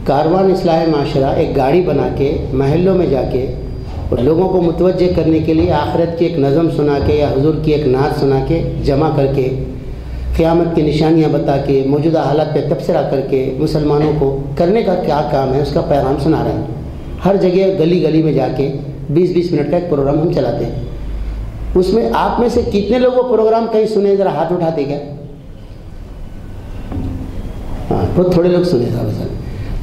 کاروان اصلاح معاشرہ ایک گاڑی بنا کے محلوں میں جا کے اور لوگوں کو متوجہ کرنے کے لیے آخرت کی ایک نظم سنا کے یا حضور کی ایک نعت سنا کے جمع کر کے قیامت کی نشانیاں بتا کے موجودہ حالات پہ تبصرہ کر کے مسلمانوں کو کرنے کا کیا کام ہے اس کا پیغام سنا رہے ہیں۔ ہر جگہ گلی گلی میں جا کے 20-20 منٹ کا ایک پروگرام ہم چلاتے ہیں۔ اس میں آپ میں سے کتنے لوگ وہ پروگرام کہیں سنے؟ ذرا ہاتھ اٹھاتے کیا؟ ہاں، بہت تھوڑے لوگ سنے تھا مثلا۔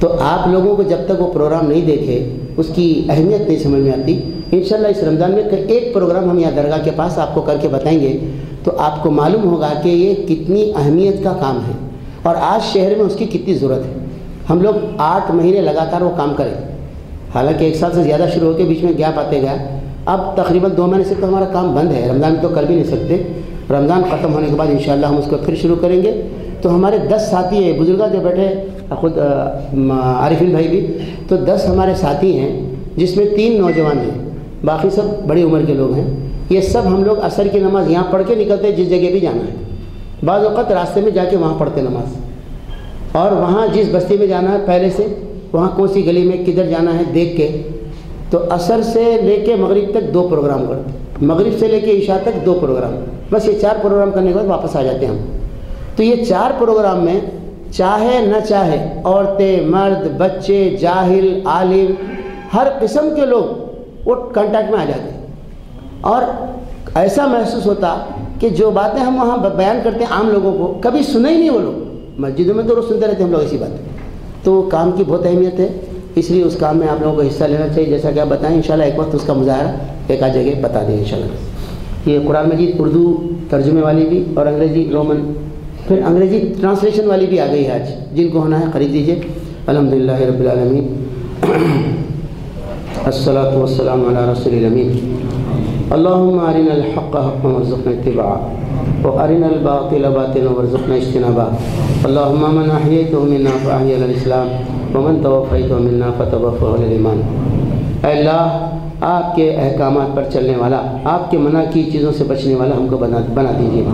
تو آپ لوگوں کو جب تک وہ پروگرام نہیں دیکھے اس کی اہمیت نہیں سمجھ میں آتی۔ انشاءاللہ اس رمضان میں ایک پروگرام ہم یہاں درگاہ کے پاس آپ کو کر کے بتائیں گے تو آپ کو معلوم ہوگا کہ یہ کتنی اہمیت کا کام ہے اور آج شہر میں اس کی کتنی ضرورت ہے۔ ہم لوگ 8 مہینے لگاتار وہ کام کریں، حالانکہ 1 سال سے زیادہ شروع ہو کے بیچ میں گیپ آتے گیا۔ اب تقریباً 2 مہینے سے تو ہمارا کام بند ہے، رمضان میں تو کر بھی نہیں سکتے۔ رمضان ختم ہونے کے بعد انشاءاللہ ہم اس کو پھر شروع کریں گے۔ تو ہمارے 10 ساتھی ہیں، بزرگاں جو بیٹھے خود عارفین بھائی بھی، تو 10 ہمارے ساتھی ہیں جس میں 3 نوجوان ہیں، باقی سب بڑی عمر کے لوگ ہیں۔ یہ سب ہم لوگ عصر کی نماز یہاں پڑھ کے نکلتے ہیں، جس جگہ بھی جانا ہے۔ بعض اوقات راستے میں جا کے وہاں پڑھتے نماز، اور وہاں جس بستی میں جانا ہے پہلے سے وہاں کون سی گلی میں کدھر جانا ہے دیکھ کے، تو عصر سے لے کے مغرب تک 2 پروگرام کرتے، مغرب سے لے کے عشاء تک 2 پروگرام، بس یہ 4 پروگرام کرنے کے بعد واپس آ جاتے ہیں ہم۔ تو یہ 4 پروگرام میں چاہے نہ چاہے عورتیں، مرد، بچے، جاہل، عالم، ہر قسم کے لوگ وہ کانٹیکٹ میں آ جاتے ہیں، اور ایسا محسوس ہوتا کہ جو باتیں ہم وہاں بیان کرتے ہیں عام لوگوں کو کبھی سنا ہی نہیں وہ لوگ۔ مسجدوں میں تو روز سنتے رہتے ہیں ہم لوگ ایسی باتیں۔ تو کام کی بہت اہمیت ہے، اس لیے اس کام میں آپ لوگوں کو حصہ لینا چاہیے۔ جیسا کہ آپ بتائیں انشاءاللہ ایک وقت اس کا مظاہرہ ایک آدھ جگہ بتا دیں انشاءاللہ۔ یہ قرآن مجید اردو ترجمے والی بھی اور انگریزی رومن، پھر انگریزی ٹرانسلیشن والی بھی آ گئی ہے آج، جن کو ہونا ہے خرید لیجیے۔ الحمدللہ رب العالمین، الصلاۃ والسلام علی رسول الامین۔ اللہم ارنا الحق حقا وارزقنا اتباعہ وارنا الباطل باطلا وارزقنا اجتنابہ۔ اللہم من احییتہ منا فاحیہ علی الاسلام ومن توفیتہ منا فتوفہ علی الایمان۔ اے اللہ، آپ کے احکامات پر چلنے والا، آپ کے منع کی چیزوں سے بچنے والا ہم کو بنا دیجیے،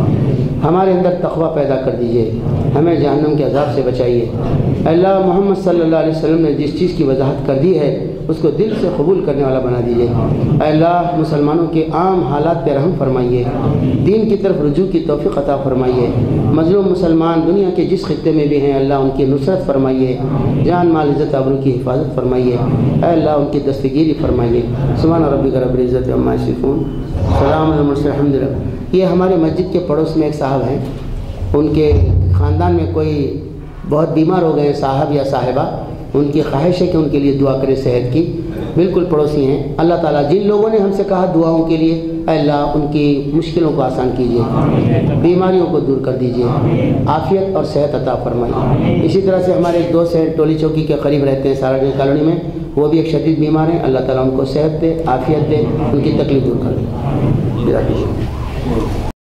ہمارے اندر تقویٰ پیدا کر دیجیے، ہمیں جہنم کے عذاب سے بچائیے۔ اللہ محمد صلی اللہ علیہ وسلم نے جس چیز کی وضاحت کر دی ہے اس کو دل سے قبول کرنے والا بنا دیجیے۔ اے اللہ مسلمانوں کے عام حالات پہ رحم فرمائیے، دین کی طرف رجوع کی توفیق عطا فرمائیے۔ مظلوم مسلمان دنیا کے جس خطے میں بھی ہیں اللہ ان کی نصرت فرمائیے، جان مال عزت آبرو کی حفاظت فرمائیے۔ اے اللہ ان کی دستگیری فرمائیے۔ سبحان ربک رب العزت عما یصفون، سلام علی المرسلین، الحمد للہ۔ یہ ہمارے مسجد کے پڑوس میں ایک صاحب ہیں، ان کے خاندان میں کوئی بہت بیمار ہو گئے صاحب یا صاحبہ، ان کی خواہش ہے کہ ان کے لیے دعا کرے صحت کی، بالکل پڑوسی ہیں۔ اللہ تعالیٰ جن لوگوں نے ہم سے کہا دعاؤں کے لیے، اے اللہ ان کی مشکلوں کو آسان کیجیے، بیماریوں کو دور کر دیجیے، عافیت اور صحت عطا فرمائیے۔ اسی طرح سے ہمارے ایک دوست ہیں ٹولی چوکی کے قریب رہتے ہیں سہارنپور کالونی میں، وہ بھی ایک شدید بیمار ہیں، اللہ تعالیٰ ان کو صحت دے، عافیت دے، ان کی تکلیف دور کر دے۔